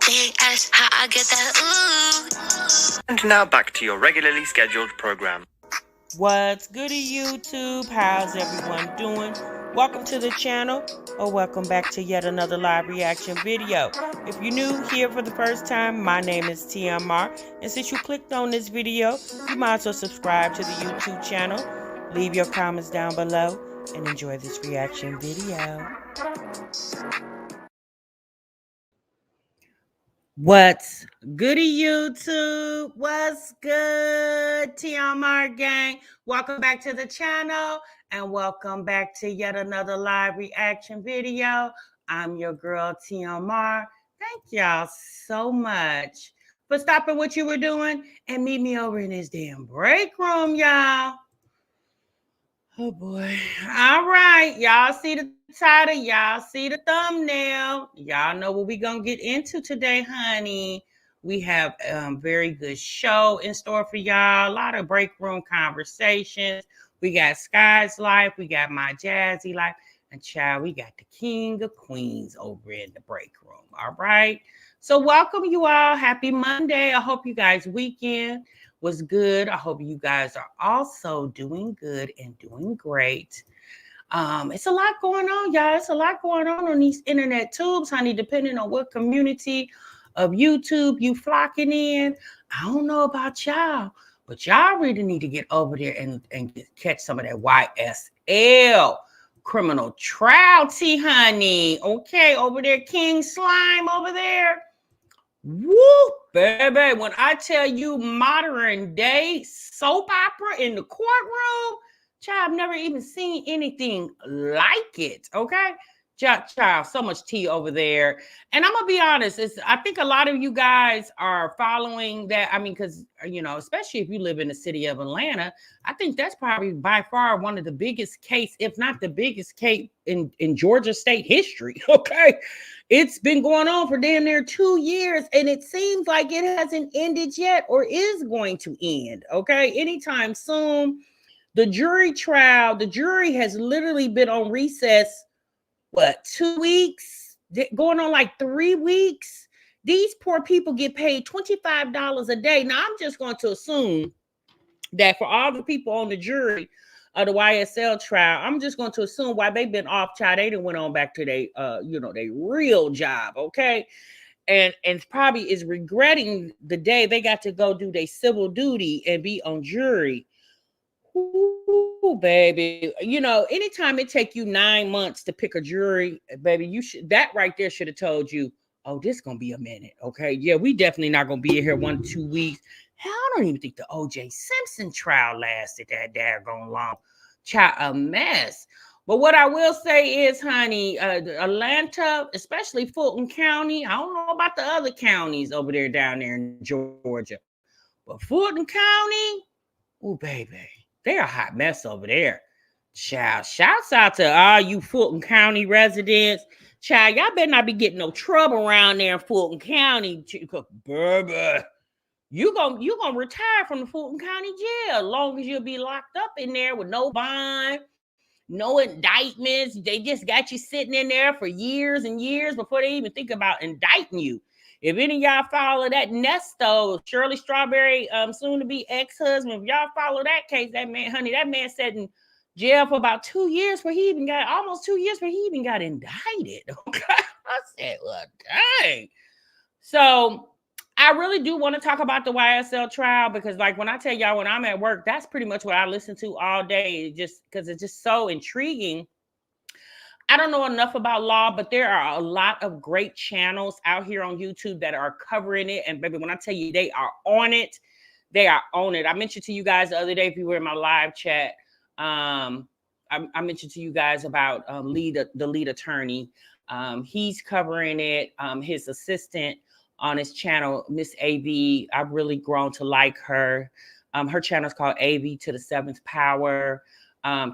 Big ass, how I get that ooh. And now back to your regularly scheduled program. What's goody, YouTube? How's everyone doing? Welcome to the channel, or welcome back to yet another live reaction video. If you're new here for the first time, my name is TMR, and since you clicked on this video, you might as well subscribe to the YouTube channel, leave your comments down below, and enjoy this reaction video. What's goody, YouTube? What's good, TMR gang? Welcome back to the channel and welcome back to yet another live reaction video. I'm your girl, TMR. Thank y'all so much for stopping what you were doing and meet me over in this damn break room, y'all. Oh boy. All right. Y'all see the title. Y'all see the thumbnail. Y'all know what we gonna get into today, honey. We have a very good show in store for y'all. A lot of break room conversations. We got Skye's Life. We got my Jazzy Life. And child, we got the King of Queens over in the break room. All right. So welcome you all. Happy Monday. I hope you guys' weekend was good. I hope you guys are also doing good and doing great. It's a lot going on, y'all. It's a lot going on these internet tubes, honey, depending on what community of YouTube you flocking in. I don't know about y'all, but y'all really need to get over there and catch some of that YSL criminal trial tea, honey. Okay, over there, King Slime over there. Woo, baby. When I tell you modern day soap opera in the courtroom, child, I've never even seen anything like it. Okay. Child, so much tea over there. And I'm gonna be honest, I think a lot of you guys are following that. I mean, because especially if you live in the city of Atlanta, I think that's probably by far one of the biggest case, if not the biggest case in Georgia state history. Okay. It's been going on for damn near 2 years, and it seems like it hasn't ended yet or is going to end, okay, anytime soon. The jury trial, the jury has literally been on recess, 2 weeks? Going on like 3 weeks. These poor people get paid $25 a day. Now, I'm just going to assume that for all the people on the jury of the YSL trial, I'm just going to assume why they've been off, child, they didn't went on back to their their real job, okay? And probably is regretting the day they got to go do their civil duty and be on jury. Ooh, baby. Anytime it take you 9 months to pick a jury, baby, that right there should have told you, oh, this gonna be a minute, okay? Yeah, we definitely not gonna be here 1 2 weeks. Hell, I don't even think the O.J. Simpson trial lasted that daggone long. Child, a mess. But what I will say is, honey, Atlanta, especially Fulton County, I don't know about the other counties over there down there in Georgia, but Fulton County, oh, baby, they're a hot mess over there. Child, shouts out to all you Fulton County residents. Child, y'all better not be getting no trouble around there in Fulton County. Baby, you gonna retire from the Fulton County jail as long as you'll be locked up in there with no bond, no indictments. They just got you sitting in there for years and years before they even think about indicting you. If any of y'all follow that Nesto, Shirley Strawberry, soon to be ex-husband, if y'all follow that case, that man sat in jail for about 2 years where he even got almost 2 years where he even got indicted. Okay. I said, well, dang. So I really do want to talk about the YSL trial because, like, when I tell y'all when I'm at work, that's pretty much what I listen to all day, just because it's just so intriguing. I don't know enough about law, but there are a lot of great channels out here on YouTube that are covering it. And baby, when I tell you they are on it, they are on it. I mentioned to you guys the other day, if you were in my live chat, I mentioned to you guys about the lead attorney. He's covering it. His assistant on his channel, Miss AV, I've really grown to like her. Her channel is called AV to the 7th Power.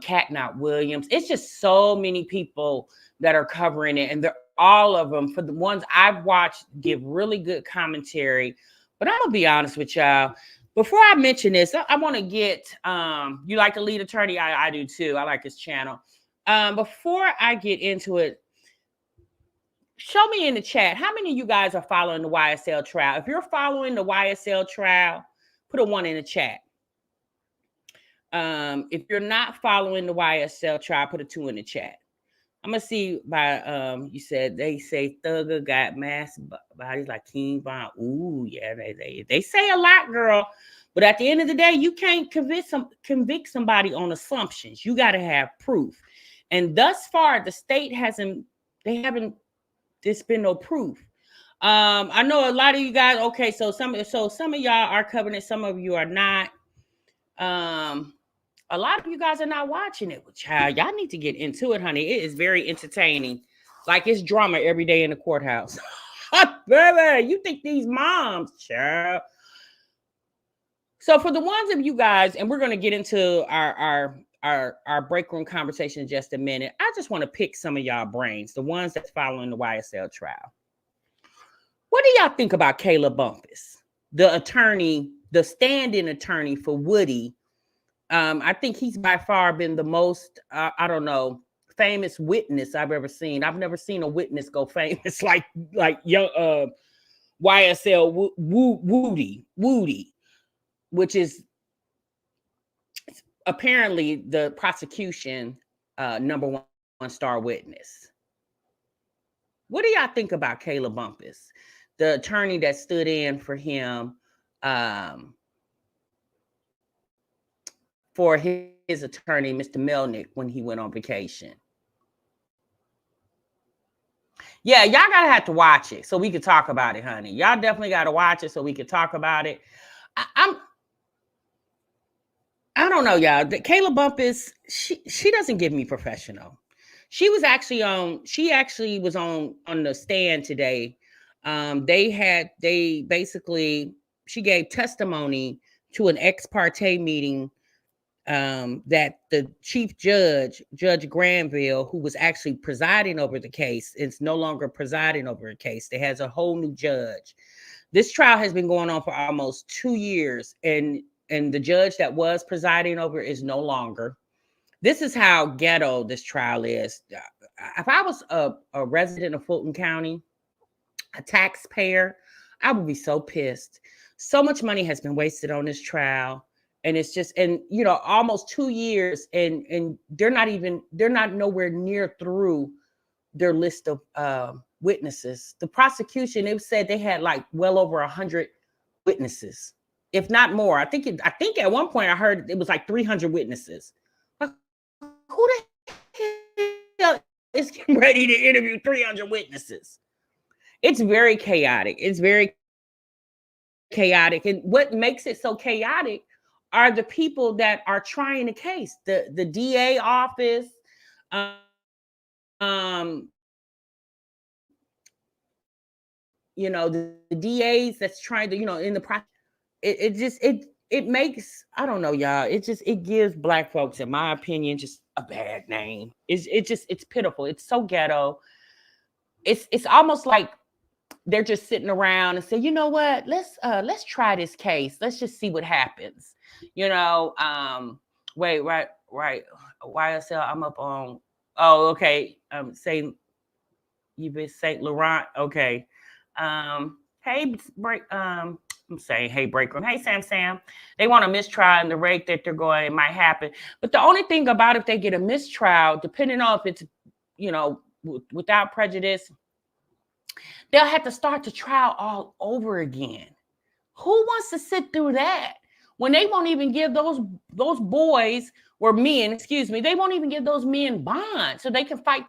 Cat Not Williams. It's just so many people that are covering it, and they're all of them, for the ones I've watched, give really good commentary. But I'm gonna be honest with y'all. Before I mention this, I want to get you like the lead attorney. I do too. I like his channel. Before I get into it, show me in the chat, how many of you guys are following the YSL trial? If you're following the YSL trial, put a 1 in the chat. If you're not following the YSL trial, put a 2 in the chat. I'm gonna see by you said they say Thugger got mass bodies like King Von. Ooh, yeah, they say a lot, girl. But at the end of the day, you can't convict somebody on assumptions. You got to have proof. And thus far, the state there's been no proof. I know a lot of you guys, okay, so some of y'all are covering it, some of you are not. A lot of you guys are not watching it. Child, y'all need to get into it, honey. It is very entertaining. Like it's drama every day in the courthouse. Baby, you think these moms, child. So for the ones of you guys, and we're going to get into our break room conversation in just a minute. I just want to pick some of y'all brains, the ones that's following the YSL trial. What do y'all think about Kayla Bumpus, the attorney, the stand-in attorney for Woody? I think he's by far been the most, famous witness I've ever seen. I've never seen a witness go famous like young YSL Woody, which is apparently the prosecution number one star witness. What do y'all think about Kayla Bumpus, the attorney that stood in for him, for his attorney, Mr. Melnick, when he went on vacation? Yeah, y'all gotta have to watch it so we can talk about it, honey. Y'all definitely gotta watch it so we can talk about it. I don't know, y'all. Kayla Bumpus, she doesn't give me professional. She actually was on the stand today. She gave testimony to an ex parte meeting that the chief judge, Judge Granville, who was actually presiding over the case, is no longer presiding over a case. They has a whole new judge. This trial has been going on for almost 2 years, and the judge that was presiding over is no longer. This is how ghetto this trial is. If I was a resident of Fulton County, a taxpayer, I would be so pissed. So much money has been wasted on this trial. And it's just, and almost 2 years, and they're not nowhere near through their list of witnesses. The prosecution, it said they had like well over 100 witnesses, if not more. I think at one point I heard it was like 300 witnesses. Like, who the hell is getting ready to interview 300 witnesses? It's very chaotic. And what makes it so chaotic are the people that are trying the case. The DA office, the DAs that's trying to, in the process. It makes, I don't know, y'all. It gives Black folks, in my opinion, just a bad name. It's pitiful. It's so ghetto. It's almost like they're just sitting around and say, you know what, let's try this case. Let's just see what happens. Wait, right. YSL, I'm up on, oh, okay. You've been St. Laurent. Okay. Hey, break. I'm saying, hey, break room. Hey, Sam. They want a mistrial, and the rate that they're going, it might happen. But the only thing about if they get a mistrial, depending on if it's, without prejudice, they'll have to start the trial all over again. Who wants to sit through that when they won't even give those boys or men, they won't even give those men bond so they can fight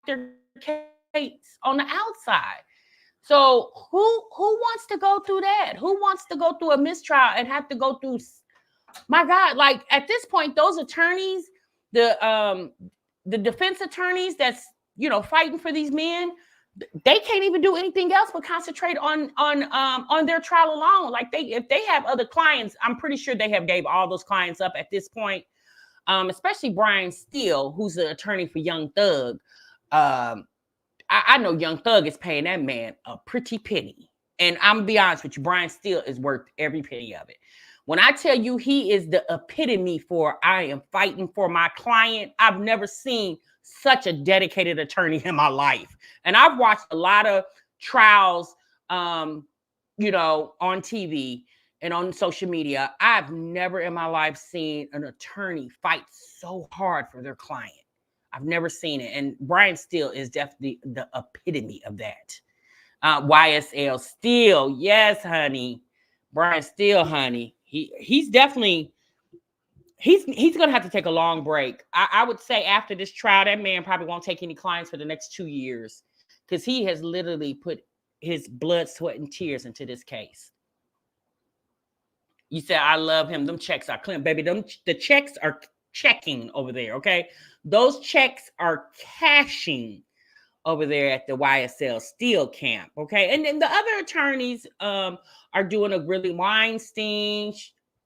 their case on the outside? So who wants to go through that? Who wants to go through a mistrial and have to go through? My God, like at this point, those attorneys, the defense attorneys that's fighting for these men, they can't even do anything else but concentrate on their trial alone. Like if they have other clients, I'm pretty sure they have gave all those clients up at this point. Especially Brian Steele, who's the attorney for Young Thug. I know Young Thug is paying that man a pretty penny. And I'm gonna be honest with you, Brian Steele is worth every penny of it. When I tell you he is the epitome for I am fighting for my client, I've never seen such a dedicated attorney in my life. And I've watched a lot of trials, you know, on TV and on social media. I've never in my life seen an attorney fight so hard for their client. I've never seen it. And Brian Steele is definitely the epitome of that. YSL Steele, yes, honey. Brian Steele, honey. He's definitely he's gonna have to take a long break. I would say after this trial, that man probably won't take any clients for the next 2 years because he has literally put his blood, sweat, and tears into this case. You said I love him. Them checks are clean, baby. The checks are checking over there. Okay, those checks are cashing over there at the YSL Steel camp. Okay, and then the other attorneys are doing a really Weinstein,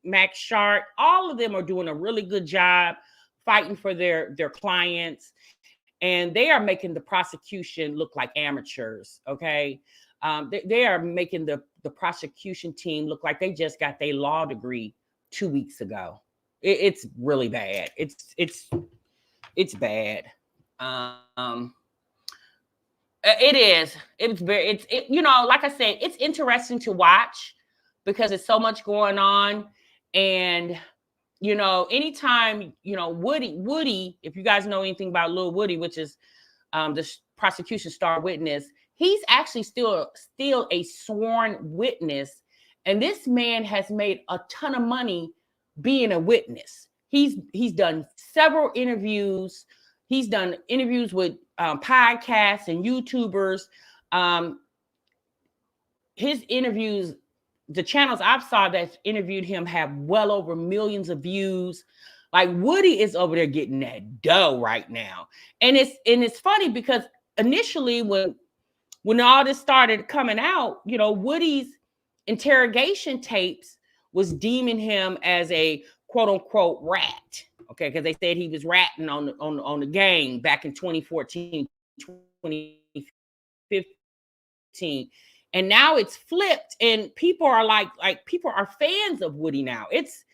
Max Sharp, all of them are doing a really good job fighting for their clients, and they are making the prosecution look like amateurs. Okay, they are making the prosecution team look like they just got their law degree 2 weeks ago. It's really bad. It's bad. It is. You know, like I said, it's interesting to watch because there's so much going on. And, you know, anytime, you know, Woody, if you guys know anything about Lil Woody, which is the prosecution star witness, he's actually still a sworn witness. And this man has made a ton of money being a witness. He's done several interviews. He's done interviews with podcasts and YouTubers. His interviews, the channels I've saw that interviewed him have well over millions of views. Like Woody is over there getting that dough right now. And it's funny because initially when all this started coming out, you know, Woody's interrogation tapes was deeming him as a quote unquote rat. Okay, because they said he was ratting on the gang back in 2014, 2015. And now it's flipped, and people are like people are fans of Woody now. It's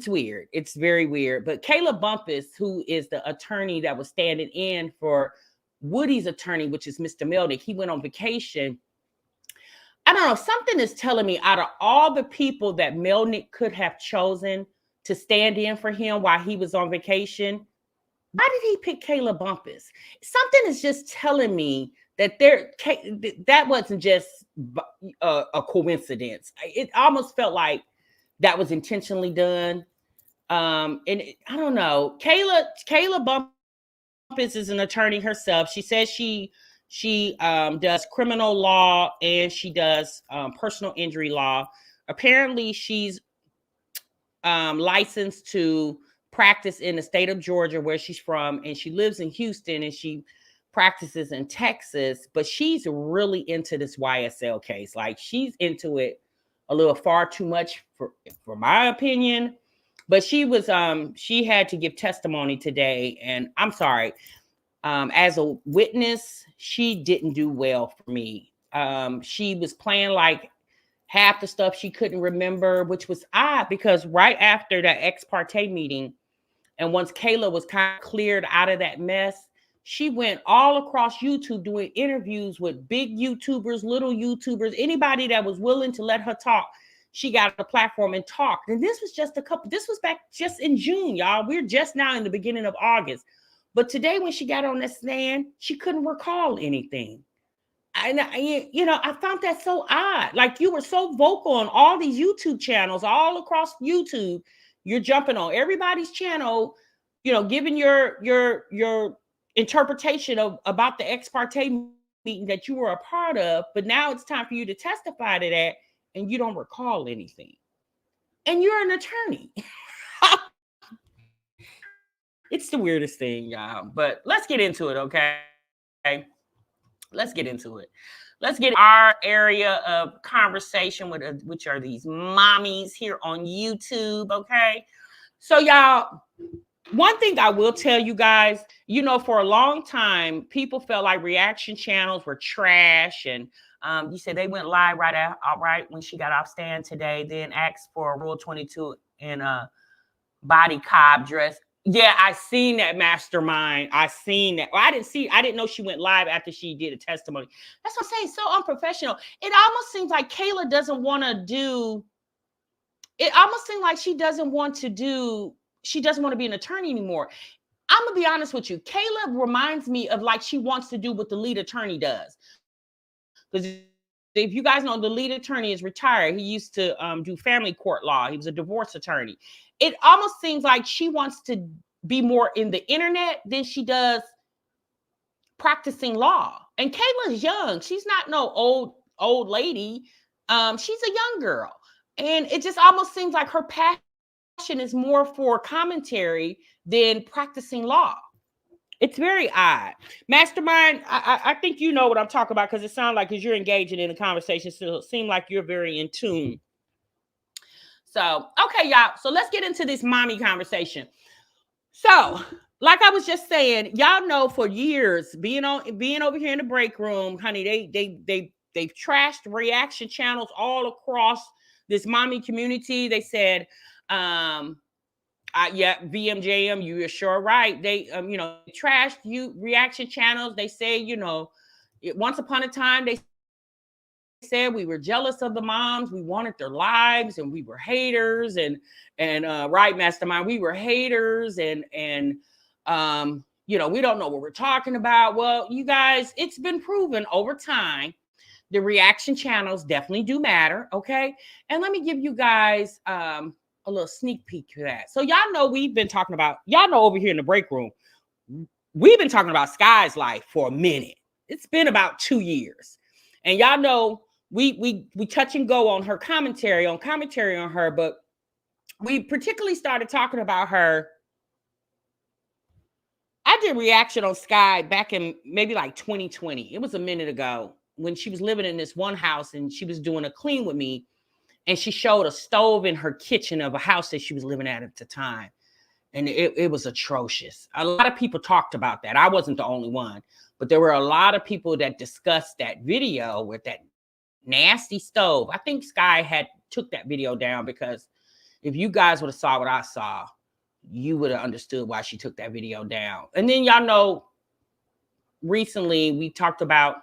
weird. It's very weird. But Kayla Bumpus, who is the attorney that was standing in for Woody's attorney, which is Mr. Melnick, he went on vacation. I don't know. Something is telling me out of all the people that Melnick could have chosen to stand in for him while he was on vacation, why did he pick Kayla Bumpus? Something is just telling me that that wasn't just a coincidence. It almost felt like that was intentionally done. I don't know. Kayla Bumpus is an attorney herself. She says she does criminal law and she does personal injury law. Apparently, she's licensed to practice in the state of Georgia, where she's from, and she lives in Houston and she practices in Texas. But she's really into this YSL case. Like, she's into it a little far too much for my opinion. But she had to give testimony today, and I'm sorry. As a witness, she didn't do well for me. She was playing like half the stuff she couldn't remember, which was odd because right after that ex parte meeting, and once Kayla was kind of cleared out of that mess, she went all across YouTube doing interviews with big YouTubers, little YouTubers, anybody that was willing to let her talk. She got a platform and talked. And this was back just in June, y'all. We're just now in the beginning of August. But today when she got on that stand, she couldn't recall anything. And I found that so odd. Like, you were so vocal on all these YouTube channels, all across YouTube. You're jumping on everybody's channel, giving your interpretation about the ex parte meeting that you were a part of. But now it's time for you to testify to that, and you don't recall anything. And you're an attorney. It's the weirdest thing, y'all. But let's get into it, okay? Let's get into it. Let's get our area of conversation which are these mommies here on YouTube, okay? So, y'all, one thing I will tell you guys, for a long time, people felt like reaction channels were trash. And you said they went live right when she got off stand today, then asked for a Rule 22 in a body cob dress. Yeah, I seen that mastermind. I seen that. Well, I didn't know she went live after she did a testimony. That's what I'm saying. So unprofessional. It almost seems like Kayla doesn't want to do, it almost seems like she doesn't want to be an attorney anymore. I'm gonna be honest with you. Kayla reminds me of like she wants to do what the lead attorney does. Because if you guys know, the lead attorney is retired. He used to do family court law. He was a divorce attorney. It almost seems like she wants to be more in the internet than she does practicing law. And Kayla's young. She's not no old lady. She's a young girl. And it just almost seems like her passion is more for commentary than practicing law. It's very odd. Mastermind, I think you know what I'm talking about because it sounds like as you're engaging in a conversation, so it seems like you're very in tune. So, okay, y'all. So let's get into this mommy conversation. So, like I was just saying, y'all know for years being over here in the break room, honey, they've trashed reaction channels all across this mommy community. They said, yeah, VMJM, you are sure right. They, trashed you reaction channels. They say, once upon a time, they said we were jealous of the moms. We wanted their lives, and we were haters. And right, mastermind, we were haters, and we don't know what we're talking about. Well, you guys, it's been proven over time. The reaction channels definitely do matter. Okay, and let me give you guys a little sneak peek to that. So y'all know over here in the break room, we've been talking about Skye's life for a minute. It's been about 2 years. And y'all know we touch and go on her commentary on her, but we particularly started talking about her. I did reaction on Skye back in maybe like 2020. It was a minute ago when she was living in this one house and she was doing a clean with me. And she showed a stove in her kitchen of a house that she was living at the time. And it was atrocious. A lot of people talked about that. I wasn't the only one, but there were a lot of people that discussed that video with that nasty stove. I think Skye had took that video down because if you guys would have saw what I saw, you would have understood why she took that video down. And then y'all know, recently we talked about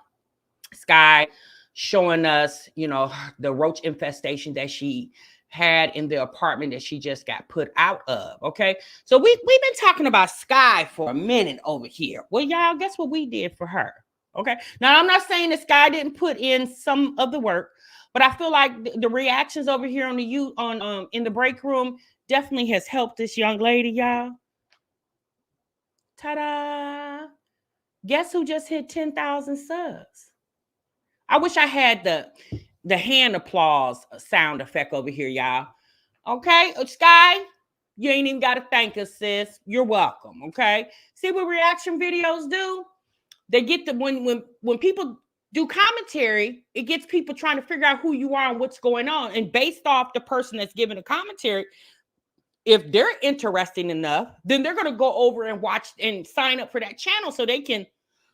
Skye showing us, the roach infestation that she had in the apartment that she just got put out of. Okay. So we've been talking about Skye for a minute over here. Well, y'all, guess what we did for her? Okay. Now, I'm not saying that Skye didn't put in some of the work, but I feel like the reactions over here in the break room definitely has helped this young lady, y'all. Ta-da. Guess who just hit 10,000 subs? I wish I had the hand applause sound effect over here, y'all. Okay, Skye, you ain't even got to thank us, sis. You're welcome. Okay, see what reaction videos do? They get when people do commentary, it gets people trying to figure out who you are and what's going on, and based off the person that's giving a commentary, if they're interesting enough, then they're gonna go over and watch and sign up for that channel so they can.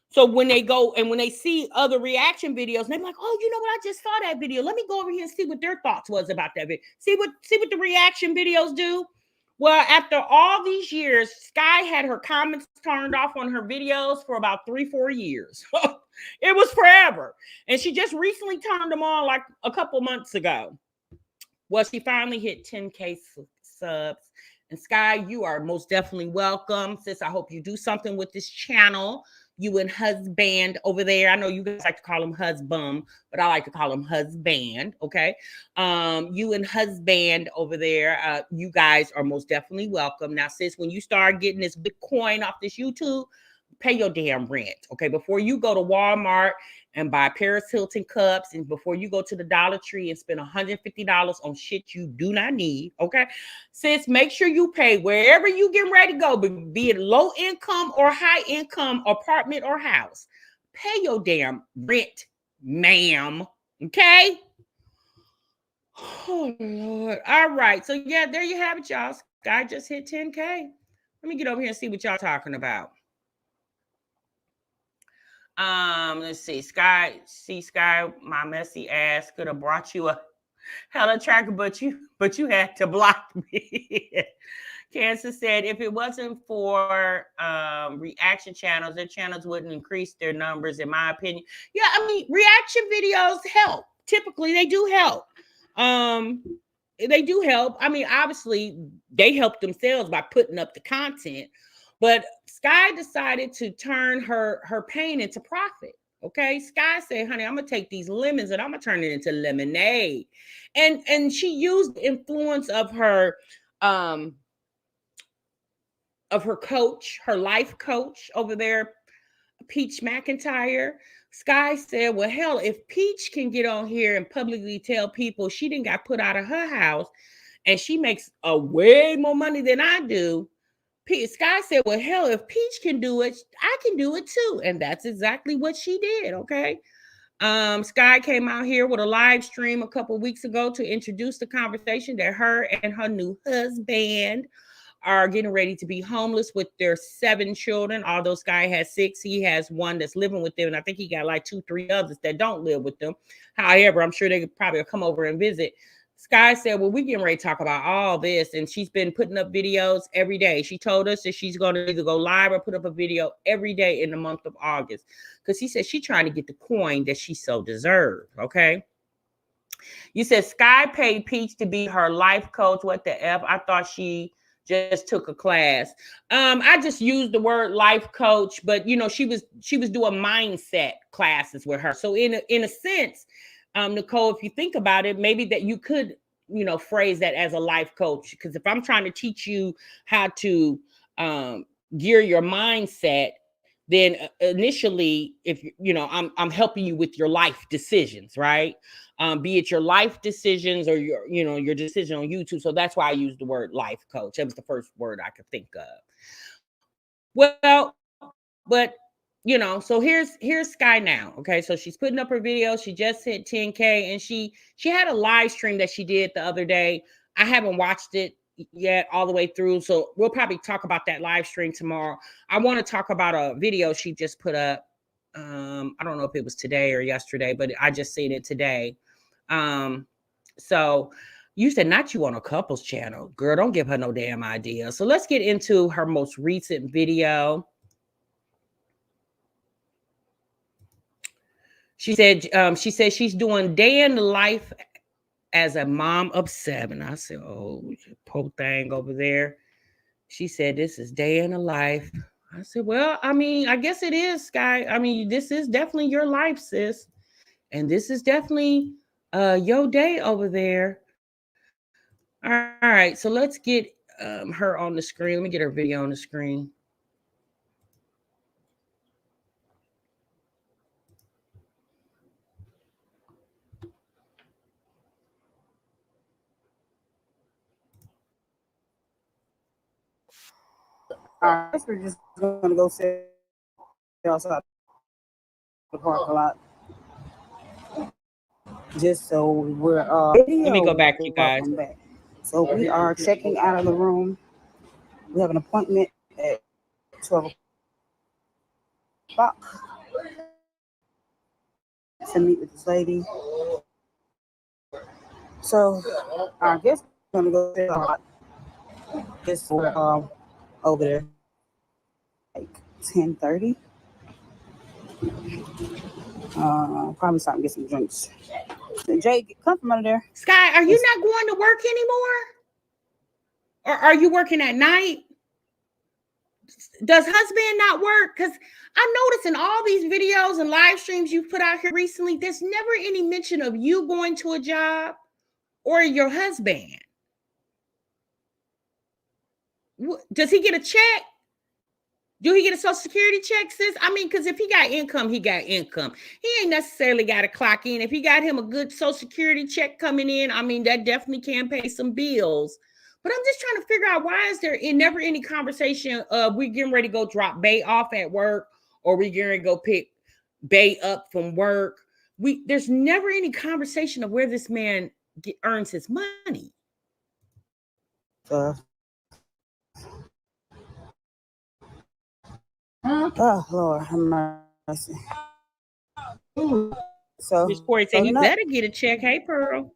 So when they go and when they see other reaction videos, they're like, "Oh, you know what? I just saw that video. Let me go over here and see what their thoughts was about that video. See what the reaction videos do." Well, after all these years, Skye had her comments turned off on her videos for about 3-4 years. It was forever, and she just recently turned them on like a couple months ago. Well, she finally hit 10K subs. And Skye, you are most definitely welcome, sis. I hope you do something with this channel. You and husband over there. I know you guys like to call him husband, but I like to call him husband. Okay. You and husband over there. You guys are most definitely welcome. Now, sis, when you start getting this Bitcoin off this YouTube, pay your damn rent. Okay. Before you go to Walmart and buy Paris Hilton cups, and before you go to the Dollar Tree and spend $150 on shit you do not need, okay? Sis, make sure you pay wherever you get ready to go, be it low income or high income apartment or house. Pay your damn rent, ma'am, okay? Oh, Lord. All right. So, yeah, there you have it, y'all. Skye just hit 10K. Let me get over here and see what y'all talking about. Let's see. Skye, my messy ass could have brought you a hella tracker, but you had to block me. Kansas said if it wasn't for reaction channels, their channels wouldn't increase their numbers, in my opinion. Yeah, I mean, reaction videos help. Typically, they do help. They do help. I mean, obviously, they help themselves by putting up the content. But Skye decided to turn her pain into profit. Okay, Skye said, "Honey, I'm gonna take these lemons and I'm gonna turn it into lemonade," and she used the influence um of her coach, her life coach over there, Peach McIntyre. Skye said, "Well, hell, if Peach can get on here and publicly tell people she didn't got put out of her house, and she makes a way more money than I do." Skye said, "Well, hell, if Peach can do it, I can do it too." And that's exactly what she did. Okay. Skye came out here with a live stream a couple weeks ago to introduce the conversation that her and her new husband are getting ready to be homeless with their 7 children. Although Skye has 6, he has 1 that's living with them, and I think he got like 2, 3 others that don't live with them. However, I'm sure they could probably come over and visit. Skye said, "Well, we getting ready to talk about all this," and she's been putting up videos every day. She told us that she's going to either go live or put up a video every day in the month of August, because she said she's trying to get the coin that she so deserves. Okay. You said Skye paid Peach to be her life coach. What the F? I thought she just took a class. I just used the word life coach, but you know, she was doing mindset classes with her. So in a sense, Nicole, if you think about it, maybe that you could, you know, phrase that as a life coach. Because if I'm trying to teach you how to gear your mindset, then initially, if you know, I'm helping you with your life decisions, right? Be it your life decisions or your, you know, your decision on YouTube. So that's why I use the word life coach. That was the first word I could think of. Well, but you know, so here's Skye now. Okay, so she's putting up her video. She just hit 10K, and she had a live stream that she did the other day. I haven't watched it yet all the way through, so we'll probably talk about that live stream tomorrow. I want to talk about a video she just put up. I don't know if it was today or yesterday, but I just seen it today. So you said not you on a couples channel. Girl, don't give her no damn idea. So let's get into her most recent video. She said she's doing day in the life as a mom of 7. I said, "Oh, poor thing over there." She said, "This is day in the life." I said, "Well, I mean, I guess it is, Skye. I mean, this is definitely your life, sis. And this is definitely your day over there." All right, so let's get her on the screen. Let me get her video on the screen. All right, we're just going to go sit outside the parking lot. Just so we're Let me go back, you guys. welcome back. So we are checking out of the room. We have an appointment at 12 o'clock to meet with this lady. So I guess we're gonna go sit out just over there like 10:30. Probably stop and get some drinks. Jay, come from under there. Skye, are you not going to work anymore? Or are you working at night? Does husband not work? Because I noticed in all these videos and live streams you've put out here recently, there's never any mention of you going to a job or your husband. Does he get a check? Do he get a social security check, sis? I mean, because if he got income, he got income. He ain't necessarily got to clock in. If he got him a good social security check coming in, I mean, that definitely can pay some bills. But I'm just trying to figure out, why is there never any conversation of we getting ready to go drop Bay off at work, or we getting ready to go pick Bay up from work? There's never any conversation of where this man earns his money. Oh Lord, have mercy. So Miss Corey said, "You better get a check." Hey, Pearl.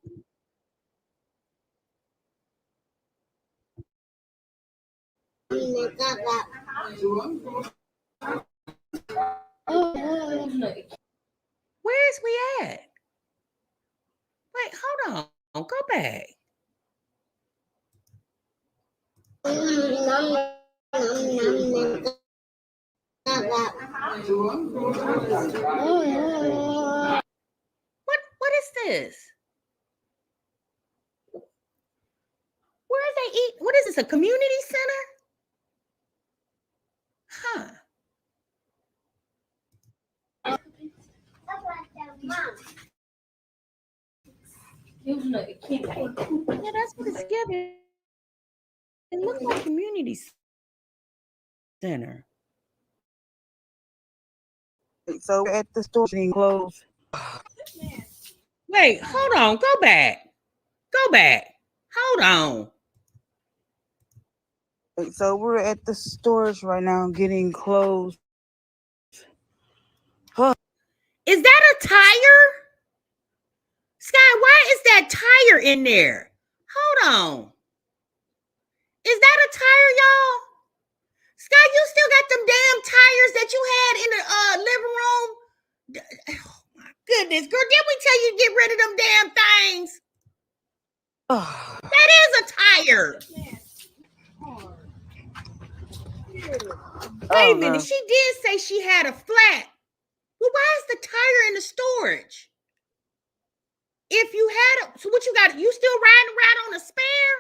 Where's we at? Wait, hold on. Go back. What is this? Where are they eat? What is this? A community center? Huh. Yeah, that's what it's giving. It looks like community center. So we're at the store being closed. Wait, hold on. Go back. Go back. Hold on. So we're at the stores right now getting closed. Huh. Is that a tire? Skye, why is that tire in there? Hold on. Is that a tire, y'all? Skye, you still got them damn tires that you had in the living room? Oh my goodness, girl, didn't we tell you to get rid of them damn things? That is a tire. Wait a minute, she did say she had a flat. Well, why is the tire in the storage? If you had a, so what you got? You still riding around on a spare?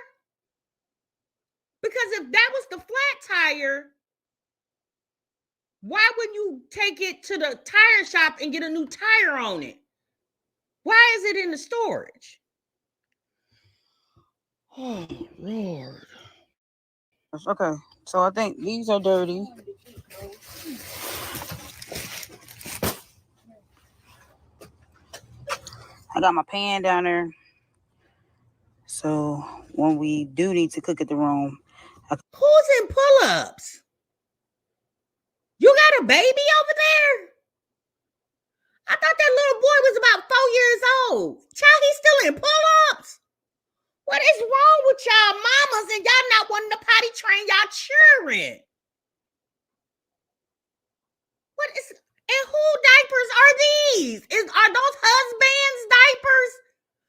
Because if that was the flat tire, why wouldn't you take it to the tire shop and get a new tire on it? Why is it in the storage? Oh, Lord. Okay, so I think these are dirty. I got my pan down there. So when we do need to cook at the room. Who's in pull-ups? You got a baby over there? I thought that little boy was about 4 years old. Child, he's still in pull-ups? What is wrong with y'all mamas and y'all not wanting to potty train y'all children? What is, and who diapers are these? Are those husbands' diapers?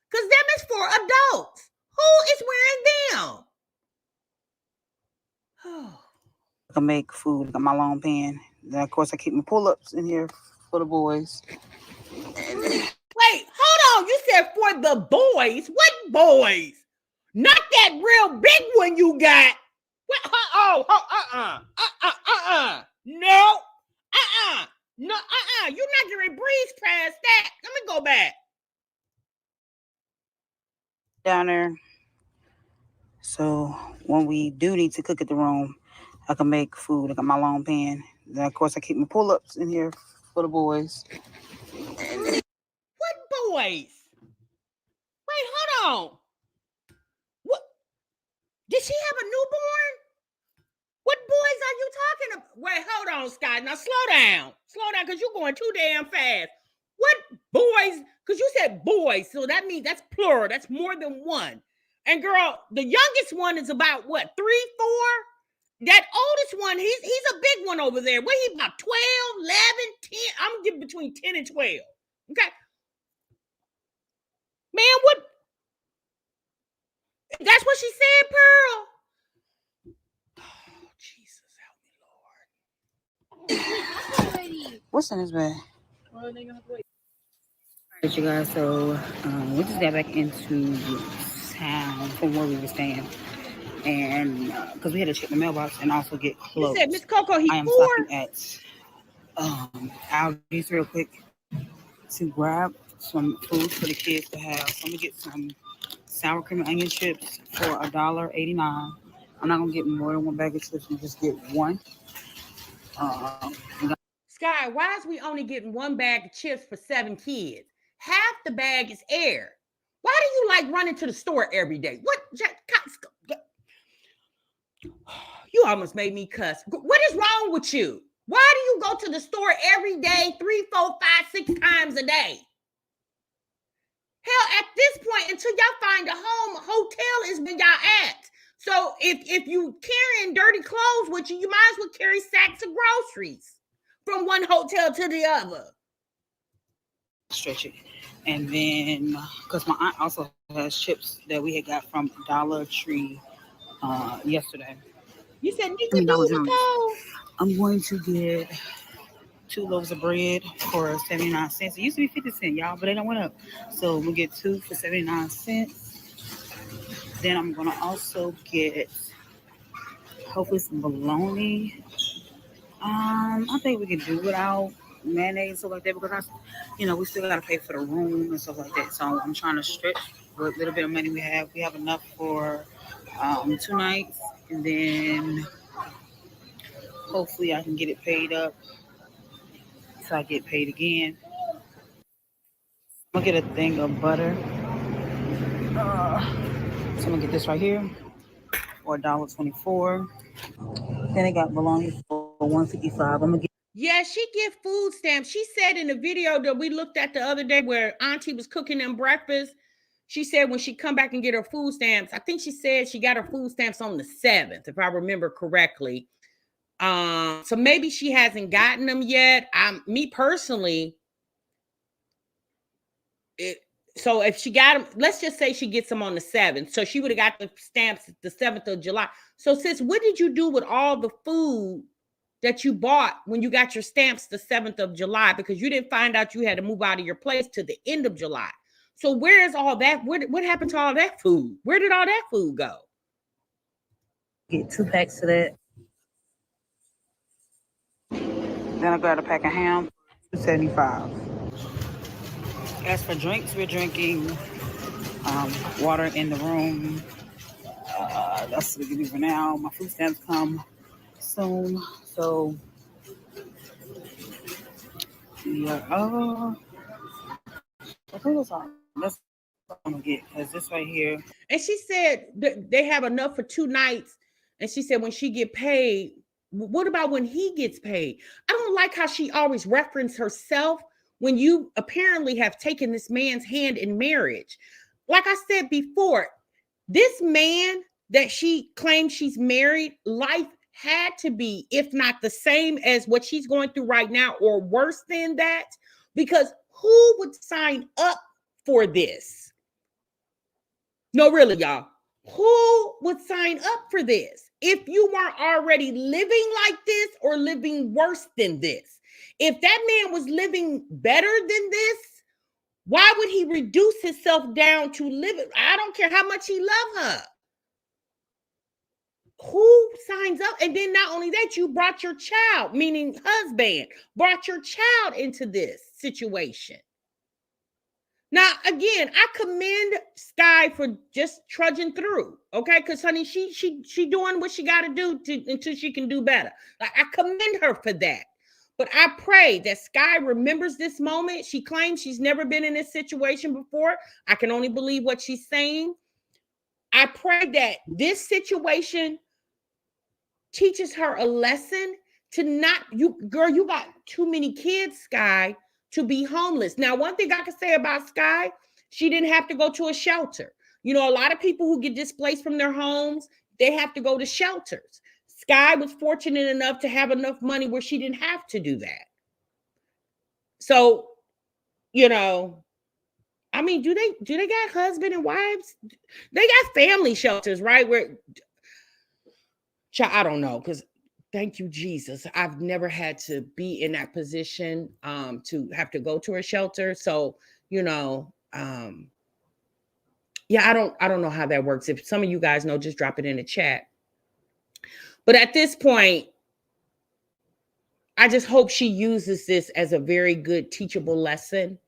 Because them is for adults. Who is wearing them? Oh. I can make food. I got my long pan. Then of course I keep my pull-ups in here for the boys. Wait, hold on. You said for the boys. What boys? Not that real big one you got. What? No. No, you're not gonna breeze past that. Let me go back. Down there. So when we do need to cook at the room, I can make food. I got my long pan. Then of course I keep my pull-ups in here for the boys. What boys? Wait, hold on. What? Did she have a newborn? What boys are you talking about? Wait, hold on, Skye. Now slow down. Slow down, because you're going too damn fast. What boys? Because you said boys, so that means that's plural. That's more than one. And girl, the youngest one is about what, 3, 4? That oldest one, he's a big one over there. What, he about 12, 11, 10? I'm getting between 10 and 12. Okay. Man, what? That's what she said, Pearl. Oh, Jesus, help me, Lord. What's in this bag? Alright, you guys, so we just got back into town from where we were staying. And because we had to check the mailbox and also get clothes. You said, Miss Coco, I am stopping at Aldi's real quick to grab some food for the kids to have. So I'm gonna get some sour cream and onion chips for $1.89. I'm not gonna get more than one bag of chips and just get one. Skye, why is we only getting one bag of chips for 7 kids? Half the bag is air. Why do you like running to the store every day? What? You almost made me cuss. What is wrong with you? Why do you go to the store every day, 3, 4, 5, 6 times a day? Hell, at this point, until y'all find a home, hotel is where y'all at. So if you carrying dirty clothes with you, you might as well carry sacks of groceries from one hotel to the other. Stretch it. And then, because my aunt also has chips that we had got from Dollar Tree yesterday. You said you I mean, could Dollar do with Jones. those. I'm going to get 2 loaves of bread for 79 cents. It used to be 50 cents, y'all, but they don't went up. So we'll get 2 for 79 cents. Then I'm going to also get, hopefully, some bologna. I think we can do without mayonnaise and stuff like that because we still gotta pay for the room and stuff like that. So I'm trying to stretch what little bit of money we have. We have enough for 2 nights, and then hopefully I can get it paid up so I get paid again. I'm gonna get a thing of butter. So I'm gonna get this right here for $1.24. Then I got bologna for $1.55. I'm gonna get. Yeah, she give food stamps. She said in the video that we looked at the other day where Auntie was cooking them breakfast, she said when she come back and get her food stamps, I think she said she got her food stamps on the 7th, if I remember correctly. So maybe she hasn't gotten them yet. Me personally, so if she got them, let's just say she gets them on the 7th. So she would have got the stamps the 7th of July. So sis, what did you do with all the food that you bought when you got your stamps the 7th of July? Because you didn't find out you had to move out of your place to the end of July. So where is all that? What happened to all that food? Where did all that food go? Get 2 packs of that. Then I got a pack of ham, $2.75. As for drinks, we're drinking water in the room. That's what we do for now. My food stamps come soon, so yeah. I think that's all. That's what I'm gonna get because this right here. And she said they have enough for 2 nights. And she said when she get paid, what about when he gets paid? I don't like how she always referenced herself when you apparently have taken this man's hand in marriage. Like I said before, this man that she claims she's married, life had to be, if not the same as what she's going through right now, or worse than that, because who would sign up for this? No, really, y'all. Who would sign up for this if you weren't already living like this or living worse than this? If that man was living better than this, why would he reduce himself down to live? I don't care how much he loved her. Who signs up? And then not only that, you brought your child, meaning husband, brought your child into this situation. Now, again, I commend Skye for just trudging through, okay? Because, honey, she doing what she got to do until she can do better. Like, I commend her for that. But I pray that Skye remembers this moment. She claims she's never been in this situation before. I can only believe what she's saying. I pray that this situation teaches her a lesson to not, you got too many kids, Skye, to be homeless. Now, one thing I can say about Skye, she didn't have to go to a shelter. You know, a lot of people who get displaced from their homes, they have to go to shelters. Skye was fortunate enough to have enough money where she didn't have to do that. So, you know, I mean, do they got husband and wives? They got family shelters, right? Where, I don't know, because thank you, Jesus, I've never had to be in that position to have to go to a shelter. So, you know, yeah, I don't know how that works. If some of you guys know, just drop it in the chat. But at this point, I just hope she uses this as a very good teachable lesson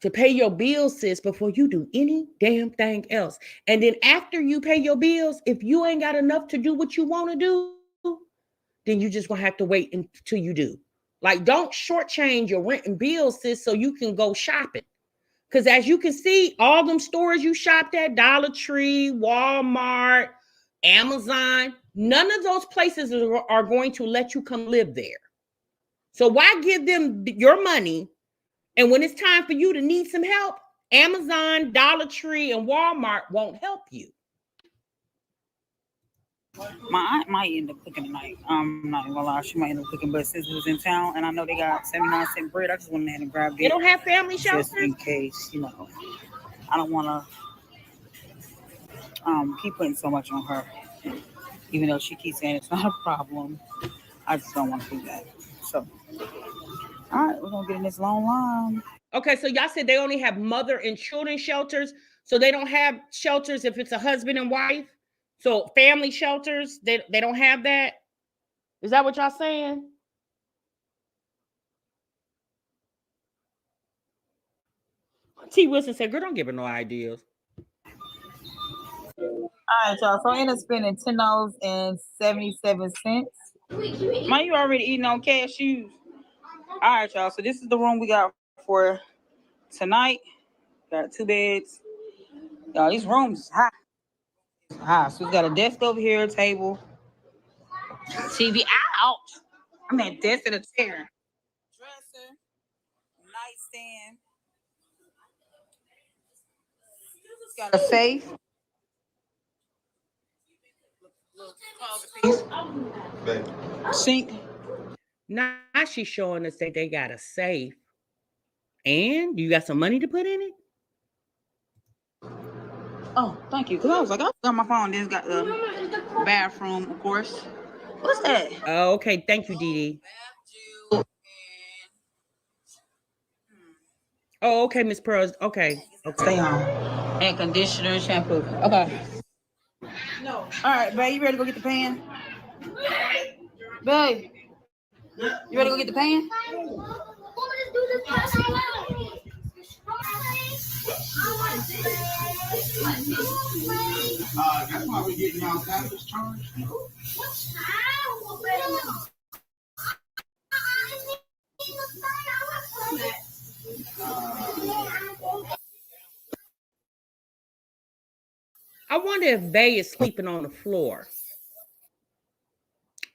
to pay your bills, sis, before you do any damn thing else. And then after you pay your bills, if you ain't got enough to do what you want to do, then you just gonna have to wait until you do. Like, don't shortchange your rent and bills, sis, so you can go shopping. Because as you can see, all them stores you shopped at, Dollar Tree, Walmart, Amazon, none of those places are going to let you come live there. So why give them your money? And when it's time for you to need some help, Amazon, Dollar Tree, and Walmart won't help you. My aunt might end up cooking tonight. I'm not gonna lie, she might end up cooking, but since we was in town and I know they got 79-cent bread, I just went ahead and grabbed They it don't have family just shelters? in case, you know. I don't wanna keep putting so much on her. Even though she keeps saying it's not a problem. I just don't want to do that. So all right, we're gonna get in this long line. Okay, so y'all said they only have mother and children shelters, so they don't have shelters if it's a husband and wife. So family shelters, they don't have that. Is that what y'all saying? T. Wilson said, "Girl, don't give her no ideas." All right, y'all. So I ended up spending $10.77. Man, you already eating on cashews. All right, y'all. So this is the room we got for tonight. Got 2 beds. Y'all, these rooms is hot. It's hot. So we got a desk over here, a table, TV. Ouch! I mean, desk and a chair. Dresser, nightstand. Got a safe. Sink. Now she's showing us that they got a safe. And you got some money to put in it? Oh, thank you. Because I was like, I got my phone. This got the bathroom, of course. What's that? Oh, okay. Thank you, Dee Dee. Oh, okay, Miss Pearls. Okay. Stay on. And conditioner and shampoo. Okay. No. All right, babe, you ready to go get the pan? Babe, you ready to go get the pan? That's why we're getting y'all taxes charged. I wonder if Bay is sleeping on the floor.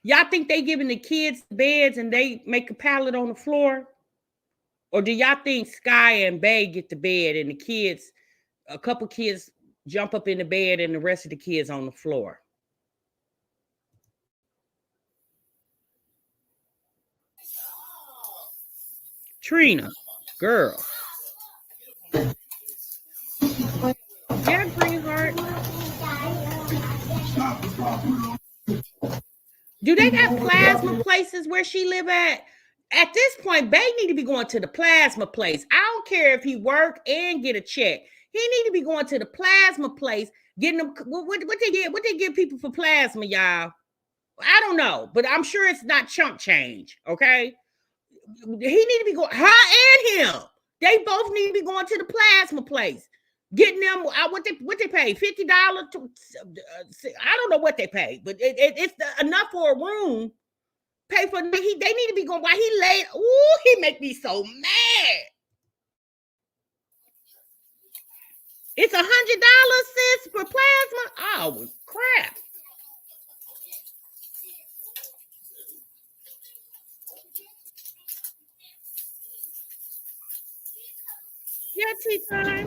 Y'all think they giving the kids beds and they make a pallet on the floor? Or do y'all think Skye and Bay get the bed and the kids, a couple kids jump up in the bed and the rest of the kids on the floor? Trina, girl. Yeah, Greenheart. Do they got plasma places where she live at? At this point, Bay need to be going to the plasma place. I don't care if he work and get a check. He need to be going to the plasma place, getting them. What they get? What they give people for plasma, y'all? I don't know, but I'm sure it's not chump change. Okay, he need to be going. Her and him. They both need to be going to the plasma place, getting them. What they pay? $50. I don't know what they pay, but it's enough for a room. Pay for. They need to be going. Why he late? Ooh, he make me so mad. It's $100, sis, for plasma. Oh crap! Yeah, tea time.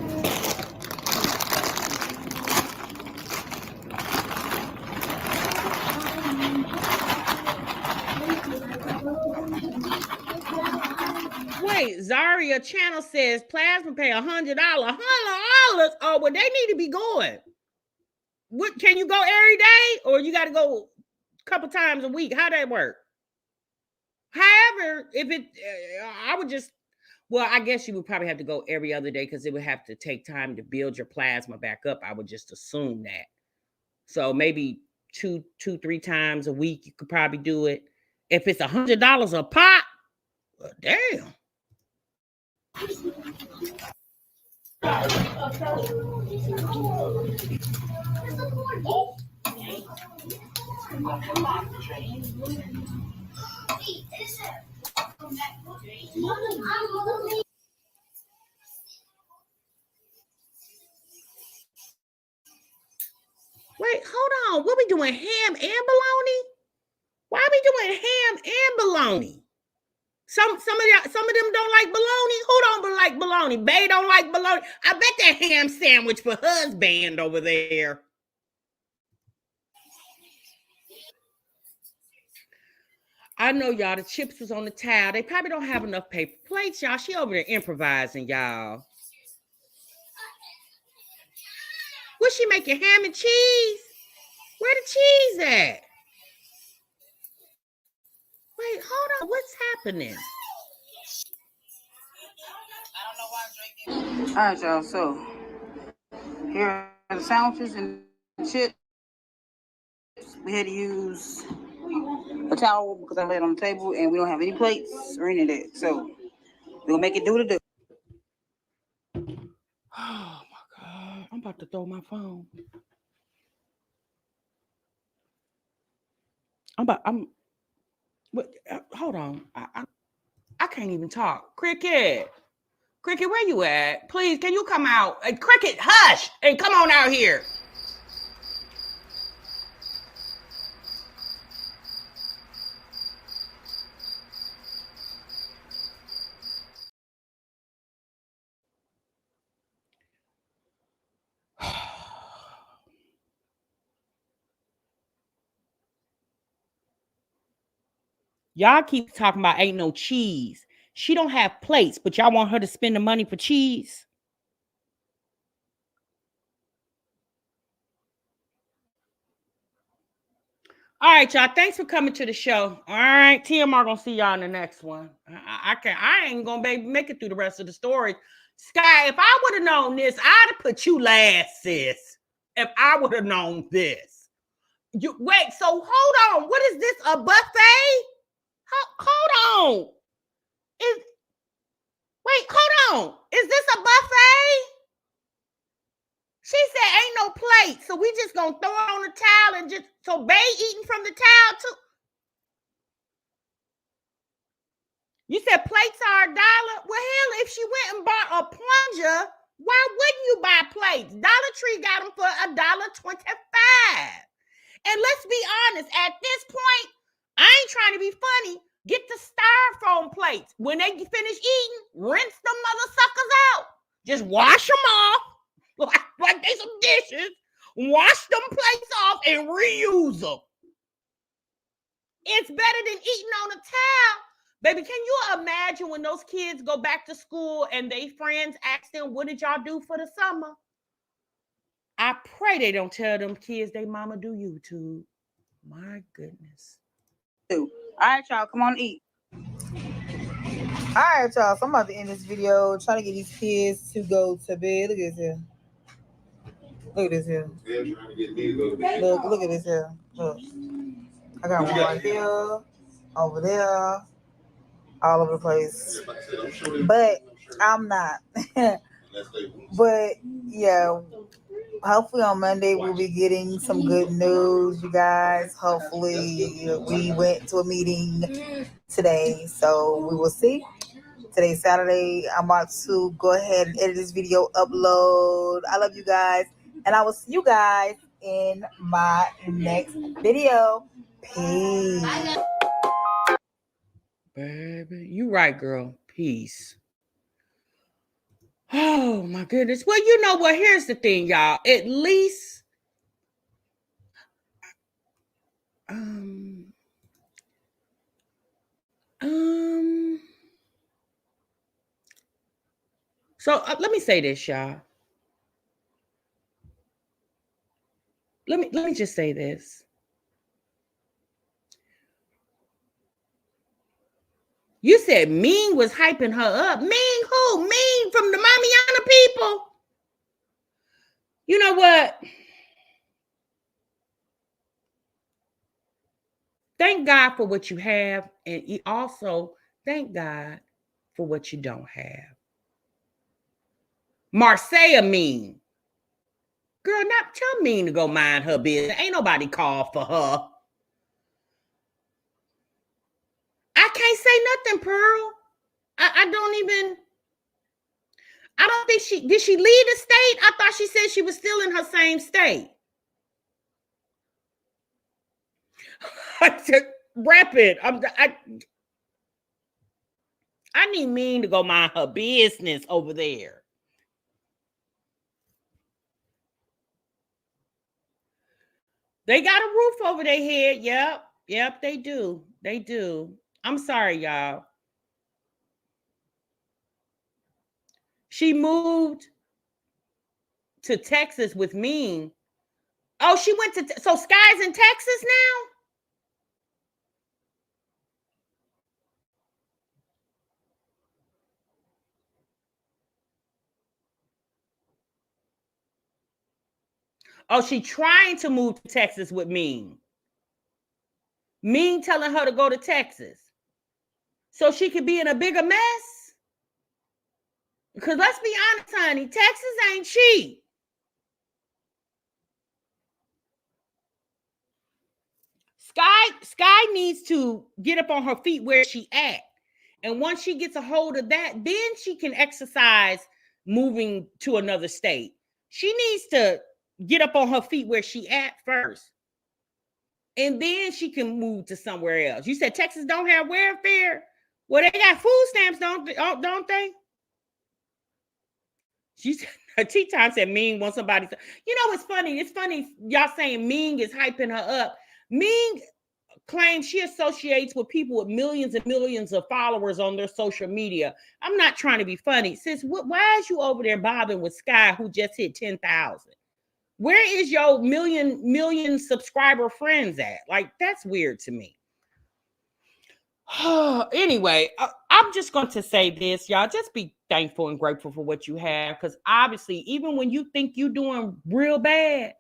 Wait, Zaria Channel says plasma pay $100. $100. Oh, well, they need to be going. What can you go every day, or you got to go a couple times a week? How that work? However, if it, I would just. Well, I guess you would probably have to go every other day because it would have to take time to build your plasma back up. I would just assume that. So maybe two, 3 times a week, you could probably do it. If it's $100 a pop, well, damn. Wait, hold on. What we doing? Ham and bologna? Why are we doing ham and bologna? Some of them don't like bologna. Who don't like bologna? Bay don't like bologna. I bet that ham sandwich for husband over there. I know y'all, the chips was on the towel. They probably don't have enough paper plates, y'all. She over there improvising, y'all. What's she making? Ham and cheese? Where the cheese at? Wait, hold on. What's happening? All right, y'all. So here are the sandwiches and chips. We had to use a towel because I laid it on the table and we don't have any plates or any of that. So we're gonna make it do the do. Oh my God. I'm about to throw my phone. Hold on. I can't even talk. Cricket, where you at? Please, can you come out? Cricket, hush and come on out here. Y'all keep talking about ain't no cheese. She don't have plates, but y'all want her to spend the money for cheese? All right, y'all. Thanks for coming to the show. All right, TMR gonna see y'all in the next one. I ain't gonna make it through the rest of the story. Skye, if I would have known this, I'd have put you last, sis. If I would have known this. You wait, so hold on. What is this? A buffet? Hold on. Hold on. Is this a buffet? She said ain't no plate, so we just gonna throw it on the towel and just so Bay eating from the towel too. You said plates are $1. Well, hell, if she went and bought a plunger, why wouldn't you buy plates? Dollar Tree got them for $1.25. And let's be honest, at this point, I ain't trying to be funny. Get the styrofoam plates. When they finish eating, rinse them mother suckers out. Just wash them off like they some dishes. Wash them plates off and reuse them. It's better than eating on a towel. Baby, can you imagine when those kids go back to school and they friends ask them, what did y'all do for the summer? I pray they don't tell them kids they mama do YouTube. My goodness. All right, y'all, come on eat. All right, y'all. So I'm about to end this video trying to get these kids to go to bed. Look at this here. Look at this here. Look at this here. Look. I got one right here, over there, all over the place. But I'm not. But yeah, hopefully on Monday we'll be getting some good news, you guys. Hopefully we went to a meeting today, so we will see. Today's Saturday. I'm about to go ahead and edit this video, upload. I love you guys, and I will see you guys in my next video. Peace. Baby, you right, girl. Peace. Oh my goodness. Well, you know what? Here's the thing, y'all. At least so let me say this, y'all. Let me just say this. You said Mean was hyping her up. Mean who? Mean from the Mamiana people. You know what? Thank God for what you have, and also thank God for what you don't have. Marseille Mean. Girl, not tell Mean to go mind her business. Ain't nobody called for her. I can't say nothing, Pearl. I don't think did she leave the state? I thought she said she was still in her same state. Wrap it. I need Mean to go mind her business over there. They got a roof over their head. Yep, they do. They do. I'm sorry, y'all. She moved to Texas with me. Oh, she went to, so Skye's in Texas now? Oh, she trying to move to Texas with me. Me telling her to go to Texas so she could be in a bigger mess. Because let's be honest, honey, Texas ain't cheap. Skye needs to get up on her feet where she at. And once she gets a hold of that, then she can exercise moving to another state. She needs to get up on her feet where she at first. And then she can move to somewhere else. You said Texas don't have welfare? Well, they got food stamps, don't they? She said, Tea Time said Ming wants somebody to, you know, it's funny. It's funny y'all saying Ming is hyping her up. Ming claims she associates with people with millions and millions of followers on their social media. I'm not trying to be funny. Sis, why is you over there bobbing with Skye who just hit 10,000? Where is your million subscriber friends at? Like, that's weird to me. Anyway, I'm just going to say this, y'all. Just be thankful and grateful for what you have, because obviously, even when you think you're doing real bad,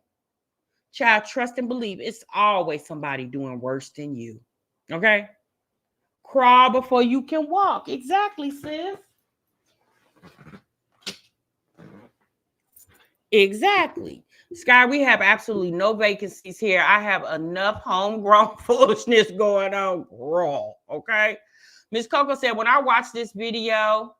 child, trust and believe it's always somebody doing worse than you. Okay? Crawl before you can walk. Exactly, sis. Exactly. Skye, we have absolutely no vacancies here. I have enough homegrown foolishness going on. Raw, okay? Miss Coco said, when I watched this video,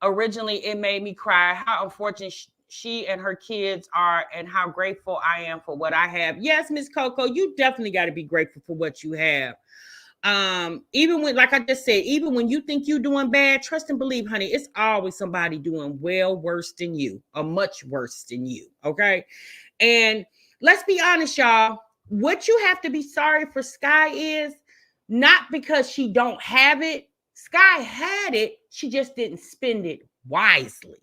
originally it made me cry. How unfortunate she and her kids are, and how grateful I am for what I have. Yes, Miss Coco, you definitely got to be grateful for what you have. Even when, like I just said, even when you think you're doing bad, trust and believe, honey, it's always somebody doing well worse than you, or much worse than you. Okay. And let's be honest, y'all, what you have to be sorry for Skye is not because she don't have it. Skye had it, she just didn't spend it wisely.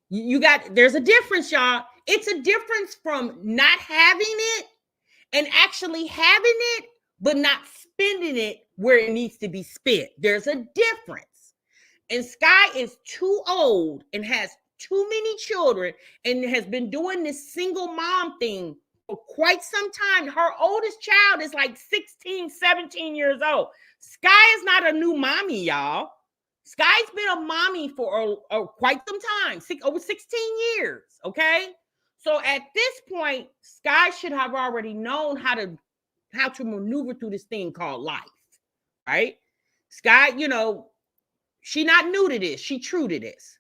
There's a difference, y'all. It's a difference from not having it and actually having it, but not spending it where it needs to be spent. There's a difference. And Skye is too old and has too many children and has been doing this single mom thing for quite some time. Her oldest child is like 16, 17 years old. Skye is not a new mommy, y'all. Skye's been a mommy for quite some time, over 16 years, okay? So at this point, Skye should have already known how to maneuver through this thing called life, right? Skye, you know, she not new to this. She true to this.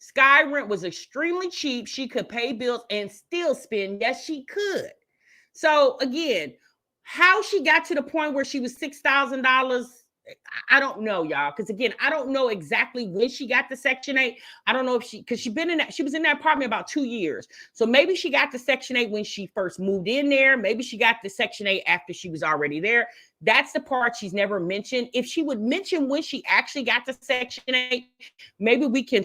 Skye rent was extremely cheap. She could pay bills and still spend. Yes, she could. So again, how she got to the point where she was $6,000, I don't know, y'all. Because again, I don't know exactly when she got to Section 8. I don't know if she was in that apartment about 2 years. So maybe she got to Section 8 when she first moved in there. Maybe she got to Section 8 after she was already there. That's the part she's never mentioned. If she would mention when she actually got to Section 8, maybe we can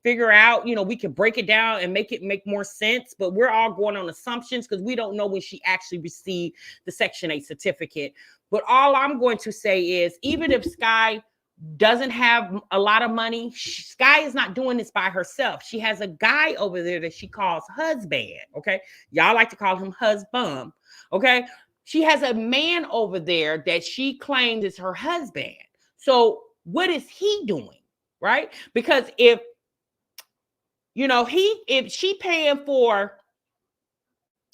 figure out, you know, we can break it down and make it make more sense. But we're all going on assumptions because we don't know when she actually received the Section 8 certificate. But all I'm going to say is, even if Skye doesn't have a lot of money, Skye is not doing this by herself. She has a guy over there that she calls husband. Okay. Y'all like to call him husband. Okay. She has a man over there that she claims is her husband. So what is he doing? Right? Because if she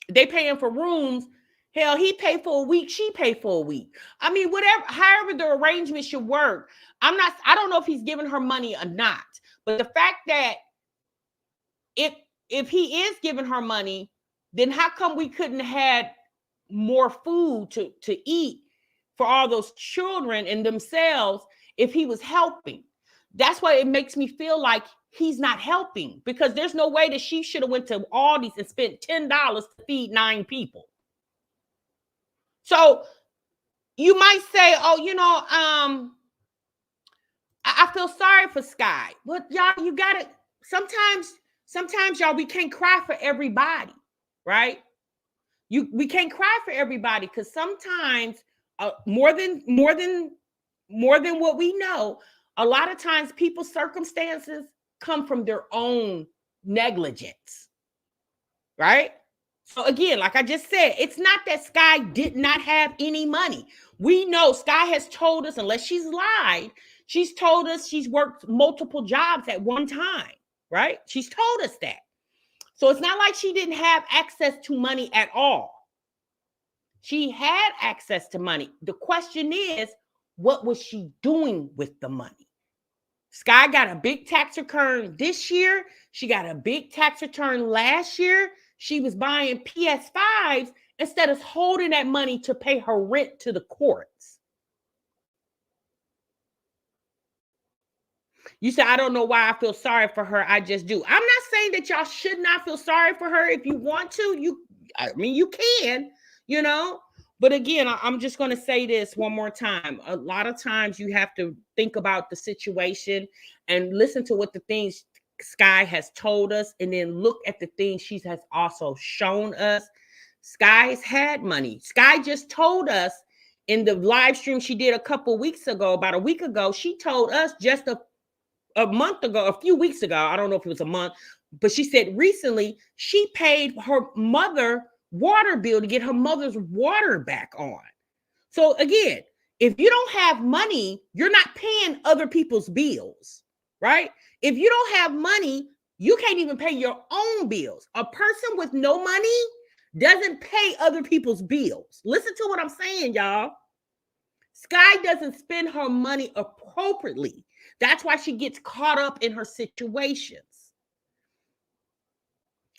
they paying for rooms, hell, he paid for a week, she paid for a week. I mean, however the arrangement should work. I don't know if he's giving her money or not. But the fact that if he is giving her money, then how come we couldn't have had more food to eat for all those children and themselves if he was helping? That's why it makes me feel like he's not helping, because there's no way that she should have went to Aldi's and spent $10 to feed 9 people. So you might say, oh, I feel sorry for Skye. But y'all, you gotta sometimes y'all, we can't cry for everybody, right? We can't cry for everybody because sometimes more than what we know, a lot of times people's circumstances come from their own negligence, right? So again, like I just said, it's not that Skye did not have any money. We know Skye has told us, unless she's lied, she's told us she's worked multiple jobs at one time, right? She's told us that. So it's not like she didn't have access to money at all. She had access to money. The question is, what was she doing with the money? Skye got a big tax return this year. She got a big tax return last year. She was buying PS5s instead of holding that money to pay her rent to the courts. You say, I don't know why I feel sorry for her. I just do. I'm not saying that y'all should not feel sorry for her. If you want to, you can, But again, I'm just going to say this one more time. A lot of times you have to think about the situation and listen to what the things Skye has told us, and then look at the things she has also shown us. Skye's had money. Skye just told us in the live stream she did about a week ago, she told us just a few weeks ago, I don't know if it was a month, but she said recently she paid her mother water bill to get her mother's water back on. So again, if you don't have money, you're not paying other people's bills, right? If you don't have money, you can't even pay your own bills. A person with no money doesn't pay other people's bills. Listen to what I'm saying, y'all. Skye doesn't spend her money appropriately. That's why she gets caught up in her situations.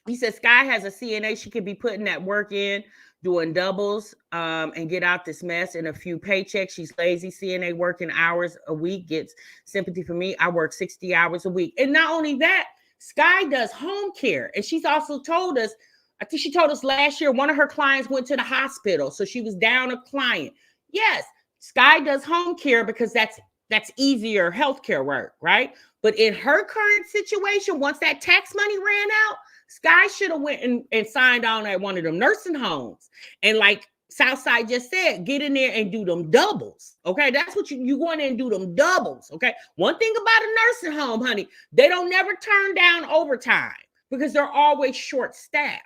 He says Skye has a CNA. She could be putting that work in, doing doubles, and get out this mess in a few paychecks. She's lazy. CNA working hours a week gets sympathy for me. I work 60 hours a week. And not only that, Skye does home care. And she's also told us, I think she told us last year, one of her clients went to the hospital. So she was down a client. Yes, Skye does home care because that's easier healthcare work, right? But in her current situation, once that tax money ran out, Skye should have went and signed on at one of them nursing homes. And like Southside just said, get in there and do them doubles. Okay, that's what you go in there and do them doubles. Okay, one thing about a nursing home, honey, they don't never turn down overtime because they're always short staffed.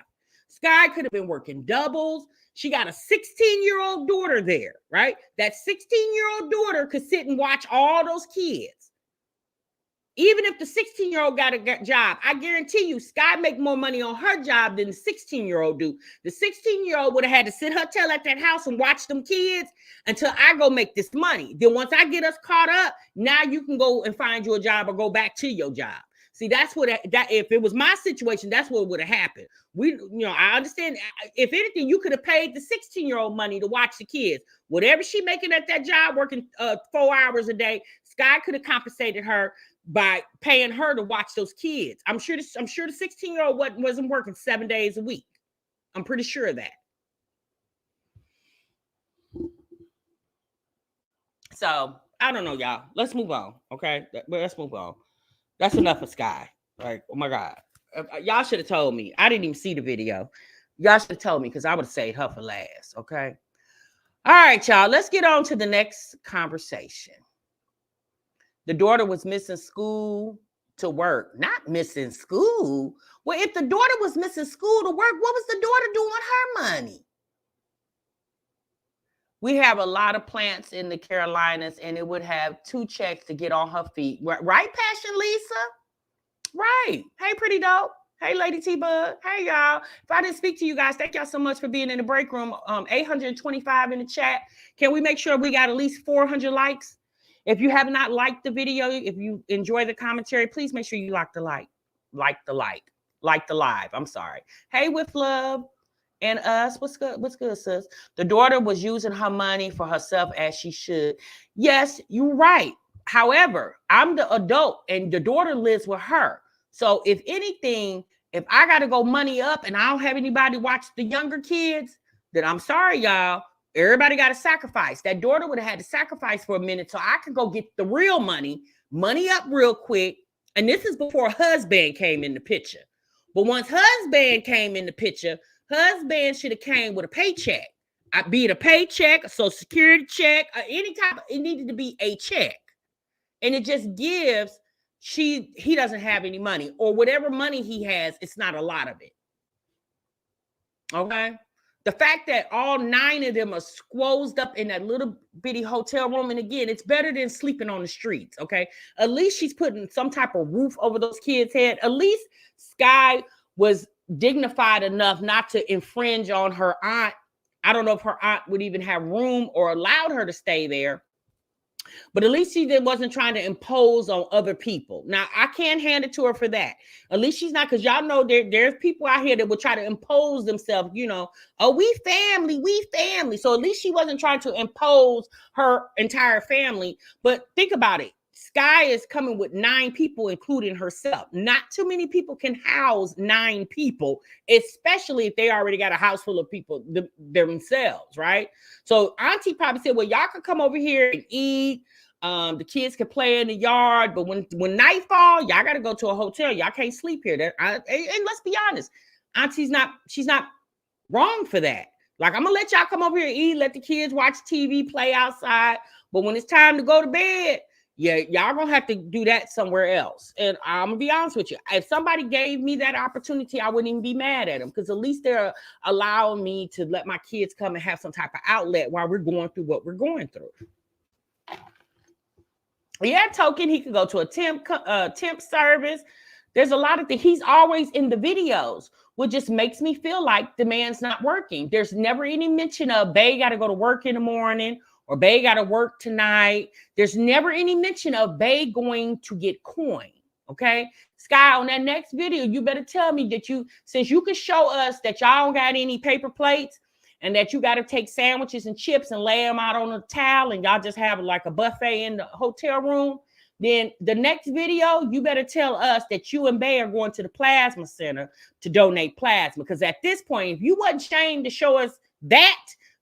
Skye could have been working doubles. She got a 16-year-old daughter there, right? That 16-year-old daughter could sit and watch all those kids. Even if the 16-year-old got a job, I guarantee you, Skye make more money on her job than the 16-year-old do. The 16-year-old would have had to sit her tail at that house and watch them kids until I go make this money. Then once I get us caught up, now you can go and find you a job or go back to your job. See, that's what that if it was my situation, that's what would have happened. I understand. If anything, you could have paid the 16-year-old money to watch the kids. Whatever she making at that job, working 4 hours a day, Skye could have compensated her by paying her to watch those kids. I'm sure the 16-year-old wasn't working 7 days a week. I'm pretty sure of that. So I don't know, y'all. Let's move on. Okay, let's move on. That's enough of Skye. Like, oh my God. Y'all should have told me. I didn't even see the video. Y'all should have told me because I would have saved her for last. Okay. All right, y'all. Let's get on to the next conversation. The daughter was missing school to work. Not missing school. Well, if the daughter was missing school to work, what was the daughter doing with her money? We have a lot of plants in the Carolinas, and it would have 2 checks to get on her feet. Right, Passion Lisa? Right. Hey, Pretty Dope. Hey, Lady T-Bug. Hey, y'all. If I didn't speak to you guys, thank y'all so much for being in the break room. 825 in the chat. Can we make sure we got at least 400 likes? If you have not liked the video, if you enjoy the commentary, please make sure you like the live. I'm sorry. Hey, with love. And us, what's good, sis? The daughter was using her money for herself as she should. Yes, you're right. However, I'm the adult and the daughter lives with her. So if anything, if I got to go money up and I don't have anybody watch the younger kids, then I'm sorry, y'all. Everybody got to sacrifice. That daughter would have had to sacrifice for a minute so I could go get the real money up real quick. And this is before husband came in the picture. But once husband came in the picture, husband should have came with a paycheck. Be it a paycheck, a social security check, any type. It needed to be a check. And it just gives, he doesn't have any money, or whatever money he has, it's not a lot of it. Okay? The fact that all 9 of them are squozed up in that little bitty hotel room, and again, it's better than sleeping on the streets, okay? At least she's putting some type of roof over those kids' head. At least Skye was dignified enough not to infringe on her aunt. I don't know if her aunt would even have room or allowed her to stay there. But at least she wasn't trying to impose on other people. Now, I can't hand it to her for that. At least she's not, because y'all know there's people out here that will try to impose themselves, you know, oh, we family. So at least she wasn't trying to impose her entire family. But think about it. Skye is coming with 9 people, including herself. Not too many people can house 9 people, especially if they already got a house full of people themselves, right? So Auntie probably said, well, y'all can come over here and eat. The kids can play in the yard, but when nightfall, y'all got to go to a hotel. Y'all can't sleep here. And let's be honest, Auntie's she's not wrong for that. Like, I'm gonna let y'all come over here and eat, let the kids watch TV, play outside. But when it's time to go to bed, yeah, y'all gonna have to do that somewhere else. And I'm gonna be honest with you. If somebody gave me that opportunity, I wouldn't even be mad at them, because at least they're allowing me to let my kids come and have some type of outlet while we're going through what we're going through. Yeah, Token, he could go to a temp service. There's a lot of things. He's always in the videos, which just makes me feel like the man's not working. There's never any mention of Bae got to go to work in the morning, or Bae got to work tonight. There's never any mention of Bae going to get coin. Okay, Skye, on that next video, you better tell me that since you can show us that y'all don't got any paper plates, and that you got to take sandwiches and chips and lay them out on a towel, and y'all just have like a buffet in the hotel room, then the next video, you better tell us that you and Bae are going to the plasma center to donate plasma. Because at this point, if you wasn't ashamed to show us that,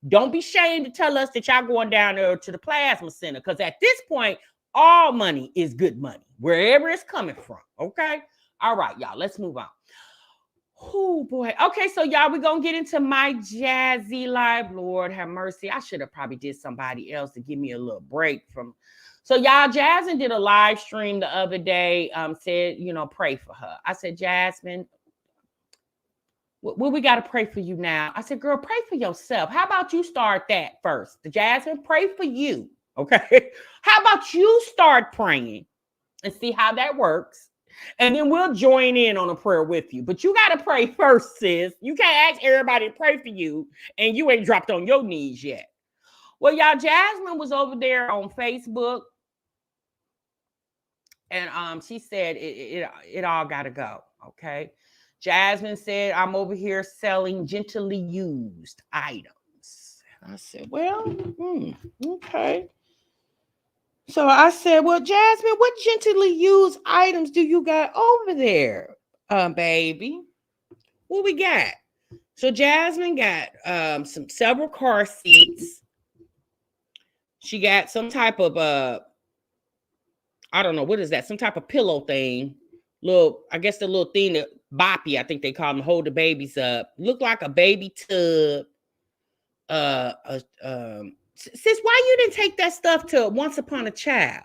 don't be ashamed to tell us that y'all going down there to the plasma center. Because at this point, all money is good money, wherever it's coming from. Okay? All right, y'all, let's move on. Oh, boy. Okay, so y'all, we're going to get into my Jazzy Life. Lord have mercy. I should have probably did somebody else to give me a little break from. So y'all, Jasmine did a live stream the other day, said, you know, pray for her. I said, Jasmine, well, we got to pray for you now. I said, girl, pray for yourself. How about you start that first? Jasmine, pray for you. Okay. How about you start praying and see how that works? And then we'll join in on a prayer with you. But you got to pray first, sis. You can't ask everybody to pray for you and you ain't dropped on your knees yet. Well, y'all, Jasmine was over there on Facebook. And she said it all got to go, okay? Jasmine said, I'm over here selling gently used items. And I said, well, okay. So I said, well, Jasmine, what gently used items do you got over there, baby? What we got? So Jasmine got several car seats. She got some type of I don't know, what is that? Some type of pillow thing. I guess the little thing that boppy, I think they call them, hold the babies up. Look like a baby tub. Sis, why you didn't take that stuff to Once Upon a Child?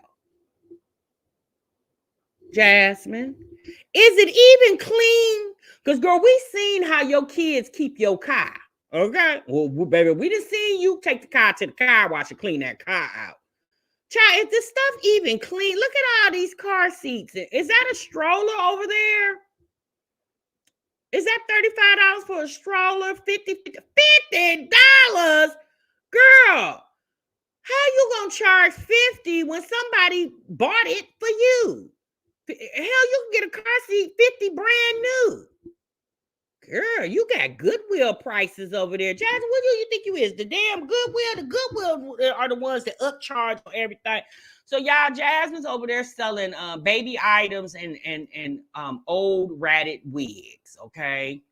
Jasmine, is it even clean? Because, girl, we seen how your kids keep your car. Okay? Well, baby, we didn't see you take the car to the car wash and clean that car out. Child, is this stuff even clean? Look at all these car seats. Is that a stroller over there? Is that $35 for a stroller? $50? Girl, how you gonna charge $50 when somebody bought it for you? Hell, you can get a car seat $50 brand new. Girl, you got Goodwill prices over there. Jasmine, what do you think you is? The damn Goodwill? The Goodwill are the ones that upcharge on everything. So y'all, Jasmine's over there selling baby items and old ratted wigs, okay?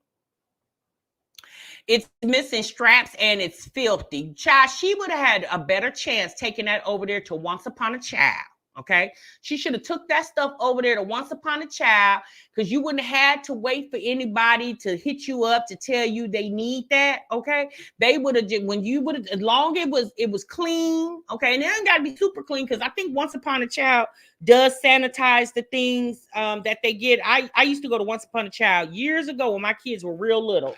It's missing straps and it's filthy. Child, she would have had a better chance taking that over there to Once Upon a Child. Okay, she should have took that stuff over there to Once Upon a Child, because you wouldn't have had to wait for anybody to hit you up to tell you they need that. Okay, they would have just, when you would have, as long as it was clean. Okay, and it ain't got to be super clean, because I think Once Upon a Child does sanitize the things that they get. I used to go to Once Upon a Child years ago when my kids were real little.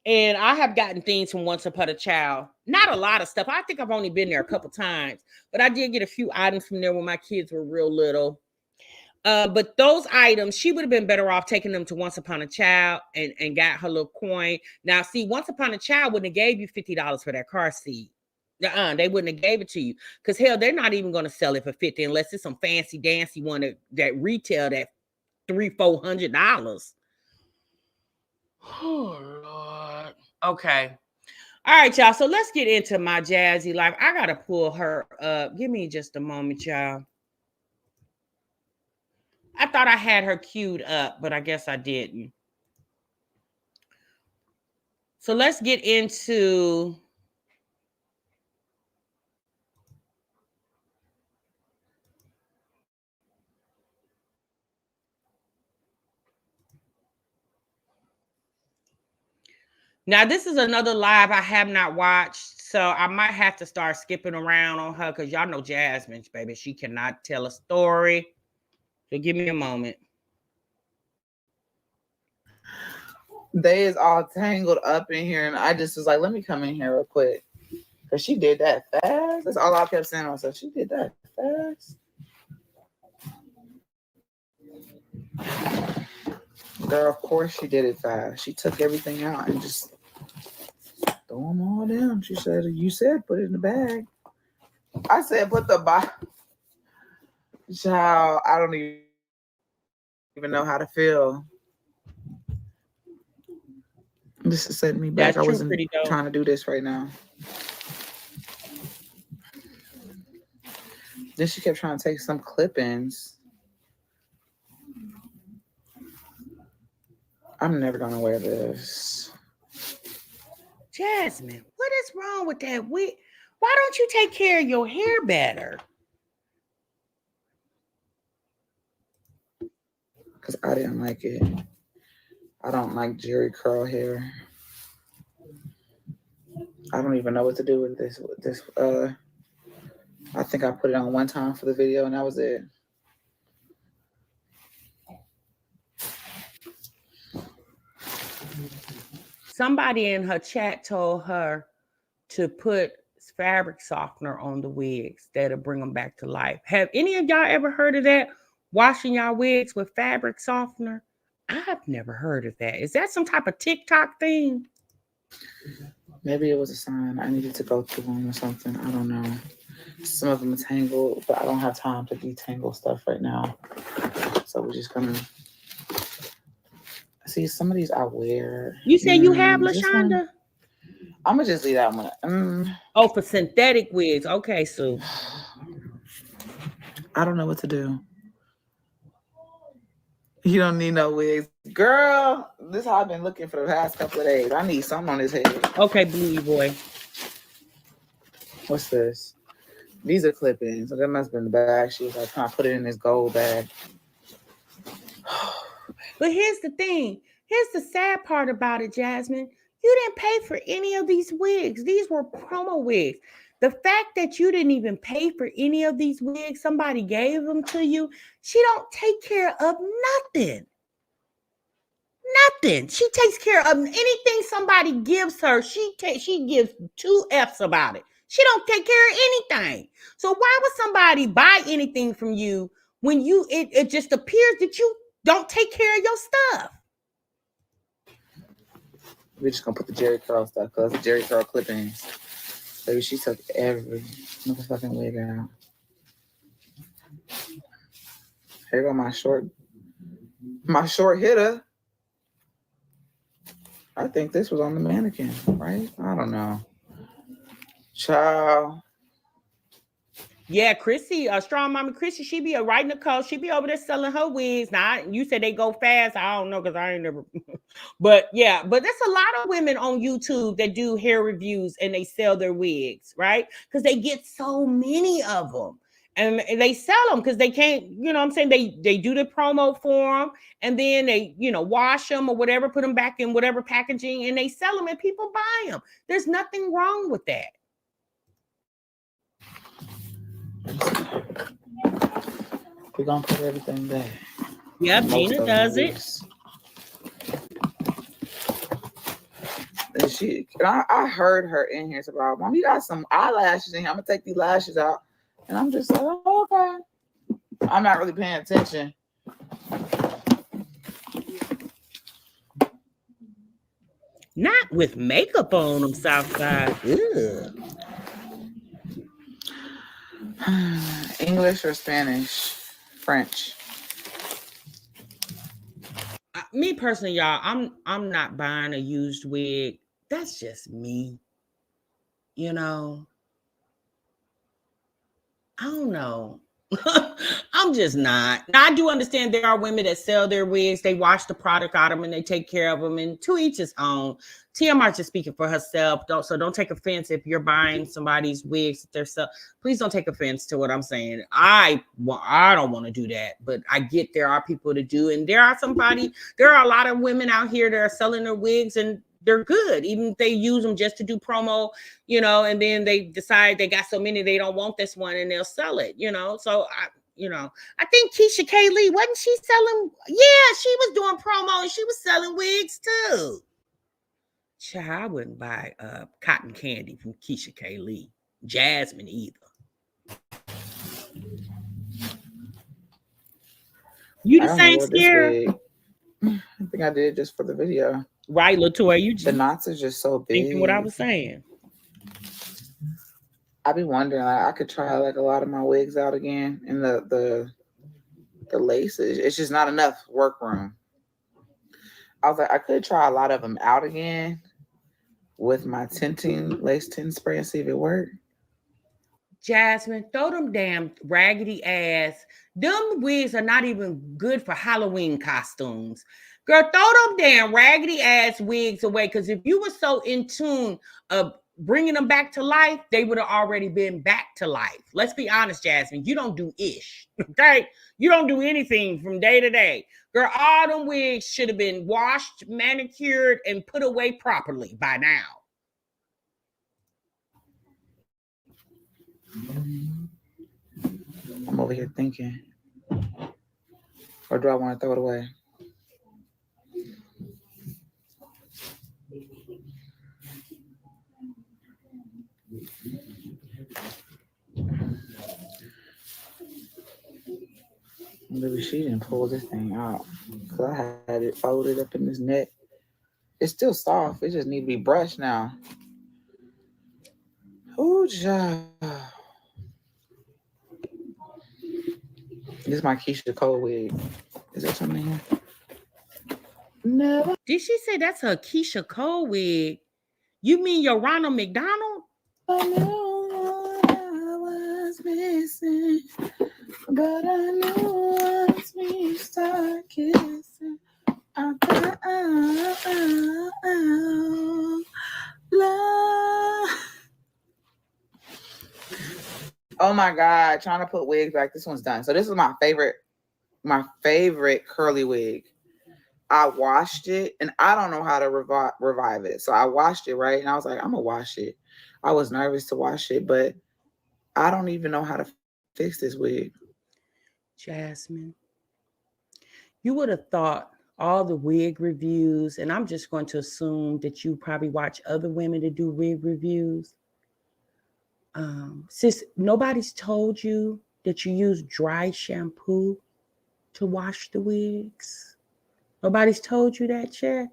And I have gotten things from Once Upon a Child. Not a lot of stuff. I think I've only been there a couple times, but I did get a few items from there when my kids were real little. But those items, she would have been better off taking them to Once Upon a Child and got her little coin. Now, see, Once Upon a Child wouldn't have gave you $50 for that car seat. They wouldn't have gave it to you, because hell, they're not even going to sell it for $50 unless it's some fancy dancy one that retail at $300-400. Oh, Lord. Okay. All right, y'all. So let's get into my Jazzy Life. I got to pull her up. Give me just a moment, y'all. I thought I had her queued up, but I guess I didn't. So let's get into... Now, this is another live I have not watched, so I might have to start skipping around on her, because y'all know Jasmine, baby. She cannot tell a story. So give me a moment. They is all tangled up in here, and I just was like, let me come in here real quick. Because she did that fast. That's all I kept saying to myself. She did that fast. Girl, of course she did it fast. She took everything out and just threw them all down. She said, you said put it in the bag. I said put the bag. Child, I don't even know how to feel. This is setting me back. I wasn't trying to do this right now. Then she kept trying to take some clip-ins. I'm never gonna wear this. Jasmine, what is wrong with that wig? Why don't you take care of your hair better? Because I didn't like it. I don't like jerry curl hair. I don't even know what to do with this. I think I put it on one time for the video and that was it. Somebody in her chat told her to put fabric softener on the wigs that'll bring them back to life. Have any of y'all ever heard of that? Washing y'all wigs with fabric softener? I've never heard of that. Is that some type of TikTok thing? Maybe it was a sign I needed to go through them or something. I don't know. Some of them are tangled, but I don't have time to detangle stuff right now. So we're just gonna see some of these I wear. You say you have, LaShonda? I'm gonna just leave that one. Oh, for synthetic wigs. Okay, Sue. I don't know what to do. You don't need no wigs. Girl, this is how I've been looking for the past couple of days. I need something on this head. Okay, Bluey boy. What's this? These are clip-ins. So that must have been the bag. She was like, trying to put it in this gold bag. But here's the thing. Here's the sad part about it, Jasmine. You didn't pay for any of these wigs. These were promo wigs. The fact that you didn't even pay for any of these wigs, somebody gave them to you, she don't take care of nothing. Nothing. She takes care of anything somebody gives her. She gives 2 F's about it. She don't take care of anything. So why would somebody buy anything from you when it just appears that you don't take care of your stuff? We're just gonna put the jerry curl stuff because the jerry curl clip-ins. Baby, she took every motherfucking wig out. Here go my short hitter. I think this was on the mannequin, right? I don't know. Child. Yeah, Chrissy, strong mama Chrissy, she be right in the coast. She be over there selling her wigs. Now, you said they go fast. I don't know because I ain't never. But yeah, but there's a lot of women on YouTube that do hair reviews and they sell their wigs, right? Because they get so many of them. And they sell them because they can't, you know what I'm saying? They do the promo for them and then they, wash them or whatever, put them back in whatever packaging and they sell them and people buy them. There's nothing wrong with that. We're gonna put everything back. Yep, Gina does it. And I heard her in here say, "Mom, you got some eyelashes in here. I'm gonna take these lashes out." And I'm just like, "Oh, okay." I'm not really paying attention. Not with makeup on them, Southside. Ugh. English or Spanish? French. Me personally, y'all, I'm not buying a used wig. That's just me. I don't know. I'm just not. Now, I do understand there are women that sell their wigs. They wash the product out of them and they take care of them. And to each his own. TMR just speaking for herself. Don't take offense if you're buying somebody's wigs that they're selling. Please don't take offense to what I'm saying. I don't want to do that, but I get there are people to do, and there are a lot of women out here that are selling their wigs and they're good, even if they use them just to do promo, and then they decide they got so many they don't want this one and they'll sell it, So I think Keisha K. Lee, wasn't she selling? Yeah, she was doing promo and she was selling wigs too. Child, I wouldn't buy cotton candy from Keisha K. Lee, Jasmine either. You the same Scare? I think I did just for the video. Right, Latoya, the knots are just so big. Thinking what I was saying. I be wondering, like, I could try like a lot of my wigs out again, and the laces. It's just not enough work room. I was like, I could try a lot of them out again with my lace tint spray and see if it worked. Jasmine, throw them damn raggedy ass. Them wigs are not even good for Halloween costumes. Girl, throw them damn raggedy ass wigs away. Because if you were so in tune of bringing them back to life, they would have already been back to life. Let's be honest, Jasmine. You don't do ish. Okay? You don't do anything from day to day. Girl, all them wigs should have been washed, manicured, and put away properly by now. I'm over here thinking. Or do I want to throw it away? Maybe she didn't pull this thing out. Because I had it folded up in this net. It's still soft. It just needs to be brushed now. Ooh, job. This is my Keisha Cole wig. Is there something here? No. Did she say that's her Keisha Cole wig? You mean your Ronald McDonald? I know what I was missing, but I knew once we start kissing, love. Oh my God, trying to put wigs back. This one's done. So this is my favorite curly wig. I washed it and I don't know how to revive it. So I washed it, right? And I was like, I'm gonna wash it. I was nervous to wash it, but I don't even know how to fix this wig. Jasmine, you would have thought all the wig reviews, and I'm just going to assume that you probably watch other women to do wig reviews. Sis, nobody's told you that you use dry shampoo to wash the wigs. Nobody's told you that yet.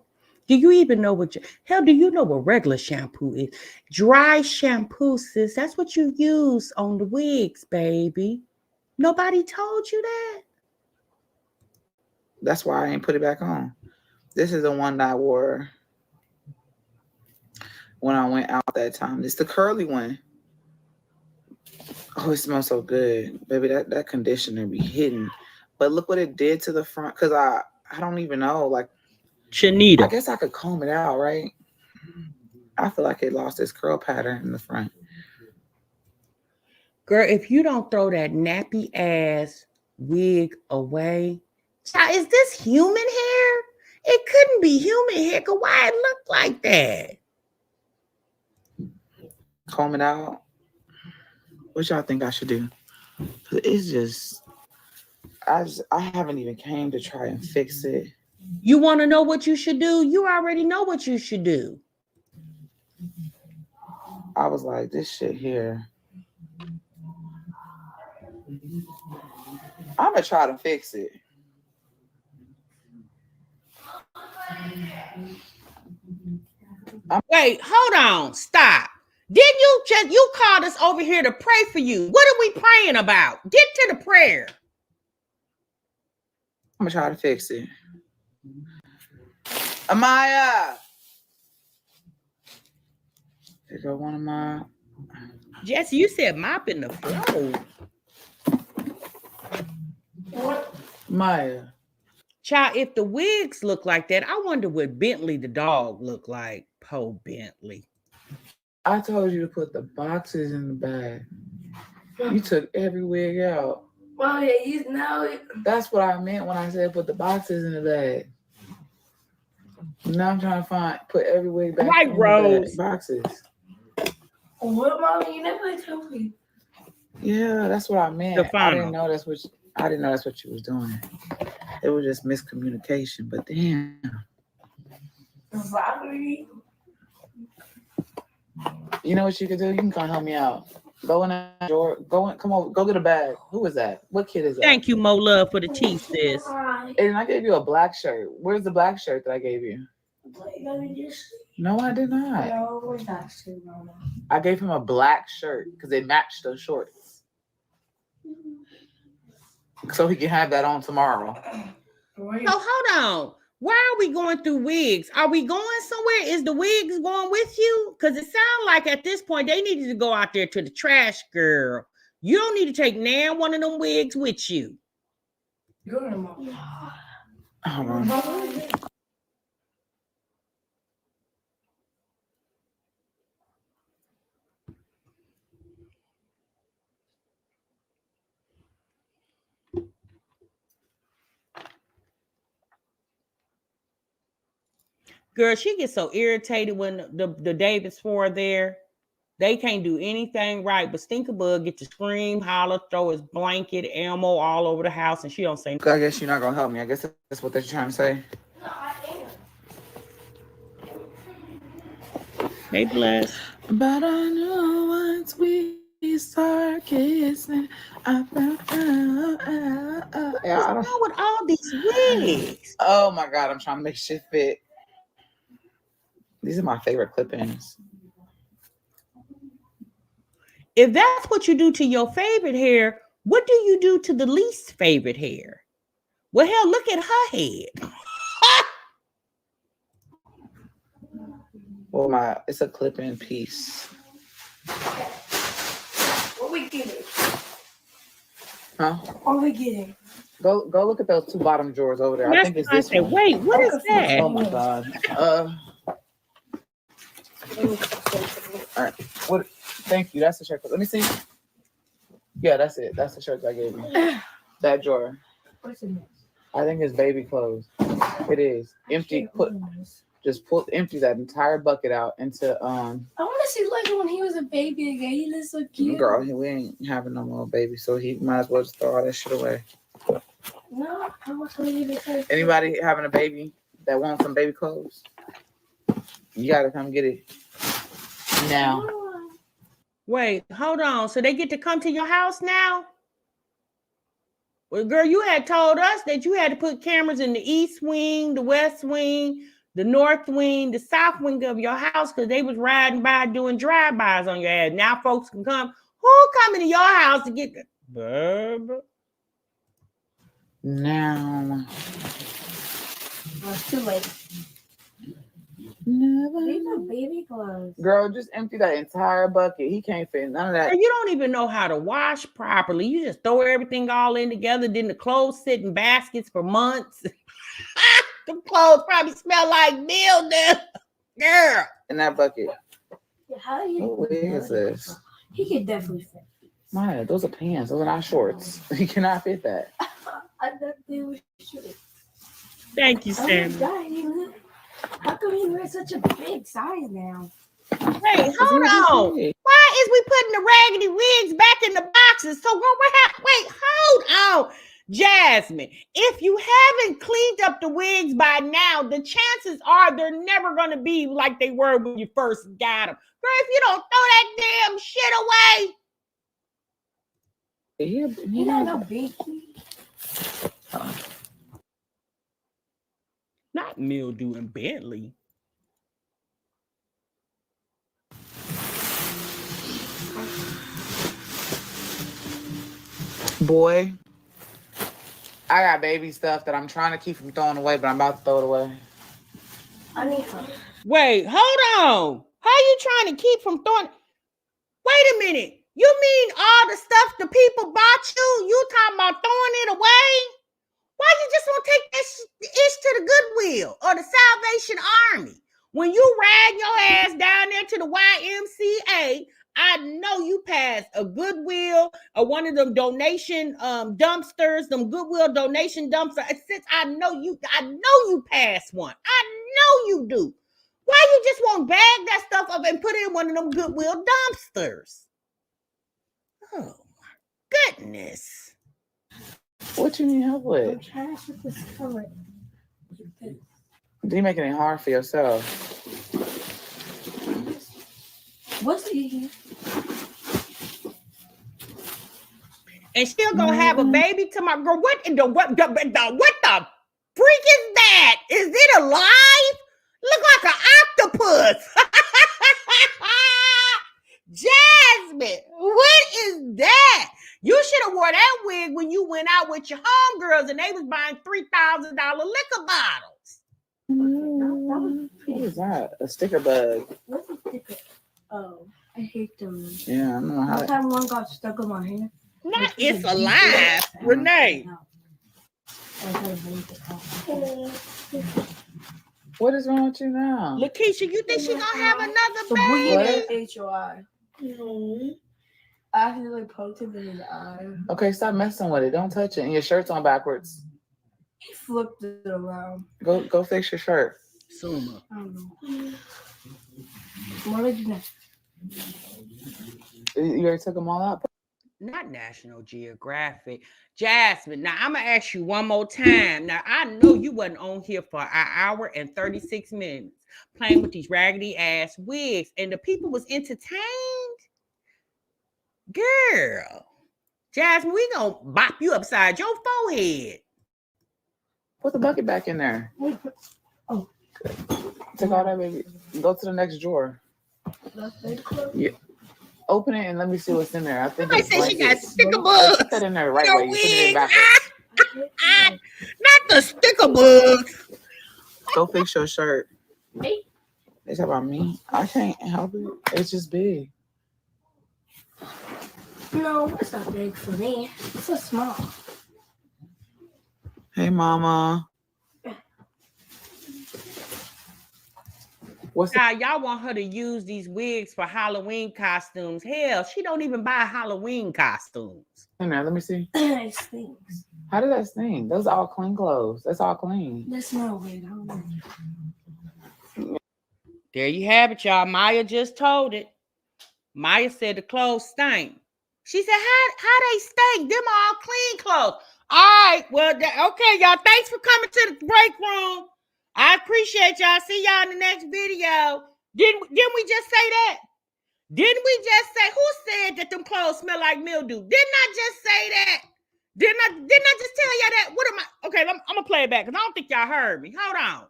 Do you even know do you know what regular shampoo is? Dry shampoo, sis. That's what you use on the wigs, baby. Nobody told you that. That's why I ain't put it back on. This is the one that I wore when I went out that time. It's the curly one. Oh, it smells so good, baby. That conditioner be hitting. But look what it did to the front. Cause I don't even know. Like, Shanita. I guess I could comb it out, right? I feel like it lost its curl pattern in the front. Girl, if you don't throw that nappy ass wig away, child, is this human hair? It couldn't be human hair. Cause why it look like that? Comb it out. What y'all think I should do? It's just I haven't even came to try and fix it. You want to know what you should do? You already know what you should do. I was like, this shit here. I'm gonna try to fix it. Wait, hold on. Stop. Didn't you called us over here to pray for you? What are we praying about? Get to the prayer. I'm gonna try to fix it. Amaya. There go one of my. Jesse, you said mopping the floor. What? Maya. Child, if the wigs look like that, I wonder what Bentley the dog look like. Po Bentley. I told you to put the boxes in the bag. You took every wig out. Well, yeah, you know it. That's what I meant when I said put the boxes in the bag. Now I'm trying to put every wig back Right, in Rose. the boxes. What, Mommy? You never told me. Yeah, that's what I meant. The final. I didn't know that's what you was doing. It was just miscommunication. But damn. Sorry. You know what you could do? You can come help me out. Go in that drawer. Come over. Go get a bag. Who is that? What kid is that? Thank you, Mo Love, for the tea, sis. And I gave you a black shirt. Where's the black shirt that I gave you? No, I did not. No, we're not sure, Mama. I gave him a black shirt because they matched the shorts. So he can have that on tomorrow. So hold on. Why are we going through wigs? Are we going somewhere? Is the wigs going with you? Because it sounds like at this point they needed to go out there to the trash girl. You don't need to take now one of them wigs with you. You're Mom. Hold on. Girl, she gets so irritated when the Davids for there. They can't do anything right, but Stinkabug get to scream, holler, throw his blanket, ammo all over the house, and she don't say nothing. I guess you're not gonna help me. I guess that's what they're trying to say. No, I am. They blessed. But I know once we start kissing, I What's wrong with all these wigs? Oh my God, I'm trying to make shit fit. These are my favorite clip-ins. If that's what you do to your favorite hair, what do you do to the least favorite hair? Well, hell, look at her head. Well, it's a clip-in piece. What we getting? Huh? What we getting? Go look at those two bottom drawers over there. I think it's this one. Wait, what is that? Oh my God. All right. What? Thank you. That's the shirt. Let me see. Yeah, that's it. That's the shirt I gave you. That drawer. What's in this? I think it's baby clothes. It is empty. Empty that entire bucket out into I want to see like when he was a baby again. He looks so cute. Girl, we ain't having no more baby, so he might as well just throw all that shit away. No, I want to leave it. Anybody having a baby that wants some baby clothes? You gotta come get it now. Wait, hold on. So they get to come to your house now? Well, girl, you had told us that you had to put cameras in the east wing, the west wing, the north wing, the south wing of your house because they was riding by doing drive-bys on your ass. Now folks can come. Who coming to your house to get the Now. Oh, it's too late. Never. These are baby clothes. Girl, just empty that entire bucket. He can't fit none of that. You don't even know how to wash properly. You just throw everything all in together. Then the clothes sit in baskets for months. The clothes probably smell like mildew. Girl. In that bucket. Yeah, how do you? What wig is this? He could definitely fit. Maya, those are pants. Those are not shorts. He cannot fit that. I thought they were short. Thank you, Oh my Sam. God, how come he wears such a big size now? Wait, hold on. Why is we putting the raggedy wigs back in the boxes? So wait, hold on. Jasmine, if you haven't cleaned up the wigs by now, the chances are they're never going to be like they were when you first got them. Girl, if you don't throw that damn shit away. He got no big. Not mildew and Bentley. Boy, I got baby stuff that I'm trying to keep from throwing away, but I'm about to throw it away. I need some. Wait, hold on. How you trying to keep from throwing? Wait a minute. You mean all the stuff the people bought you? You talking about throwing it away? Why you just won't take that ish to the Goodwill or the Salvation Army? When you ride your ass down there to the YMCA, I know you passed a Goodwill or one of them donation dumpsters, them Goodwill donation dumpsters. Since I know you passed one. I know you do. Why you just won't bag that stuff up and put it in one of them Goodwill dumpsters? Oh my goodness. What you need help with? I'm trying to put this cover. Do you making it hard for yourself? What's in here? And still gonna have a baby to my girl. What the freak is that? Is it alive? Look like an octopus. Jasmine, what is that? You should have wore that wig when you went out with your homegirls and they was buying $3,000 liquor bottles. What is that? A sticker bug. What's a sticker? Oh, I hate them. Yeah, I don't know how. One time one got stuck on my hand. Not it's alive, Renee. What is wrong with you now? Lakeisha, you think she gonna have another baby? HOI. I accidentally poked him in his eye. Okay, stop messing with it. Don't touch it. And your shirt's on backwards. He flipped it around. Go fix your shirt. Suma. I don't know. What did you know? You already took them all out? Not National Geographic. Jasmine, now I'm gonna ask you one more time. Now I know you wasn't on here for an hour and 36 minutes playing with these raggedy ass wigs, and the people was entertained. Girl, Jasmine, we gonna bop you upside your forehead. Put the bucket back in there. Oh. Take all that, baby. Go to the next drawer. Yeah. Open it and let me see what's in there. I think I say she got sticker bugs. Put that in there the right way. You put it in backwards. Not the sticker bugs. Go fix your shirt. They talk about me. I can't help it. It's just big. No, it's not big for me. It's so small. Hey, mama. What's Now, y'all want her to use these wigs for Halloween costumes. Hell, she don't even buy Halloween costumes. in there? Let me see. It stinks. How did that sting? Those are all clean clothes. That's all clean. That smells weird. I don't know. There you have it, y'all. Maya just told it. Maya said the clothes stink. She said, how they stink? Them all clean clothes. All right, well, okay, y'all. Thanks for coming to the break room. I appreciate y'all. See y'all in the next video. Didn't we just say that? Didn't we just say, who said that them clothes smell like mildew? Didn't I just say that? Didn't I just tell y'all that? What am I? Okay, I'm gonna play it back because I don't think y'all heard me. Hold on.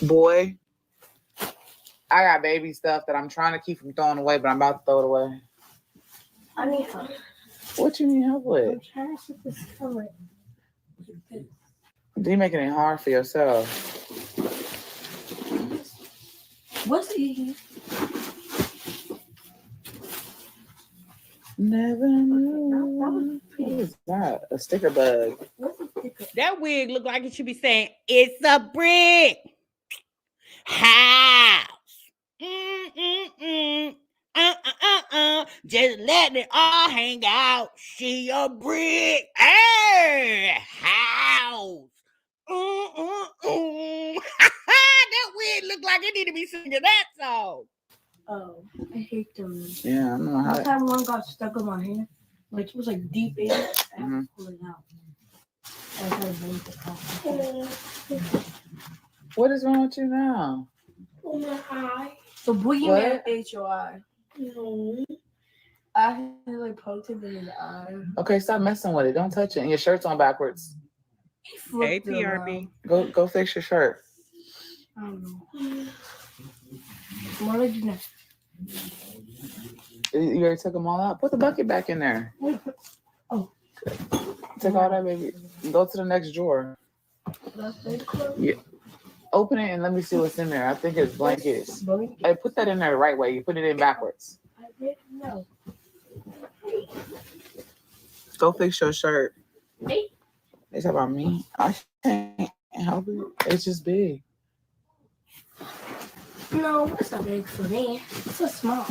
Boy, I got baby stuff that I'm trying to keep from throwing away, but I'm about to throw it away. I need help. What you need help with? I'm trying to put this cover. You're making it hard for yourself. What's it? Never knew. What is that? A sticker bug. What's a sticker? That wig look like it should be saying, "It's a brick house. Just letting it all hang out. She a brick house. That wig look like it need to be singing that song. Oh, I hate them. Yeah, I don't know how. One time one got stuck on my hand. Like it was like deep in. I had to pull it out. I had to break the cup. What is wrong with you now? On my eye. The boogeyman HOI. No. I had like poked him in his eye. Okay, stop messing with it. Don't touch it. And your shirt's on backwards. Hey, PRB. Go fix your shirt. I don't know. What did you do? You already took them all out? Put the bucket back in there. Oh. Take all that, baby. Go to the next drawer. Yeah. Open it and let me see what's in there. I think it's blankets. Hey, put that in there the right way. You put it in backwards. I didn't know. Go fix your shirt. Hey. They talk about me. I can't help it. It's just big. No, it's not big for me. It's so small.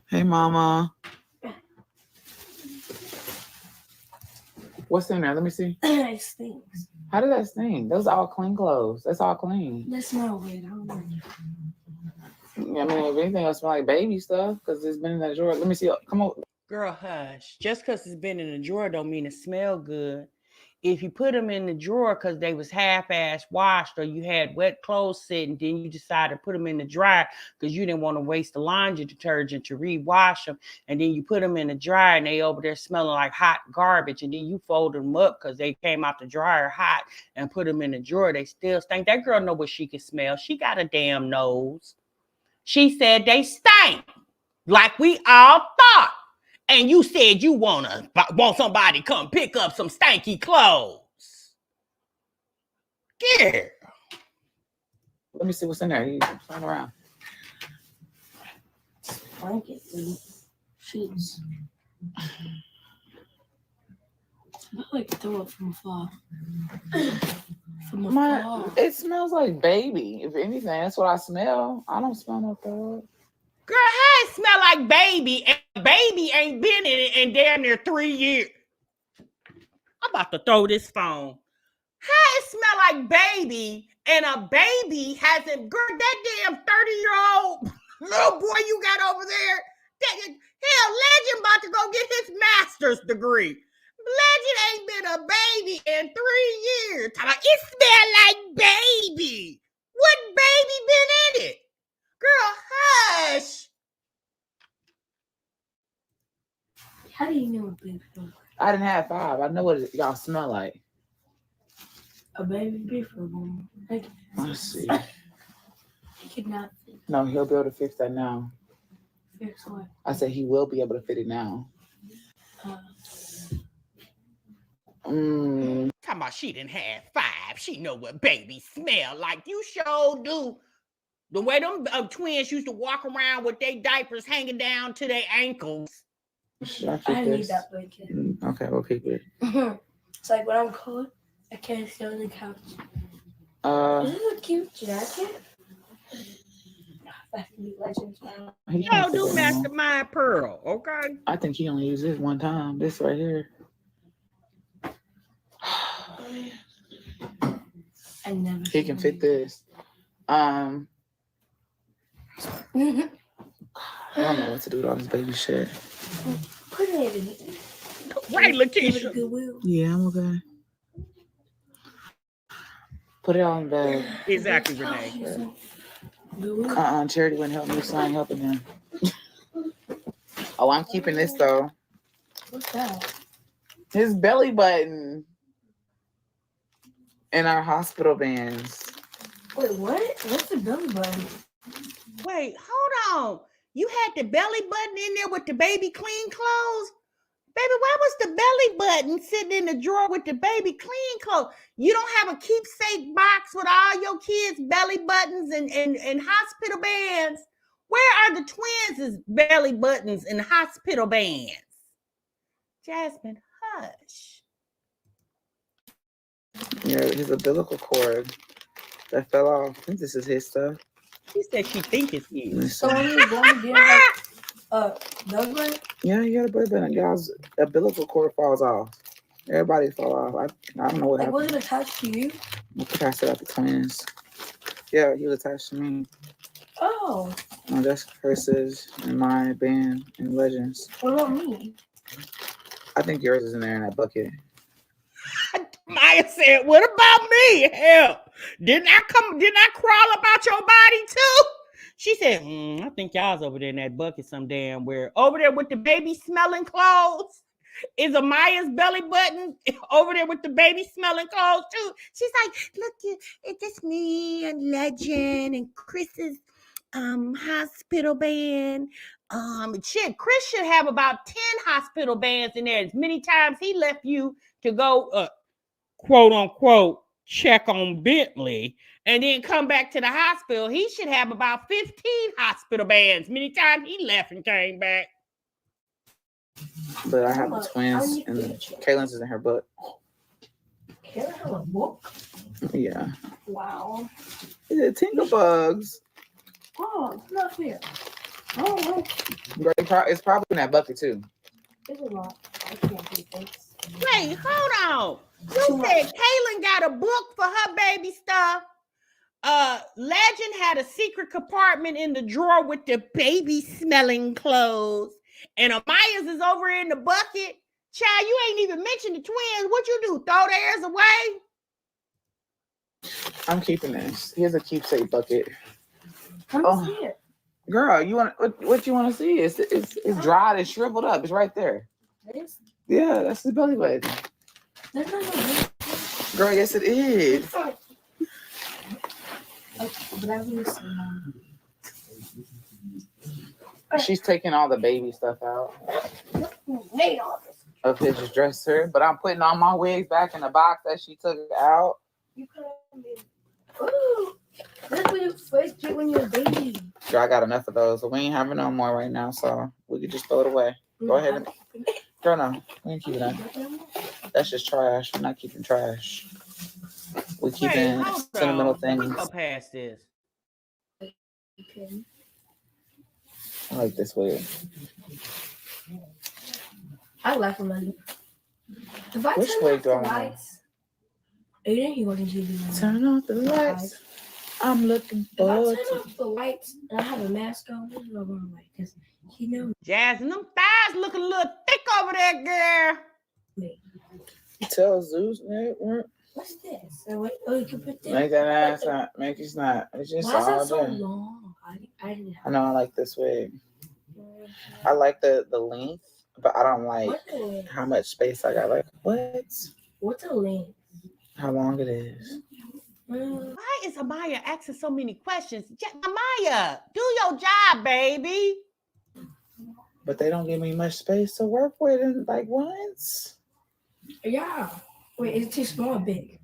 Hey, Mama. What's in there? Let me see. It stinks. How did that sting? Those are all clean clothes. That's all clean. They smell weird. I don't know. I mean, if anything, it'll smell like baby stuff because it's been in that drawer. Let me see. Come on. Girl, hush. Just because it's been in the drawer don't mean it smell good. If you put them in the drawer because they was half-ass washed or you had wet clothes sitting, then you decided to put them in the dryer because you didn't want to waste the laundry detergent to rewash them. And then you put them in the dryer and they over there smelling like hot garbage. And then you fold them up because they came out the dryer hot and put them in the drawer. They still stink. That girl know what she can smell. She got a damn nose. She said they stink like we all thought. And you said you want somebody to come pick up some stanky clothes. Yeah. Let me see what's in there. You turn around. Blankets and sheets. I like throw up from afar. From afar. It smells like baby. If anything, that's what I smell. I don't smell no throw. Girl, how it smell like baby? And baby ain't been in it in damn near 3 years. I'm about to throw this phone. How it smell like baby and a baby hasn't, girl, that damn 30-year-old little boy you got over there, hell, Legend about to go get his master's degree. Legend ain't been a baby in 3 years. It smell like baby. What baby been in it? Girl, hush. How do you know a baby smells like? I didn't have 5. I know what y'all smell like. A baby beef woman. Like, Let's see. he could not fix. No, he'll be able to fix that now. Fix what? I said he will be able to fit it now. Talking about she didn't have 5. She know what baby smell like. You sure do. The way them twins used to walk around with their diapers hanging down to their ankles. I need that blanket. Okay, we'll keep it. It's like when I'm cold, I can't sit on the couch. This is a cute jacket. That can be Legends now. Yo, do Mastermind Pearl, okay? I think he only used this one time. This right here. I never. He can fit this. I don't know what to do with all this baby shit. Put it in. Right, Lakeisha. Yeah, I'm okay. Put it all in the bag. Exactly, Renee. Charity wouldn't help me, so I ain't helping him. Oh, I'm keeping this though. What's that? His belly button. And our hospital bands. Wait, what? What's the belly button? Wait, hold on. You had the belly button in there with the baby clean clothes? Baby, why was was the belly button sitting in the drawer with the baby clean clothes? You don't have a keepsake box with all your kids' belly buttons and hospital bands? Where are the twins' belly buttons and hospital bands? Jasmine, hush. Yeah, his umbilical cord that fell off. I think this is his stuff. She said she think it's his. So when you born, you didn't have belly button? Yeah, you got a belly button. Y'all's umbilical cord falls off. Everybody fall off. I don't know what happened. Was it attached to you? I passed it out to twins. Yeah, he was attached to me. Oh. That's Curses and my band and Legends. What about me? I think yours is in there in that bucket. Maya said, what about me? Hell, didn't I crawl about your body too? She said, I think y'all's over there in that bucket some damn where. Over there with the baby smelling clothes. Is Amaya's belly button over there with the baby smelling clothes too? She's like, look, it's just me and Legend and Chris's hospital band. Chris should have about 10 hospital bands in there. As many times he left you to go quote unquote check on Bentley and then come back to the hospital. He should have about 15 hospital bands. Many times he left and came back. But I have the twins and Kaylin's is in her book. Kaylin have a book? Yeah. Wow. Is it Tinker Bugs? Oh, it's not fair. Oh, It's probably in that bucket too. it's a lot. I can't do things. Wait, hold on. You said Kaylin got a book for her baby stuff. Legend had a secret compartment in the drawer with the baby smelling clothes. And Amaya's is over in the bucket. Child, you ain't even mentioned the twins. What you do? Throw theirs away? I'm keeping this. Here's a keepsake bucket. Let me see it. Girl, you want what you want to see? It's dried and shriveled up. It's right there. This? Yeah, that's the belly button. That's not no. Girl, yes it is. Okay, but I really see She's taking all the baby stuff out made all this. of his dresser, but I'm putting all my wigs back in the box that she took out. You could have been. Ooh, that's when you first get when you're a baby. Girl, I got enough of those, but we ain't having no more right now, so we could just throw it away. Go ahead and girl, no, we ain't keeping that. That's just trash. We're not keeping trash. We're keeping sentimental things. Go past this. Okay. I like this wig. I like them. If I Which turn way off do the I want? lights, Aiden, he wasn't TV. Turn off the lights. I'm looking If I forward turn to. off the lights and I have a mask on, this is what I'm going to because he knows Jasmine, them thighs looking a little thick over there, girl. me. Tell Zeus Network. What's this? Oh, wait, you can put this. Make that ass not. Make it not. It's just Why is all that so there. long? I didn't I know I like this wig. I like the length, but I don't like how much space I got. Like what? What's a length? How long it is? Why is Amaya asking so many questions? Amaya, do your job, baby. But they don't give me much space to work with in like once. Yeah. Wait, is it too small or big?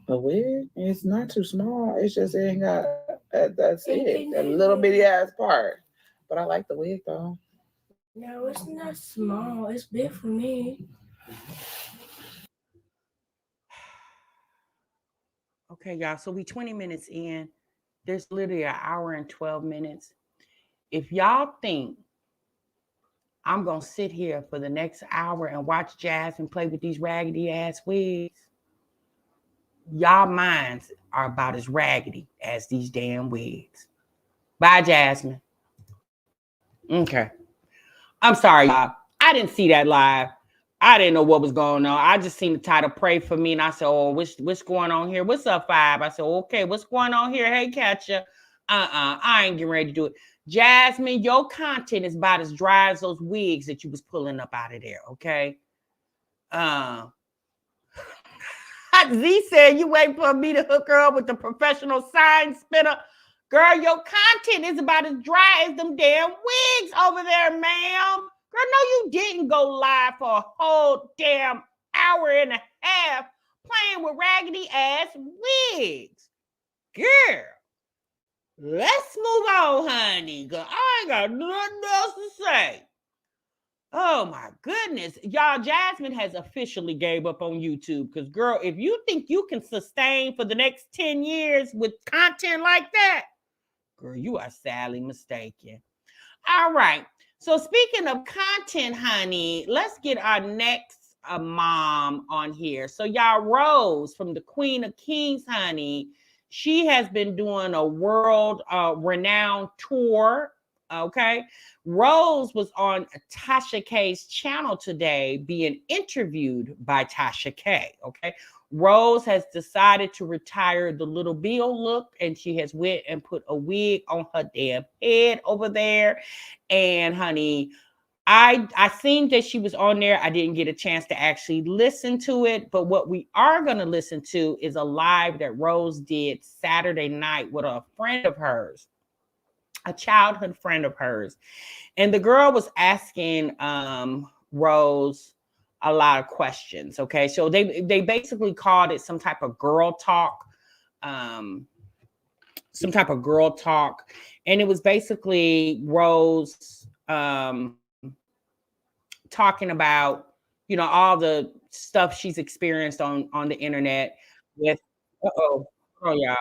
A wig? It's not too small. It's just it ain't got that's it. That little bitty ass part. But I like the wig though. No, it's not small. It's big for me. Okay, y'all. So we 20 minutes in. There's literally an hour and 12 minutes. If y'all think I'm going to sit here for the next hour and watch Jasmine play with these raggedy ass wigs, y'all minds are about as raggedy as these damn wigs. Bye, Jasmine. Okay. I'm sorry, y'all. I didn't see that live. I didn't know what was going on. I just seen the title "Pray for Me," and I said, "Oh, what's going on here? What's up, Five?" I said, "Okay, what's going on here? Hey, Catcher. I ain't getting ready to do it." Jasmine, your content is about as dry as those wigs that you was pulling up out of there. Okay. Z said you wait for me to hook her up with the professional sign spinner. Girl, your content is about as dry as them damn wigs over there, ma'am. Girl, no, you didn't go live for a whole damn hour and a half playing with raggedy ass wigs. Girl, let's move on, honey, because I ain't got nothing else to say. Oh my goodness. Y'all, Jasmine has officially gave up on YouTube because, girl, if you think you can sustain for the next 10 years with content like that, girl, you are sadly mistaken. All right. So speaking of content, honey, let's get our next mom on here. So y'all, Rose from the Queen of Kings, honey, she has been doing a world renowned tour. Okay. Rose was on Tasha K's channel today being interviewed by Tasha K. Okay. Rose has decided to retire the little Bill look, and she has went and put a wig on her damn head over there. And honey, I seen that she was on there. I didn't get a chance to actually listen to it, but what we are going to listen to is a live that Rose did Saturday night with a friend of hers, a childhood friend of hers. And the girl was asking Rose a lot of questions. Okay. So they basically called it some type of girl talk. And it was basically Rose talking about, you know, all the stuff she's experienced on the internet with, oh yeah,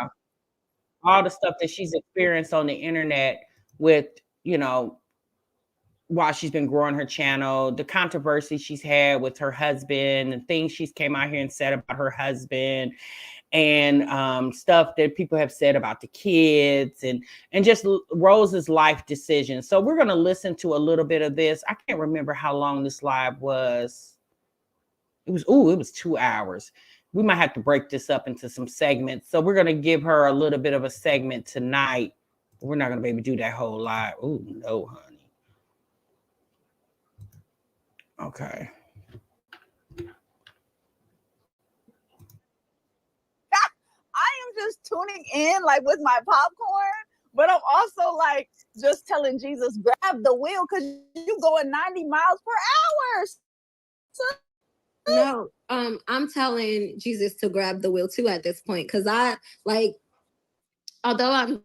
all the stuff that she's experienced on the internet with, you know, while she's been growing her channel, the controversy she's had with her husband and things she's came out here and said about her husband, and stuff that people have said about the kids, and just Rose's life decisions. So we're going to listen to a little bit of this. I can't remember how long this live was. It was 2 hours. We might have to break this up into some segments. So we're going to give her a little bit of a segment tonight. We're not going to be able to do that whole live. Oh, no, honey. Okay. Just tuning in like with my popcorn, but I'm also like just telling Jesus, grab the wheel because you going 90 miles per hour. No, I'm telling Jesus to grab the wheel too at this point, because I like, although I'm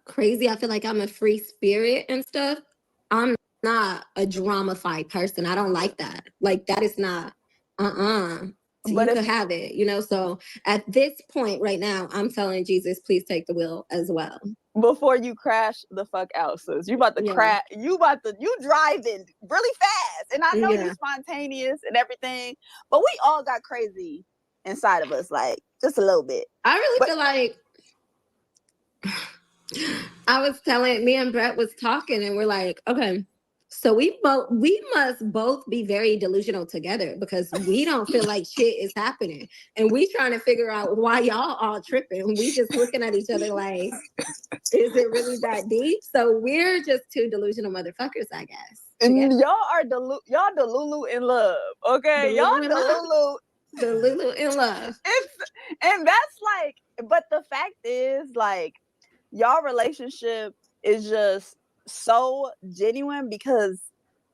crazy, I feel like I'm a free spirit and stuff. I'm not a drama-fied person. I don't like that. Like, that is not So but you could have it, you know. So at this point right now, I'm telling Jesus, please take the wheel as well. Before you crash the fuck out, sis. You about to crash. You driving really fast. And I know you're spontaneous and everything, but we all got crazy inside of us, like just a little bit. I really feel like I was telling, me and Brett was talking, and we're like, okay, so we must both be very delusional together, because we don't feel like shit is happening, and we trying to figure out why y'all all tripping. We just looking at each other like, is it really that deep? So we're just two delusional motherfuckers, I guess. And y'all are y'all Delulu in love, okay? Y'all Delulu in love. And that's like, but the fact is, like, y'all relationship is just so genuine because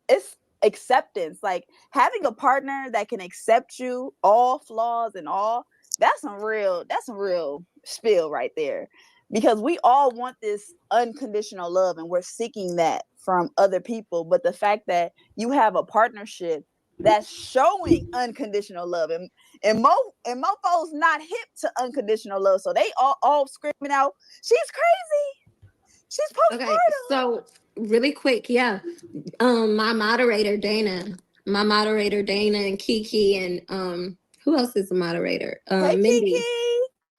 it's acceptance. Like, having a partner that can accept you, all flaws and all, that's some real spill right there. Because we all want this unconditional love, and we're seeking that from other people. But the fact that you have a partnership that's showing unconditional love, and mofo's not hip to unconditional love, so they all screaming out, "She's crazy! She's postpartum!" Okay, so really quick, my moderator Dana, and Kiki, and who else is the moderator? Hey, Mindy. Kiki.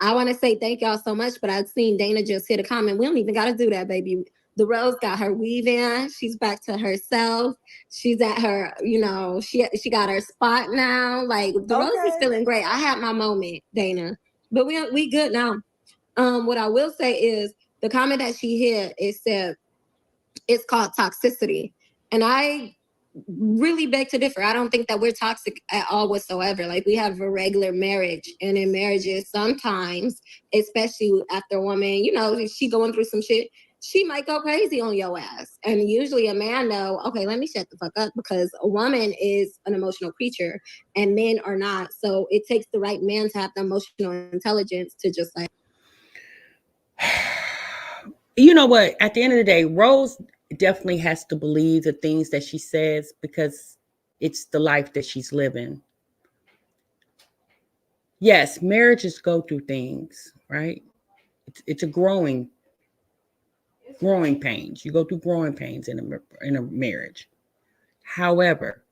I want to say thank y'all so much, but I've seen Dana just hit a comment. We don't even got to do that, baby. The Rose got her weave in. She's back to herself. She's at her, you know, she got her spot now. Like, the Rose is feeling great. I had my moment, Dana, but we good now. What I will say is the comment that she hit, it said it's called toxicity, and I really beg to differ. I don't think that we're toxic at all whatsoever. Like, we have a regular marriage, and in marriages sometimes, especially after a woman, you know, she going through some shit, she might go crazy on your ass. And usually a man know, okay, let me shut the fuck up, because a woman is an emotional creature and men are not. So it takes the right man to have the emotional intelligence to just like. You know what? At the end of the day, Rose definitely has to believe the things that she says because it's the life that she's living. Yes, marriages go through things, right? It's a growing pains. You go through growing pains in a marriage. However,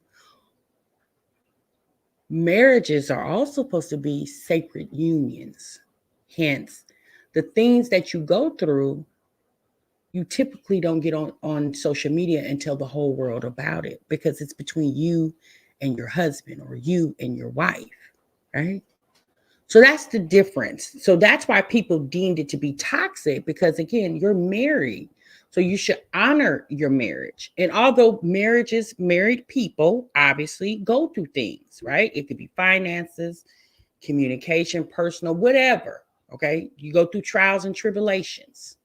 marriages are also supposed to be sacred unions. Hence, the things that you go through, you typically don't get on social media and tell the whole world about it because it's between you and your husband or you and your wife, right? So that's the difference. So that's why people deemed it to be toxic because, again, you're married. So you should honor your marriage. And although married people obviously go through things, right? It could be finances, communication, personal, whatever. Okay. You go through trials and tribulations.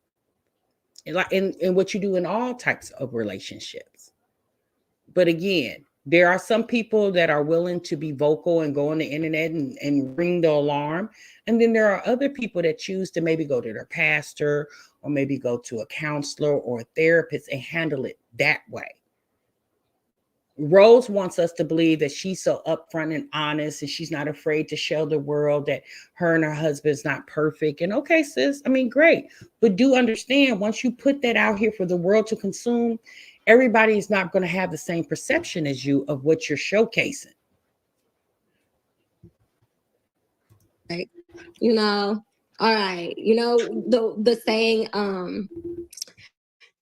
And what you do in all types of relationships. But again, there are some people that are willing to be vocal and go on the internet and ring the alarm. And then there are other people that choose to maybe go to their pastor or maybe go to a counselor or a therapist and handle it that way. Rose wants us to believe that she's so upfront and honest and she's not afraid to show the world that her and her husband's not perfect. And okay, sis, I mean, great. But do understand, once you put that out here for the world to consume, everybody is not going to have the same perception as you of what you're showcasing. Right. You know, all right. You know, the saying,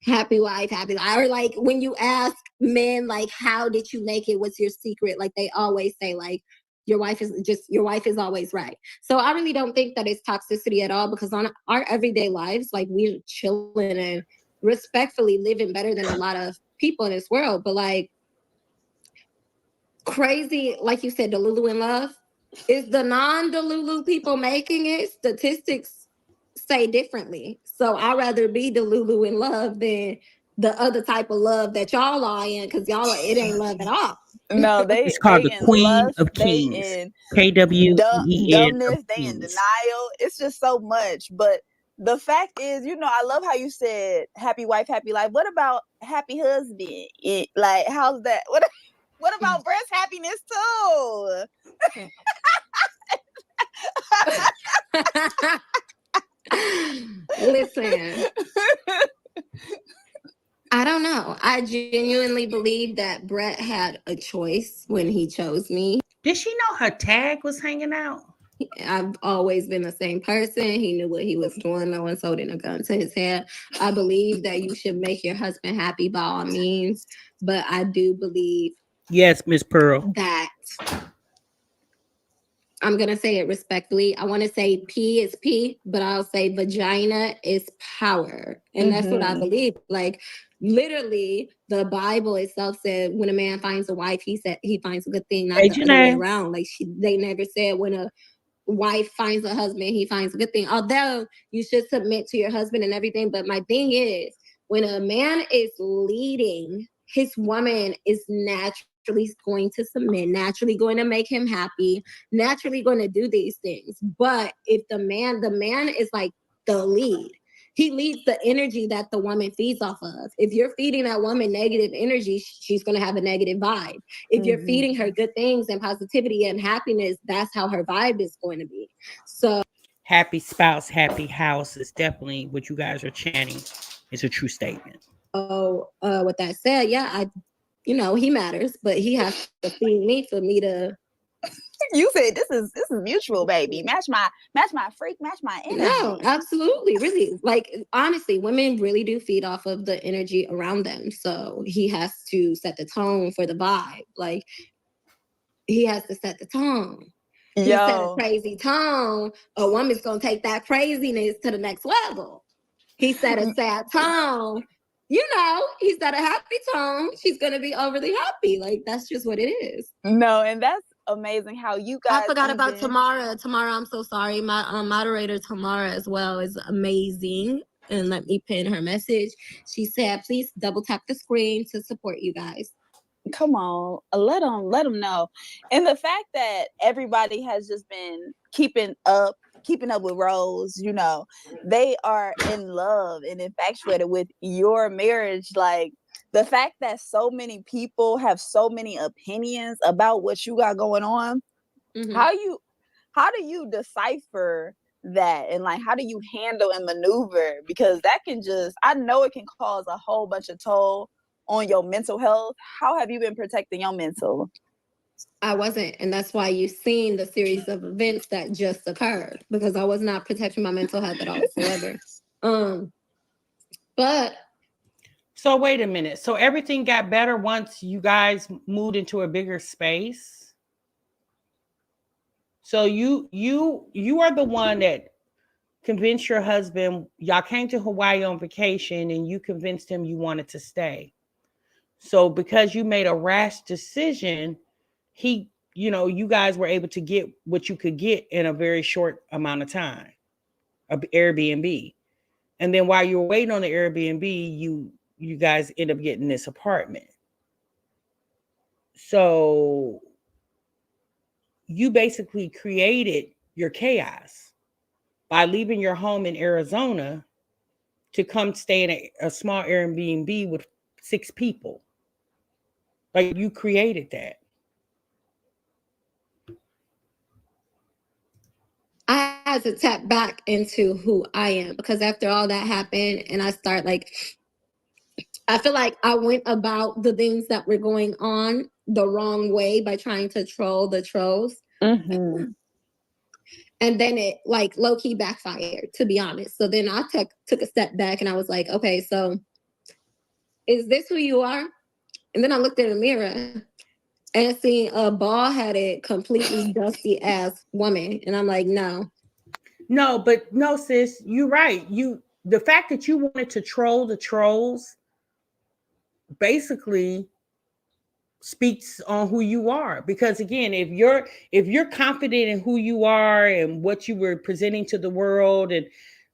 happy wife, happy life. Or like when you ask men, like, how did you make it? What's your secret? Like they always say, like, your wife is always right. So I really don't think that it's toxicity at all, because on our everyday lives, like, we're chilling and respectfully living better than a lot of people in this world. But like crazy, like you said, Delulu in love, is the non-Delulu people making it. Statistics say differently. So I'd rather be Delulu in love than the other type of love that y'all are in, because it ain't love at all. No, It's called the in Queen lust, of they Kings. in KWEN of dumbness, they in Kings. denial. It's just so much. But the fact is, I love how you said happy wife, happy life. What about happy husband? Like, how's that? What about breast happiness too? Listen, I don't know. I genuinely believe that Brett had a choice when he chose me. Did she know her tag was hanging out? I've always been the same person. He knew what he was doing. No one's holding a gun to his head. I believe that you should make your husband happy by all means. But I do believe, yes, Miss Pearl, that I'm going to say it respectfully. I want to say P is P, but I'll say vagina is power. And that's what I believe. Like, literally, the Bible itself said when a man finds a wife, he finds a good thing, not the other way around. Like, they never said when a wife finds a husband, he finds a good thing. Although you should submit to your husband and everything. But my thing is, when a man is leading, his woman is naturally going to submit, naturally going to make him happy, naturally going to do these things. But if the man is like the lead, he leads the energy that the woman feeds off of. If you're feeding that woman negative energy, she's going to have a negative vibe. If you're feeding her good things and positivity and happiness, that's how her vibe is going to be. So happy spouse, happy house is definitely what you guys are chanting. It's a true statement. With that said, yeah, he matters, but he has to feed me for me to. You said this is mutual, baby. Match my freak, match my energy. No, absolutely, really. Like, honestly, women really do feed off of the energy around them. So he has to set the tone for the vibe. Like, he has to set the tone. He set a crazy tone. A woman's gonna take that craziness to the next level. He set a sad tone. He set a happy tone. She's gonna be overly happy. Like, that's just what it is. No, and that's amazing how you guys. I forgot about Tamara. Tamara, I'm so sorry. My moderator Tamara as well is amazing. and let me pin her message. She said, please double tap the screen to support you guys. Come on, let them know. And the fact that everybody has just been keeping up with Rose, you know, they are in love and infatuated with your marriage. Like, the fact that so many people have so many opinions about what you got going on, how do you decipher that, and like, how do you handle and maneuver? Because that can just, I know it can cause a whole bunch of toll on your mental health. How have you been protecting your mental? I wasn't, and that's why you've seen the series of events that just occurred, because I was not protecting my mental health at all whatsoever. But so wait a minute. So everything got better once you guys moved into a bigger space. So you are the one that convinced your husband. Y'all came to Hawaii on vacation, and you convinced him you wanted to stay. So because you made a rash decision, you guys were able to get what you could get in a very short amount of time, an Airbnb. And then while you were waiting on the Airbnb, you guys end up getting this apartment. So you basically created your chaos by leaving your home in Arizona to come stay in a small Airbnb with 6 people. Like, you created that. I had to tap back into who I am, because after all that happened and I start I feel like I went about the things that were going on the wrong way by trying to troll the trolls. Mm-hmm. And then it low-key backfired, to be honest. So then I took a step back and I was like, okay, so is this who you are? And then I looked in the mirror and seen a bald-headed, completely dusty ass woman. And I'm like, no. No, but no, sis, you're right. The fact that you wanted to troll the trolls basically speaks on who you are. Because again, if you're confident in who you are and what you were presenting to the world, and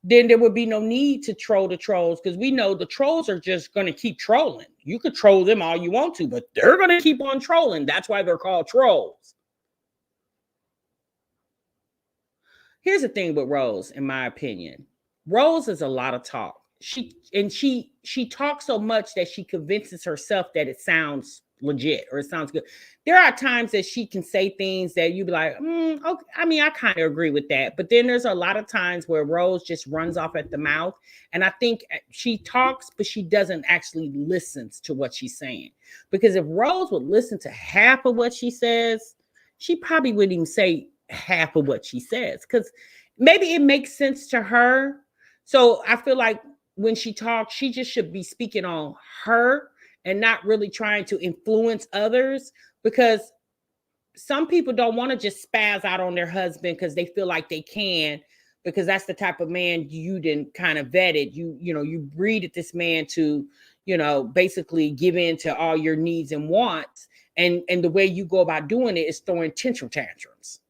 then there would be no need to troll the trolls, because we know the trolls are just going to keep trolling. You could troll them all you want to, but they're going to keep on trolling. That's why they're called trolls. Here's the thing with Rose, in my opinion. Rose is a lot of talk. She talks so much that she convinces herself that it sounds legit or it sounds good. There are times that she can say things that you be like, okay, I mean, I kind of agree with that. But then there's a lot of times where Rose just runs off at the mouth. And I think she talks, but she doesn't actually listen to what she's saying. Because if Rose would listen to half of what she says, she probably wouldn't even say half of what she says, because maybe it makes sense to her. So I feel like when she talks, she just should be speaking on her and not really trying to influence others, because some people don't want to just spaz out on their husband because they feel like they can, because that's the type of man you didn't kind of vetted. You breeded this man to, basically give in to all your needs and wants. And the way you go about doing it is throwing tantrum tantrums.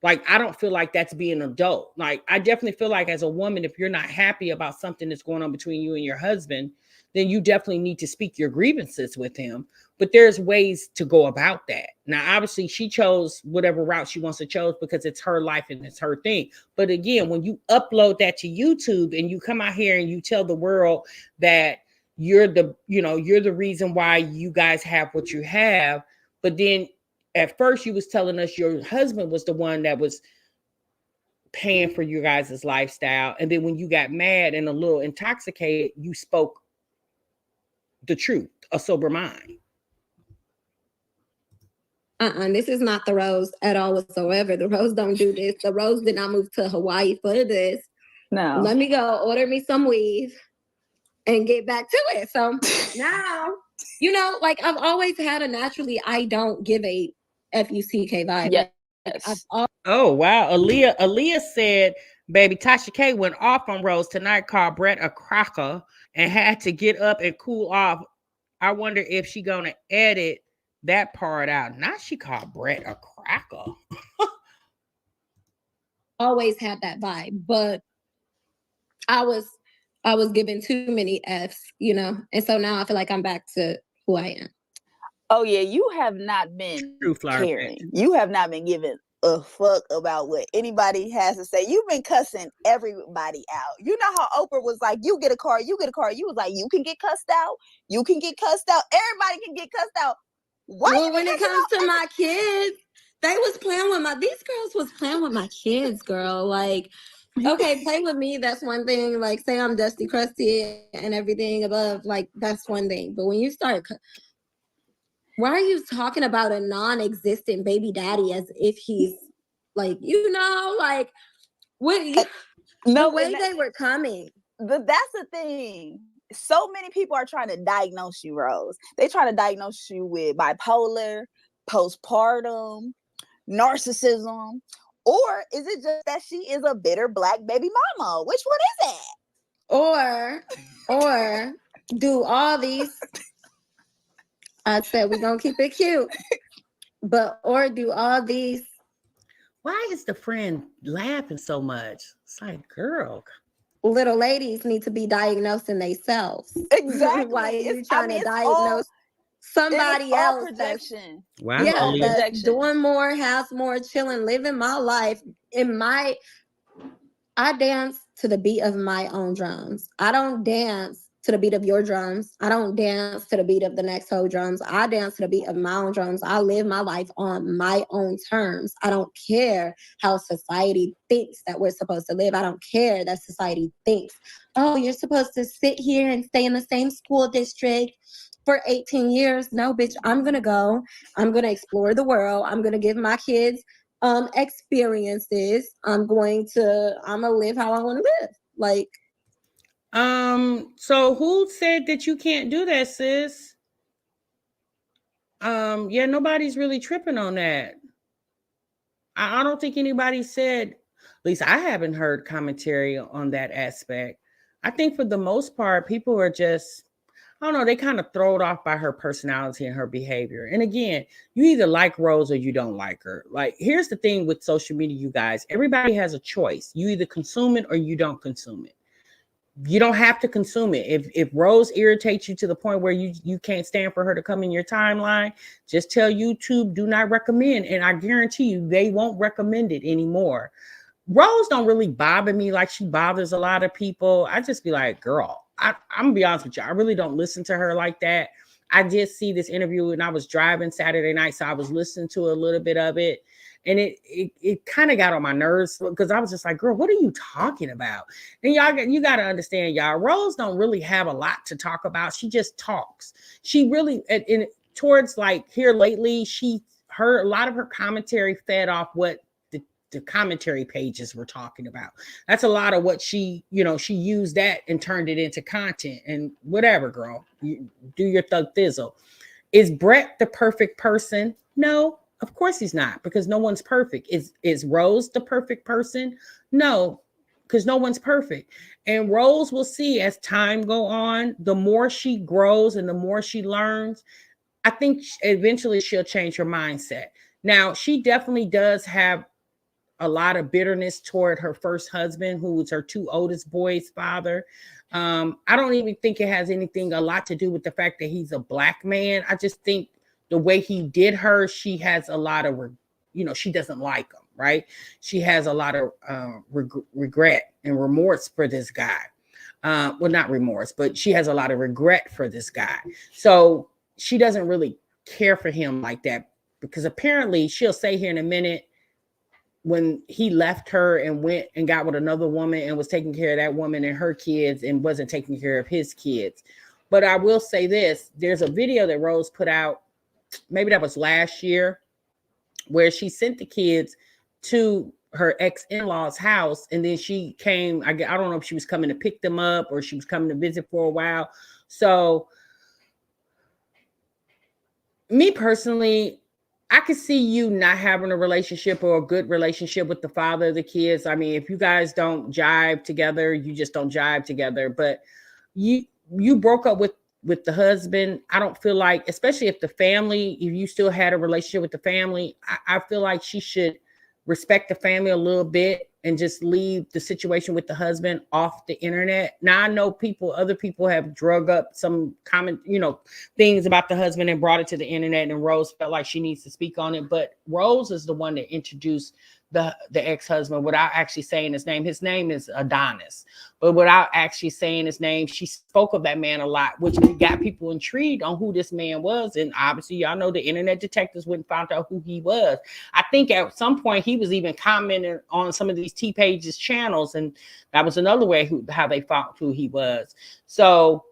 Like, I don't feel like that's being an adult. Like, I definitely feel like as a woman, if you're not happy about something that's going on between you and your husband, then you definitely need to speak your grievances with him. But there's ways to go about that. Now, obviously, she chose whatever route she wants to choose because it's her life and it's her thing. But again, when you upload that to YouTube and you come out here and you tell the world that you're the reason why you guys have what you have, but then at first you was telling us your husband was the one that was paying for you guys' lifestyle. And then when you got mad and a little intoxicated, you spoke the truth, a sober mind. This is not the Rose at all whatsoever. The Rose don't do this. The Rose did not move to Hawaii for this. No. Let me go order me some weed and get back to it. So now, I've always had a naturally I don't give a F-U-C-K vibe. Yes. Oh, wow. Aaliyah said, baby, Tasha K went off on Rose tonight, called Brett a cracker and had to get up and cool off. I wonder if she gonna edit that part out. Now she called Brett a cracker. Always had that vibe, but I was I was given too many F's, you know, and so now I feel like I'm back to who I am. Oh yeah, you have not been True flower caring. bitch. You have not been giving a fuck about what anybody has to say. You've been cussing everybody out. You know how Oprah was like, you get a car, you get a car. You was like, you can get cussed out. You can get cussed out. Everybody can get cussed out. Why Well, you when it cussing comes out to my kids, they was playing with these girls was playing with my kids, girl. Like, okay, play with me, that's one thing. Like, say I'm dusty, crusty, and everything above, like, that's one thing. But when you start, why are you talking about a non-existent baby daddy as if he's, like, you know, like, what, No, the way they were coming. that's the thing. So many people are trying to diagnose you, Rose. They try to diagnose you with bipolar, postpartum, narcissism, or is it just that she is a bitter black baby mama? Which one is it? Or do all these, I said we're gonna keep it cute, but or do all these. Why is the friend laughing so much? It's like, girl. Little ladies need to be diagnosing themselves. Exactly. Why are you trying to it's diagnose somebody all else? projection. Wow. Yeah, all that's projection. doing more, has more, chilling, living my life. I dance to the beat of my own drums. I don't dance to the beat of your drums. I don't dance to the beat of the next hoe drums. I dance to the beat of my own drums. I live my life on my own terms. I don't care how society thinks that we're supposed to live. I don't care that society thinks, oh, you're supposed to sit here and stay in the same school district for 18 years. No, bitch, I'm going to go. I'm going to explore the world. I'm going to give my kids experiences. I'm gonna live how I want to live. Like, so who said that you can't do that, sis? Yeah, nobody's really tripping on that. I don't think anybody said, at least I haven't heard commentary on that aspect. I think for the most part, people are just, I don't know, they kind of throw it off by her personality and her behavior. And again, you either like Rose or you don't like her. Like, here's the thing with social media, you guys. Everybody has a choice. You either consume it or you don't consume it. You don't have to consume it. If Rose irritates you to the point where you can't stand for her to come in your timeline, just tell YouTube, do not recommend. And I guarantee you, they won't recommend it anymore. Rose don't really bother me like she bothers a lot of people. I just be like, girl, I'm gonna be honest with you. I really don't listen to her like that. I did see this interview and I was driving Saturday night, so I was listening to a little bit of it. And it kind of got on my nerves because I was just like, girl, what are you talking about? And you got to understand, y'all, Rose don't really have a lot to talk about. She just talks. She really, towards like here lately, a lot of her commentary fed off what the commentary pages were talking about. That's a lot of what she used that and turned it into content and whatever, girl. You do your thug thizzle. Is Brett the perfect person? No, of course he's not, because no one's perfect. Is Rose the perfect person? No, because no one's perfect. And Rose will see as time go on, the more she grows and the more she learns, I think eventually she'll change her mindset. Now, she definitely does have a lot of bitterness toward her first husband, who was her two oldest boys' father. I don't even think it has a lot to do with the fact that he's a black man. I just think the way he did her, she has a lot of, she doesn't like him, right? She has a lot of regret and remorse for this guy. Well, not remorse, but she has a lot of regret for this guy. So she doesn't really care for him like that, because apparently she'll say here in a minute, when he left her and went and got with another woman and was taking care of that woman and her kids and wasn't taking care of his kids. But I will say this, there's a video that Rose put out, maybe that was last year, where she sent the kids to her ex-in-law's house. And then she came, I don't know if she was coming to pick them up or she was coming to visit for a while. So me personally, I could see you not having a relationship or a good relationship with the father of the kids. I mean, if you guys don't jive together, you just don't jive together. But you broke up with the husband. I don't feel like, especially if if you still had a relationship with the family, I feel like she should respect the family a little bit and just leave the situation with the husband off the internet. Now I know other people have drug up some comment, things about the husband and brought it to the internet, and Rose felt like she needs to speak on it. But Rose is the one that introduced the ex-husband without actually saying his name. His name is Adonis, but without actually saying his name, she spoke of that man a lot, which got people intrigued on who this man was. And obviously, y'all know the internet detectives went and found out who he was. I think at some point he was even commenting on some of these T-Pages channels, and that was another way how they found who he was. So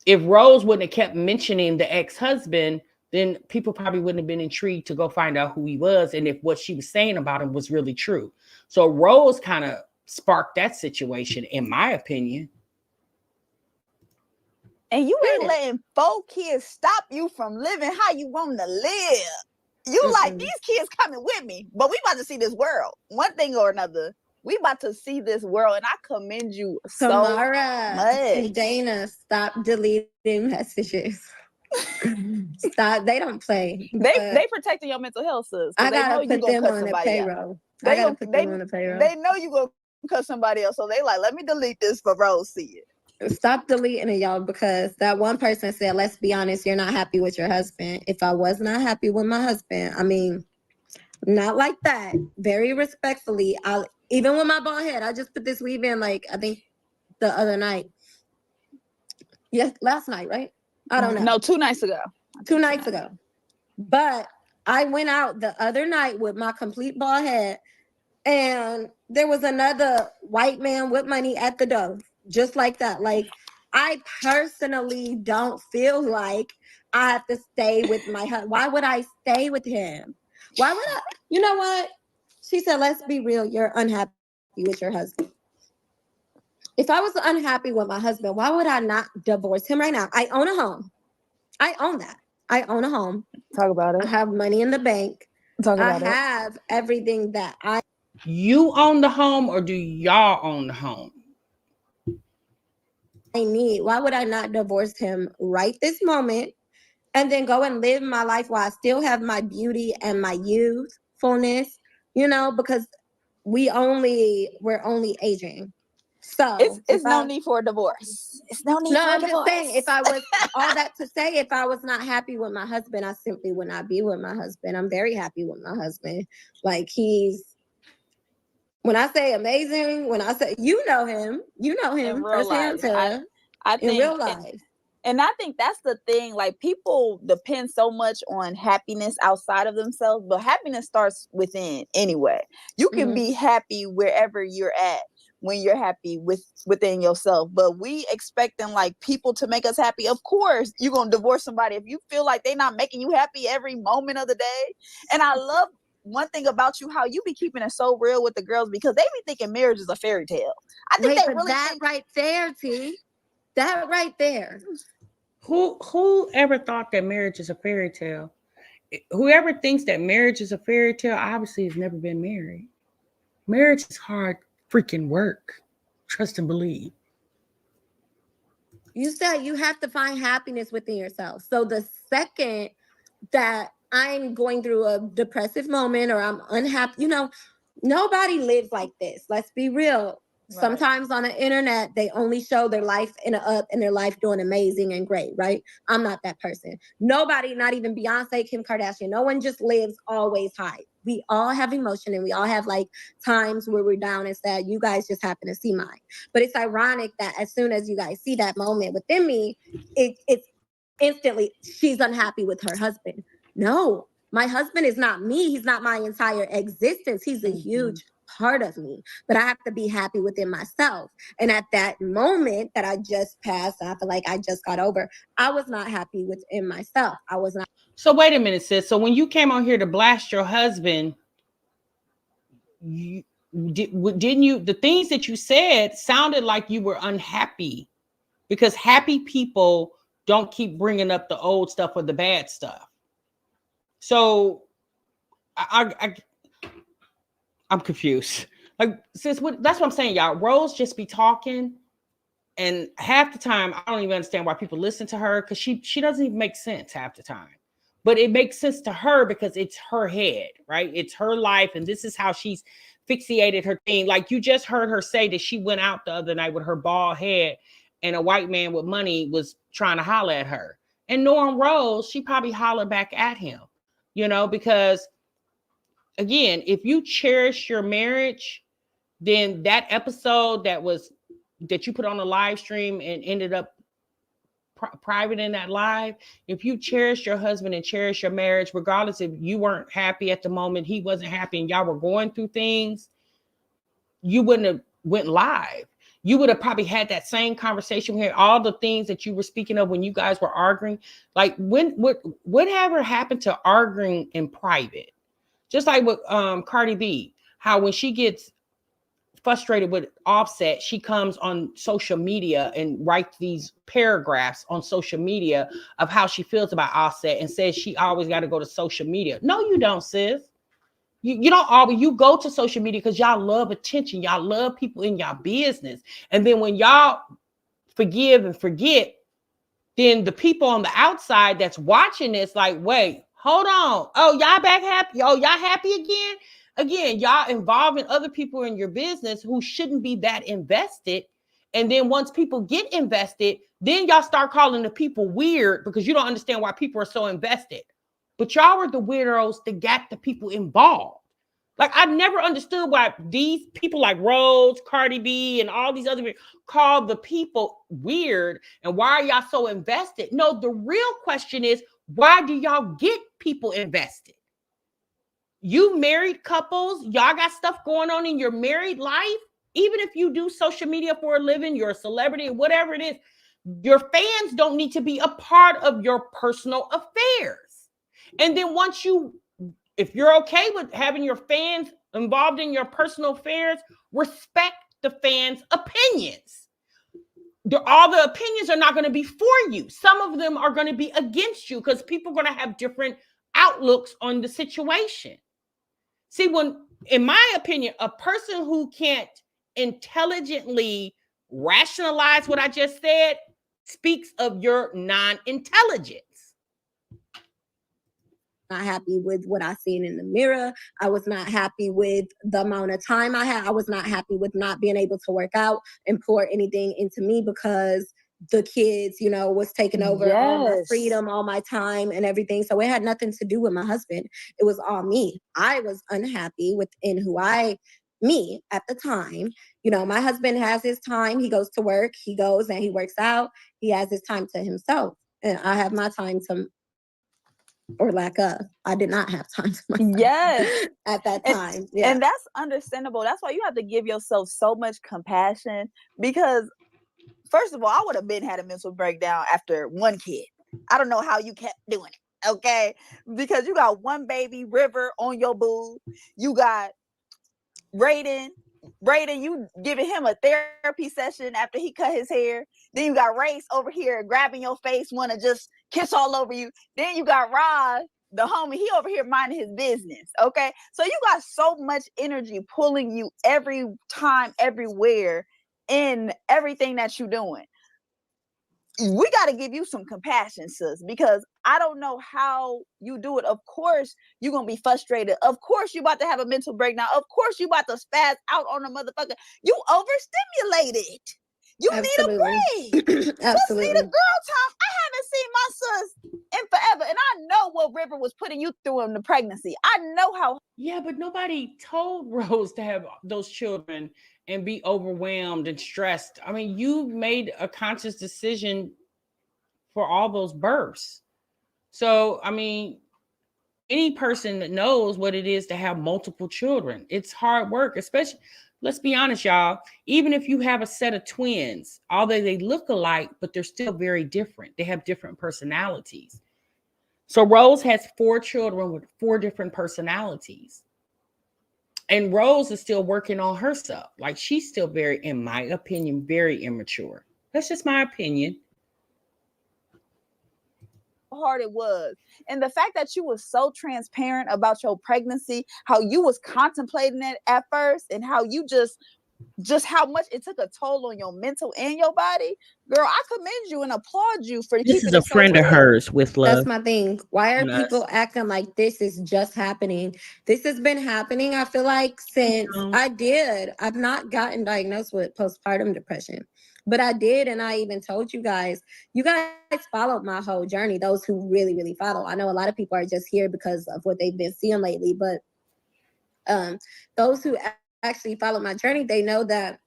if Rose wouldn't have kept mentioning the ex-husband, then people probably wouldn't have been intrigued to go find out who he was and if what she was saying about him was really true. So Rose kind of sparked that situation, in my opinion. And you ain't letting 4 kids stop you from living how you want to live. You like, these kids coming with me, but we about to see this world. One thing or another, we about to see this world, and I commend you Tamara much. And Dana, stop deleting messages. Stop. They don't play. They protecting your mental health, sis. I gotta put them on the payroll. I gotta put them on the payroll. They know you gonna cut somebody else, so they like, let me delete this for Rose see it. Stop deleting it, y'all, because that one person said, let's be honest, you're not happy with your husband. If I was not happy with my husband, I mean, not like that. Very respectfully, even with my bald head, I just put this weave in, like, I think the other night. Yes, last night, right? I don't know. No, 2 nights ago. 2 nights ago. But I went out the other night with my complete bald head, and there was another white man with money at the door, just like that. Like, I personally don't feel like I have to stay with my husband. Why would I stay with him? Why would I? You know what? She said, let's be real. You're unhappy with your husband. If I was unhappy with my husband, why would I not divorce him right now? I own a home. I own that. I own a home. Talk about it. I have money in the bank. Talk about it. I have everything that You own the home, or do y'all own the home? I need. Why would I not divorce him right this moment and then go and live my life while I still have my beauty and my youthfulness, because we're only aging. So it's no need for a divorce. It's no need for a divorce. I'm just saying, if I was all that to say, if I was not happy with my husband, I simply would not be with my husband. I'm very happy with my husband. Like, when I say amazing, when I say you know him in real life. I think in real life. And I think that's the thing. Like, people depend so much on happiness outside of themselves, but happiness starts within anyway. You can be happy wherever you're at when you're happy within yourself. But we expecting like people to make us happy. Of course, you're gonna divorce somebody if you feel like they're not making you happy every moment of the day. And I love one thing about you, how you be keeping it so real with the girls, because they be thinking marriage is a fairy tale. I think they really that right there, T. That right there. Who ever thought that marriage is a fairy tale? Whoever thinks that marriage is a fairy tale obviously has never been married. Marriage is hard freaking work. Trust and believe. You said you have to find happiness within yourself. So the second that I'm going through a depressive moment or I'm unhappy, nobody lives like this. Let's be real. Right. Sometimes on the internet, they only show their life in a up and their life doing amazing and great, right? I'm not that person. Nobody, not even Beyonce, Kim Kardashian, no one just lives always high. We all have emotion and we all have like times where we're down and sad. You guys just happen to see mine. But it's ironic that as soon as you guys see that moment within me, it's instantly, she's unhappy with her husband. No, my husband is not me. He's not my entire existence. He's a huge part of me, but I have to be happy within myself. And at that moment that I just passed, I feel like I just got over, I was not happy within myself. I was not. So wait a minute, sis. So when you came on here to blast your husband, didn't you, the things that you said sounded like you were unhappy, because happy people don't keep bringing up the old stuff or the bad stuff. So I'm confused. Like, sis, that's what I'm saying, y'all. Rose just be talking, and half the time I don't even understand why people listen to her, because she doesn't even make sense half the time. But it makes sense to her because it's her head, right? It's her life, and this is how she's fixated her thing. Like you just heard her say that she went out the other night with her bald head and a white man with money was trying to holler at her. And knowing Rose, she probably hollered back at him, you know, because again, if you cherish your marriage, then that episode that you put on a live stream and ended up private in that live, if you cherish your husband and cherish your marriage, regardless if you weren't happy at the moment, he wasn't happy, and y'all were going through things, you wouldn't have went live. You would have probably had that same conversation here, all the things that you were speaking of when you guys were arguing. Like whatever happened to arguing in private? Just like with Cardi B, how when she gets frustrated with Offset, she comes on social media and writes these paragraphs on social media of how she feels about Offset and says she always got to go to social media. No, you don't, sis. You don't always. You go to social media because y'all love attention. Y'all love people in y'all business. And then when y'all forgive and forget, then the people on the outside that's watching this like, wait, hold on. Oh, y'all back happy? Oh, y'all happy again? Again, y'all involving other people in your business who shouldn't be that invested. And then once people get invested, then y'all start calling the people weird because you don't understand why people are so invested. But y'all were the weirdos that got the people involved. Like, I never understood why these people like Rose, Cardi B, and all these other people call the people weird and why are y'all so invested? No, the real question is, why do y'all get people invested? You married couples, y'all got stuff going on in your married life. Even if you do social media for a living, you're a celebrity, whatever it is, your fans don't need to be a part of your personal affairs. And then once if you're okay with having your fans involved in your personal affairs, respect the fans' opinions. All the opinions are not going to be for you. Some of them are going to be against you because people are going to have different outlooks on the situation. See, in my opinion, a person who can't intelligently rationalize what I just said speaks of your non-intelligence. Not happy with what I seen in the mirror. I was not happy with the amount of time I had. I was not happy with not being able to work out and pour anything into me because the kids, was taking over all my freedom, all my time and everything. So it had nothing to do with my husband. It was all me. I was unhappy within me at the time. My husband has his time. He goes to work. He goes and he works out. He has his time to himself. And I have my time to, or lack of. I did not have time to myself. Yes. At that time. And that's understandable. That's why you have to give yourself so much compassion because first of all, I would have had a mental breakdown after one kid. I don't know how you kept doing it, okay? Because you got one baby, River, on your boob. You got Brayden, you giving him a therapy session after he cut his hair. Then you got Race over here grabbing your face, want to just kiss all over you. Then you got Rod, the homie, he over here minding his business, okay? So you got so much energy pulling you every time, everywhere, in everything that you're doing. We got to give you some compassion, sis, because I don't know how you do it. Of course, you're going to be frustrated. Of course, you about to have a mental breakdown. Of course, you about to spaz out on a motherfucker. You overstimulated. You Absolutely. need a break. Absolutely. Just need a girl time. I haven't seen my sis in forever. And I know what River was putting you through in the pregnancy. I know how. Yeah, but nobody told Rose to have those children and be overwhelmed and stressed. I mean, you made a conscious decision for all those births. So, I mean, any person that knows what it is to have multiple children, it's hard work, especially, let's be honest, y'all, even if you have a set of twins, although they look alike, but they're still very different. They have different personalities. So Rose has 4 children with 4 different personalities. And Rose is still working on herself. Like, she's still very, in my opinion, very immature. That's just my opinion. Hard it was. And the fact that you was so transparent about your pregnancy, how you was contemplating it at first, and how you just just how much it took a toll on your mental and your body, girl, I commend you and applaud you for This keeping is a it so friend of real. hers with love. That's my thing. Why are Yes. people acting like this is just happening? This has been happening, I feel like, since I've not gotten diagnosed with postpartum depression, but I did. And I even told you guys followed my whole journey. Those who really, really follow. I know a lot of people are just here because of what they've been seeing lately, but those who actually followed my journey, they know that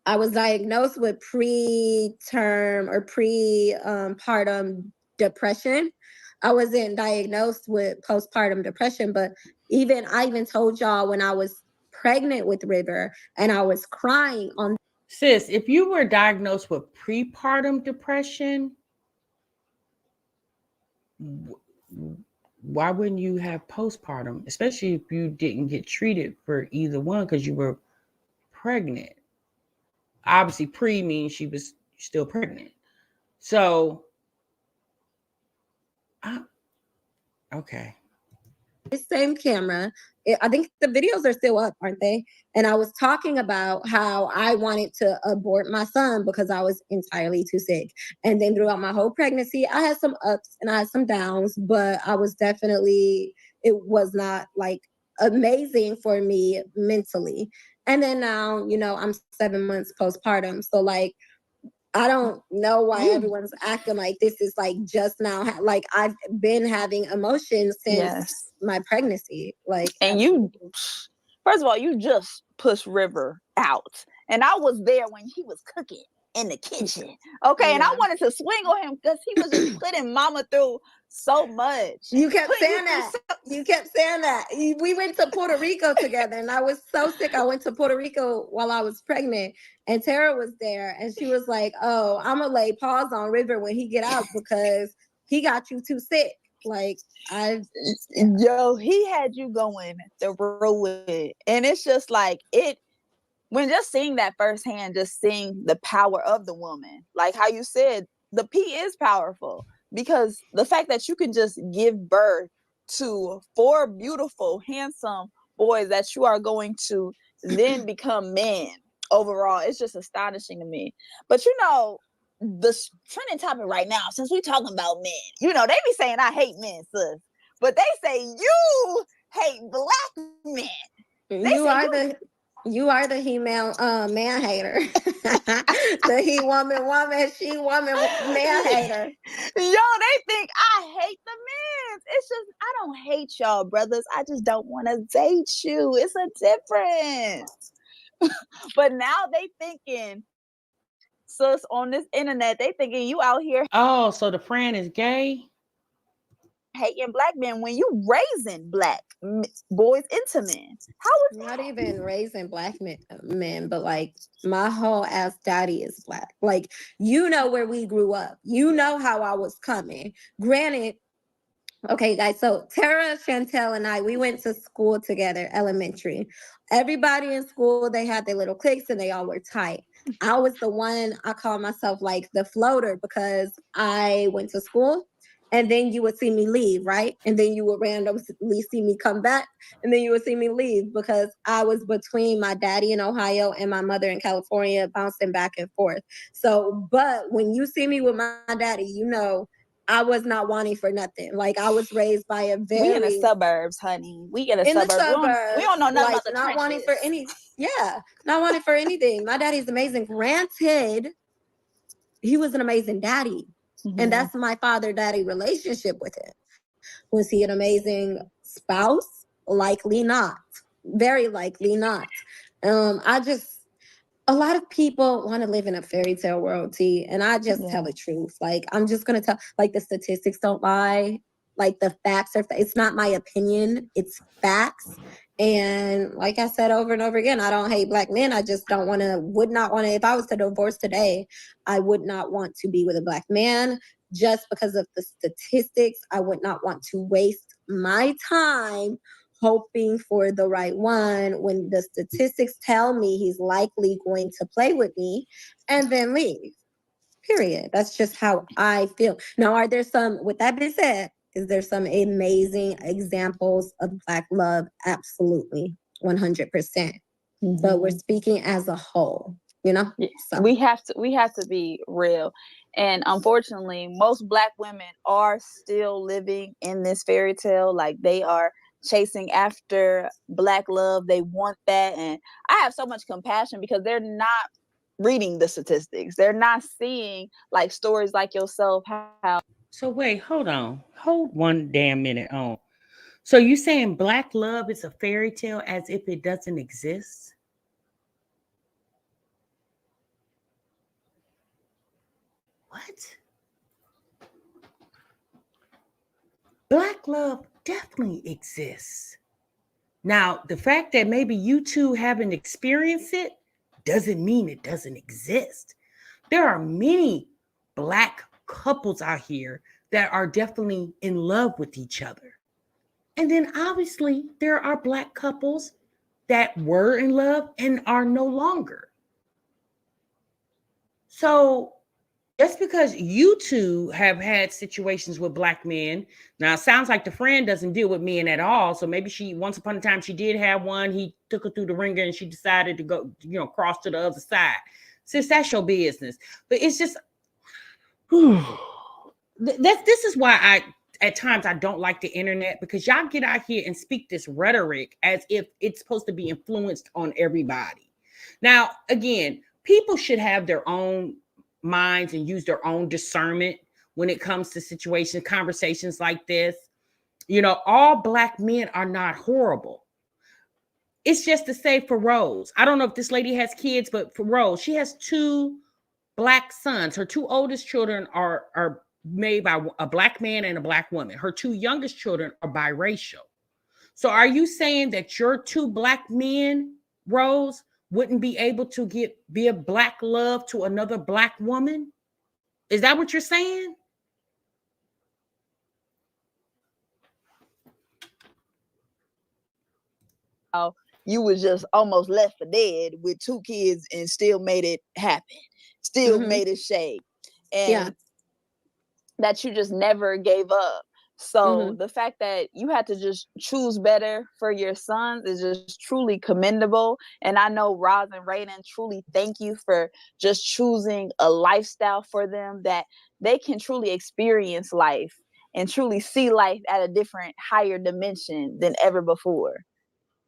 I was diagnosed with preterm or prepartum depression. I wasn't diagnosed with postpartum depression, but I even told y'all when I was pregnant with River and I was crying on. Sis, if you were diagnosed with prepartum depression, why wouldn't you have postpartum? Especially if you didn't get treated for either one because you were pregnant. Obviously, pre means she was still pregnant. So, okay. This same camera, I think the videos are still up, aren't they? And I was talking about how I wanted to abort my son because I was entirely too sick. And then throughout my whole pregnancy, I had some ups and I had some downs, but I was definitely, it was not like amazing for me mentally. And then now, I'm 7 months postpartum. So like, I don't know why everyone's acting like this is like just now. Like I've been having emotions since my pregnancy. Like, and you, first of all, you just pushed River out, and I was there when he was cooking in the kitchen. Okay, and I wanted to swing on him because he was just putting Mama through so much. You kept saying that. You kept saying that. We went to Puerto Rico together, and I was so sick. I went to Puerto Rico while I was pregnant, and Tara was there, and she was like, "Oh, I'm gonna lay pause on River when he get out because he got you too sick." Like he had you going through it, and it's just like when just seeing that firsthand, just seeing the power of the woman, like how you said, the P is powerful because the fact that you can just give birth to 4 beautiful, handsome boys that you are going to then become men overall, it's just astonishing to me. But the trending topic right now, since we talking about men, they be saying I hate men, sis, but they say you hate black men. You are the he-male man hater. The he woman, she woman, man hater. They think I hate the men. It's just, I don't hate y'all, brothers. I just don't want to date you. It's a difference. But now they thinking, sis, on this internet, they thinking you out here. Oh, so the friend is gay? Hating black men when you raising black boys into men. How is not even raising black men, but like my whole ass daddy is black. Like, where we grew up. How I was coming. Granted, okay, guys, so Tara, Chantel, and I, we went to school together, elementary. Everybody in school, they had their little cliques and they all were tight. I was the one, I call myself like the floater because I went to school. And then you would see me leave, right? And then you would randomly see me come back. And then you would see me leave because I was between my daddy in Ohio and my mother in California, bouncing back and forth. So, but when you see me with my daddy, I was not wanting for nothing. Like, I was raised by a very... We in the suburbs, honey. We in the suburbs. We don't know nothing about the not trenches. Wanting for any... Yeah, not wanting for anything. My daddy's amazing. Granted, he was an amazing daddy. Mm-hmm. And that's my father-daddy relationship with him. Was he an amazing spouse? Likely not. Very likely not. A lot of people want to live in a fairy tale world, T, and I just tell the truth. Like, I'm just going to tell, like, the statistics don't lie. Like, the facts it's not my opinion, it's facts. And like I said over and over again, I don't hate black men. I just would not want to, if I was to divorce today, I would not want to be with a black man just because of the statistics. I would not want to waste my time hoping for the right one when the statistics tell me he's likely going to play with me and then leave. Period. That's just how I feel. Now, with that being said, is there some amazing examples of black love? Absolutely. 100%. but we're speaking as a whole, you know? So. We have to be real. And unfortunately, most Black women are still living in this fairy tale. Like, they are chasing after Black love. They want that. And I have so much compassion because they're not reading the statistics. They're not seeing like stories like yourself. How So wait, hold on. Hold one damn minute on. So you saying Black love is a fairy tale as if it doesn't exist? What? Black love definitely exists. Now, the fact that maybe you two haven't experienced it doesn't mean it doesn't exist. There are many Black couples out here that are definitely in love with each other. And then obviously, there are Black couples that were in love and are no longer. So just because you two have had situations with Black men, now it sounds like the friend doesn't deal with men at all. So maybe she, once upon a time, she did have one. He took her through the ringer and she decided to go, cross to the other side. Sis, that's your business. But it's just, this is why at times I don't like the internet, because y'all get out here and speak this rhetoric as if it's supposed to be influenced on everybody. Now, again, people should have their own minds and use their own discernment when it comes to situations, conversations like this. All Black men are not horrible. It's just to say, for Rose, I don't know if this lady has kids, but for Rose, she has 2 Black sons. Her 2 oldest children are made by a Black man and a Black woman. Her 2 youngest children are biracial. So are you saying that your 2 Black men, Rose, wouldn't be able to be a Black love to another Black woman? Is that what you're saying? you was just almost left for dead with 2 kids and still made it happen, still made it shake, and that you just never gave up. So the fact that you had to just choose better for your sons is just truly commendable. And I know Roz and Raiden truly thank you for just choosing a lifestyle for them that they can truly experience life and truly see life at a different, higher dimension than ever before.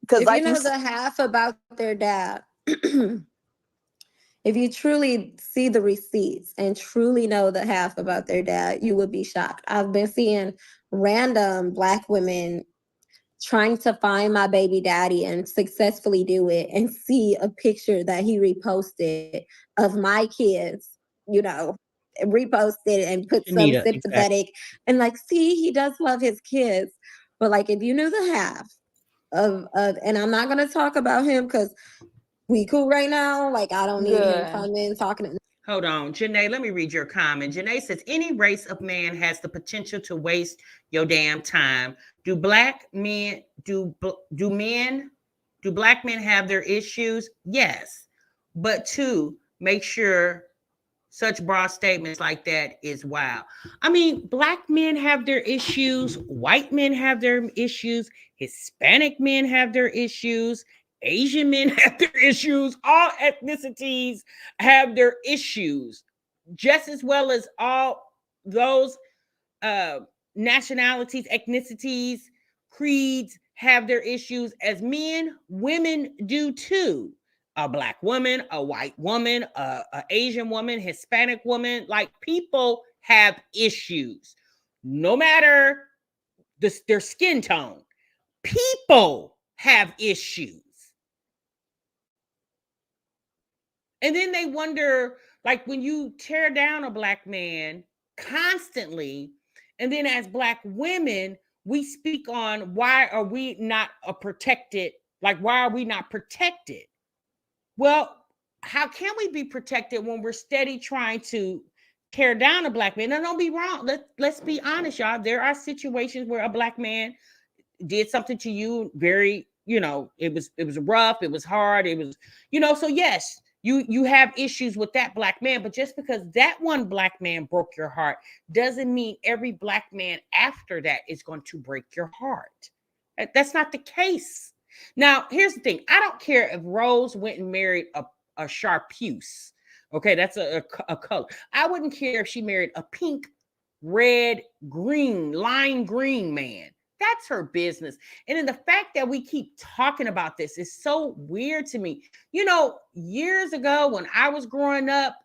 Because like you know the half about their dad, if you truly see the receipts and truly know the half about their dad, you would be shocked. I've been seeing random Black women trying to find my baby daddy and successfully do it, and see a picture that he reposted of my kids, reposted and put some sympathetic and like, see, he does love his kids. But like, if you knew the half of and I'm not going to talk about him because we cool right now. Like, I don't need him coming talking. Hold on, Janae, let me read your comment. Janae says, any race of man has the potential to waste your damn time. Do Black men have their issues? Yes. But 2, make sure such broad statements like that is wild. I mean, Black men have their issues. White men have their issues. Hispanic men have their issues. Asian men have their issues. All ethnicities have their issues, just as well as all those nationalities, ethnicities, creeds have their issues as men. Women do too. A Black woman, a white woman, a Asian woman, Hispanic woman, like, people have issues, no matter their skin tone. People have issues. And then they wonder, like, when you tear down a Black man constantly, and then as Black women, we speak on why are we not protected? Like, why are we not protected? Well, how can we be protected when we're steady trying to tear down a Black man? Now, don't be wrong. Let's be honest, y'all. There are situations where a Black man did something to you very, it was rough, it was hard, it was, so yes, you have issues with that Black man, but just because that one Black man broke your heart doesn't mean every Black man after that is going to break your heart. That's not the case. Now, here's the thing. I don't care if Rose went and married a chartreuse. Okay, that's a color. I wouldn't care if she married a pink, red, green, lime green man. That's her business. And then the fact that we keep talking about this is so weird to me. You know, years ago when I was growing up,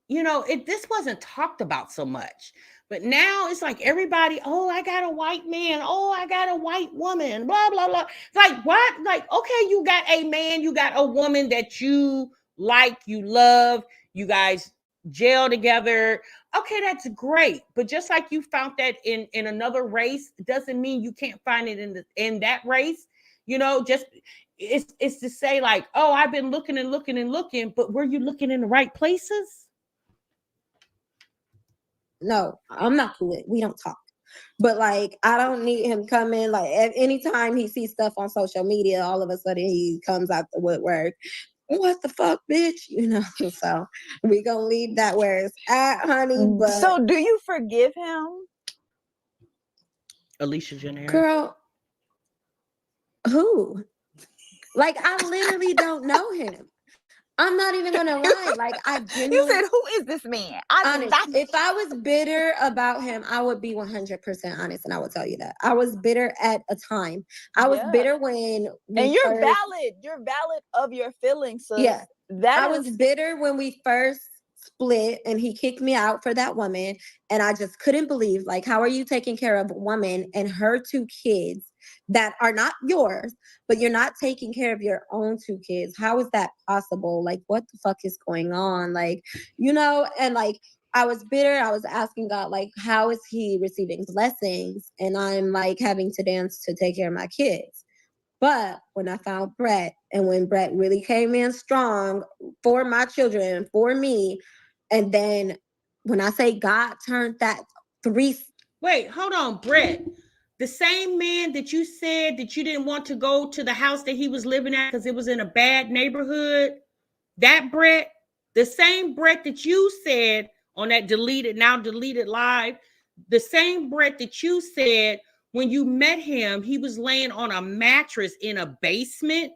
you know, this wasn't talked about so much. But now it's like everybody, oh, I got a white man. Oh, I got a white woman, blah, blah, blah. It's like, what? Like, okay, you got a man, you got a woman that you like, you love, you guys gel together. Okay, that's great. But just like you found that in another race, doesn't mean you can't find it in that race. You know, just it's to say like, oh, I've been looking and looking and looking, but were you looking in the right places? No, I'm not cool with it. We don't talk. But like, I don't need him coming. Like, anytime he sees stuff on social media, all of a sudden he comes out the woodwork. What the fuck, bitch? You know, so we gonna leave that where it's at, honey. But so do you forgive him? Alicia Janae. Girl, who? Like, I literally don't know him. I'm not even gonna lie. Like, I genuinely. You said, "Who is this man?" Honest, if I was bitter about him, I would be 100% honest, and I would tell you that I was bitter at a time. I was bitter when. And you're valid. You're valid of your feelings. So yeah, I was bitter when we first split, and he kicked me out for that woman, and I just couldn't believe. Like, how are you taking care of a woman and her 2 kids that are not yours, but you're not taking care of your own 2 kids? How is that possible? Like, what the fuck is going on? Like, you know, and like, I was bitter. I was asking God, like, how is he receiving blessings? And I'm like having to dance to take care of my kids. But when I found Brett, and when Brett really came in strong for my children, for me, and then when I say God turned that 3. Wait, hold on, Brett. The same man that you said that you didn't want to go to the house that he was living at because it was in a bad neighborhood, that Brett, the same Brett that you said on that now deleted live, the same Brett that you said when you met him, he was laying on a mattress in a basement.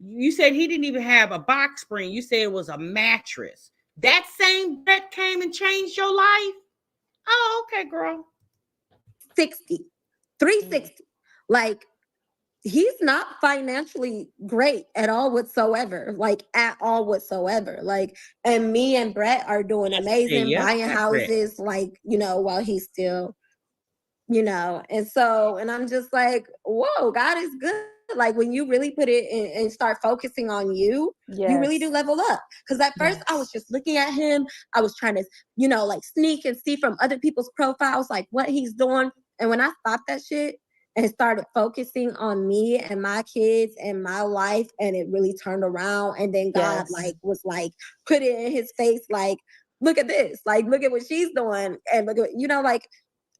You said he didn't even have a box spring. You said it was a mattress. That same Brett came and changed your life? Oh, okay, girl. 360. Like, he's not financially great at all whatsoever. Like, at all whatsoever. Like, and me and Brett are doing amazing, buying houses, like, you know, while he's still, you know. And so, and I'm just like, whoa, God is good. Like, when you really put it in and start focusing on you, you really do level up. Because at first I was just looking at him. I was trying to, you know, like, sneak and see from other people's profiles, like, what he's doing. And when I stopped that shit and started focusing on me and my kids and my life, and it really turned around, and then God like was like, put it in his face, like, look at this, like, look at what she's doing, and look at, you know, like,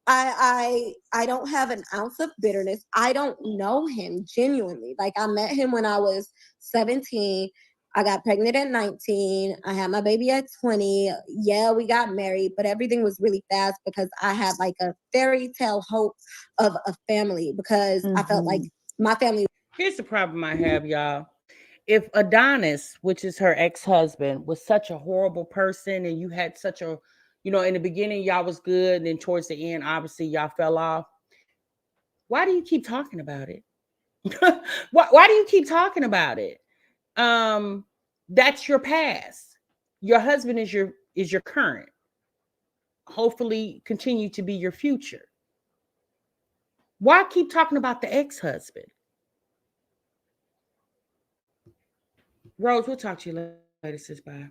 I don't have an ounce of bitterness. I don't know him genuinely. Like, I met him when I was 17. I got pregnant at 19. I had my baby at 20. Yeah, we got married, but everything was really fast because I had like a fairy tale hope of a family, because I felt like my family. Here's the problem I have, y'all. If Adonis, which is her ex-husband, was such a horrible person, and you had such a, you know, in the beginning y'all was good, and then towards the end, obviously y'all fell off. Why do you keep talking about it? Why do you keep talking about it? That's your past. Your husband is your current. Hopefully continue to be your future. Why keep talking about the ex-husband? Rose, we'll talk to you later, sis. Bye.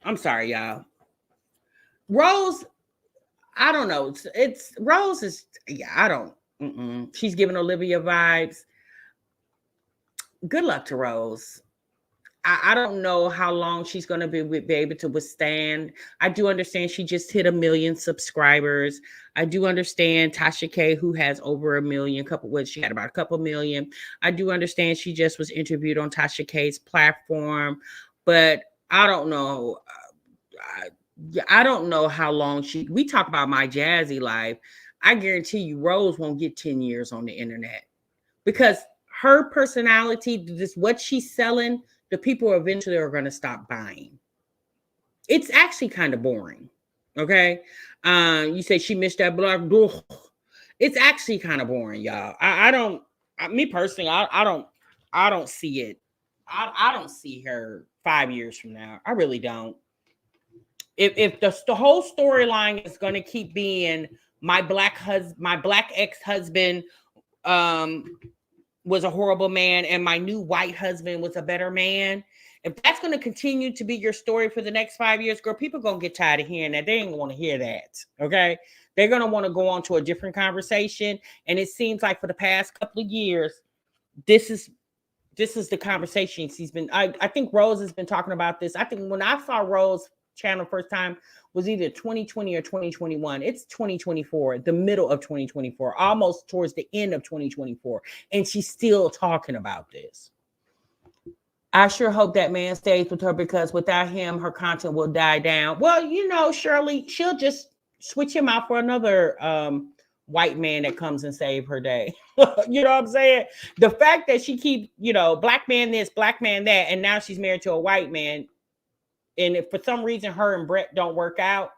I'm sorry, y'all. Rose, I don't know. It's Rose is, yeah, I don't. She's giving Olivia vibes. Good luck to Rose. I don't know how long she's going to be able to withstand. I do understand she just hit 1 million subscribers. I do understand Tasha K, who has over 1 million, she had about a couple million. I do understand she just was interviewed on Tasha K's platform, but I don't know. I don't know how long we talk about my Jazzy Life. I guarantee you Rose won't get 10 years on the internet because her personality, this what she's selling, the people eventually are going to stop buying. It's actually kind of boring. Okay. You say she missed that block. It's actually kind of boring, y'all. Me personally, I don't see it. I don't see her 5 years from now. I really don't. If the whole storyline is going to keep being my black ex-husband was a horrible man and my new white husband was a better man, if that's going to continue to be your story for the next 5 years, girl, people going to get tired of hearing that. They ain't want to hear that. Okay. They're going to want to go on to a different conversation. And it seems like for the past couple of years, this is the conversation she's been, I think Rose has been talking about this. I think when I saw Rose channel first time was either 2020 or 2021. It's 2024, the middle of 2024, almost towards the end of 2024. And she's still talking about this. I sure hope that man stays with her because without him, her content will die down. Well, you know, Shirley, she'll just switch him out for another white man that comes and save her day. You know what I'm saying? The fact that she keep, you know, black man this, black man that, and now she's married to a white man. And if for some reason her and Brett don't work out,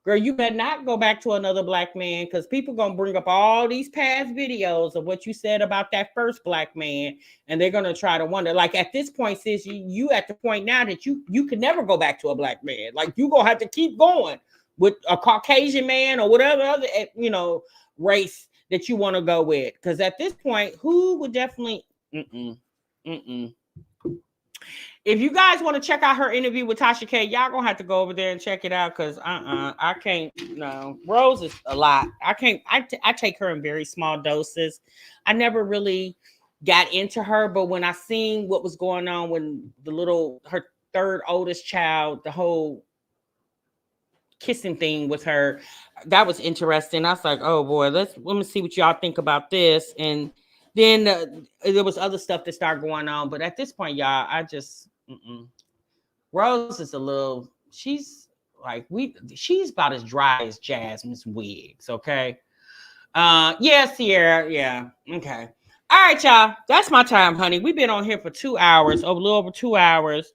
girl, you better not go back to another black man because people going to bring up all these past videos of what you said about that first black man. And they're going to try to wonder, like at this point, sis, you at the point now that you can never go back to a black man. Like you going to have to keep going with a Caucasian man or whatever other, you know, race that you want to go with. Because at this point, who would definitely, If you guys want to check out her interview with Tasha K, y'all gonna have to go over there and check it out because I can't. No, Rose is a lot. I can't. I take her in very small doses. I never really got into her, but when I seen what was going on when her third oldest child, the whole kissing thing with her, that was interesting. I was like, oh boy, let me see what y'all think about this. And then there was other stuff that started going on, but at this point, y'all, I just. Rose is she's about as dry as Jasmine's wigs, okay? Yeah, Sierra, yeah, okay. All right, y'all, that's my time, honey. We've been on here for 2 hours, a little over 2 hours.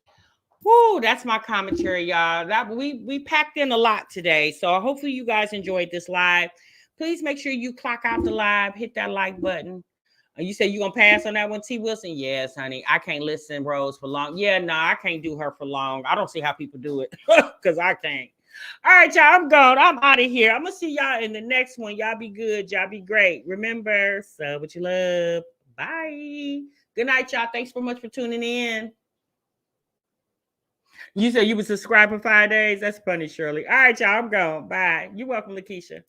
Woo, that's my commentary, y'all. We packed in a lot today, so hopefully you guys enjoyed this live. Please make sure you clock out the live, hit that like button. You say you gonna pass on that one, T. Wilson? Yes, honey. I can't listen Rose for long. Yeah, no, I can't do her for long. I don't see how people do it because I can't. All right, y'all. I'm gone. I'm out of here. I'm gonna see y'all in the next one. Y'all be good. Y'all be great. Remember, sub what you love. Bye. Good night, y'all. Thanks so much for tuning in. You said you were subscribed for 5 days. That's funny, Shirley. All right, y'all. I'm gone. Bye. You're welcome, Lakeisha.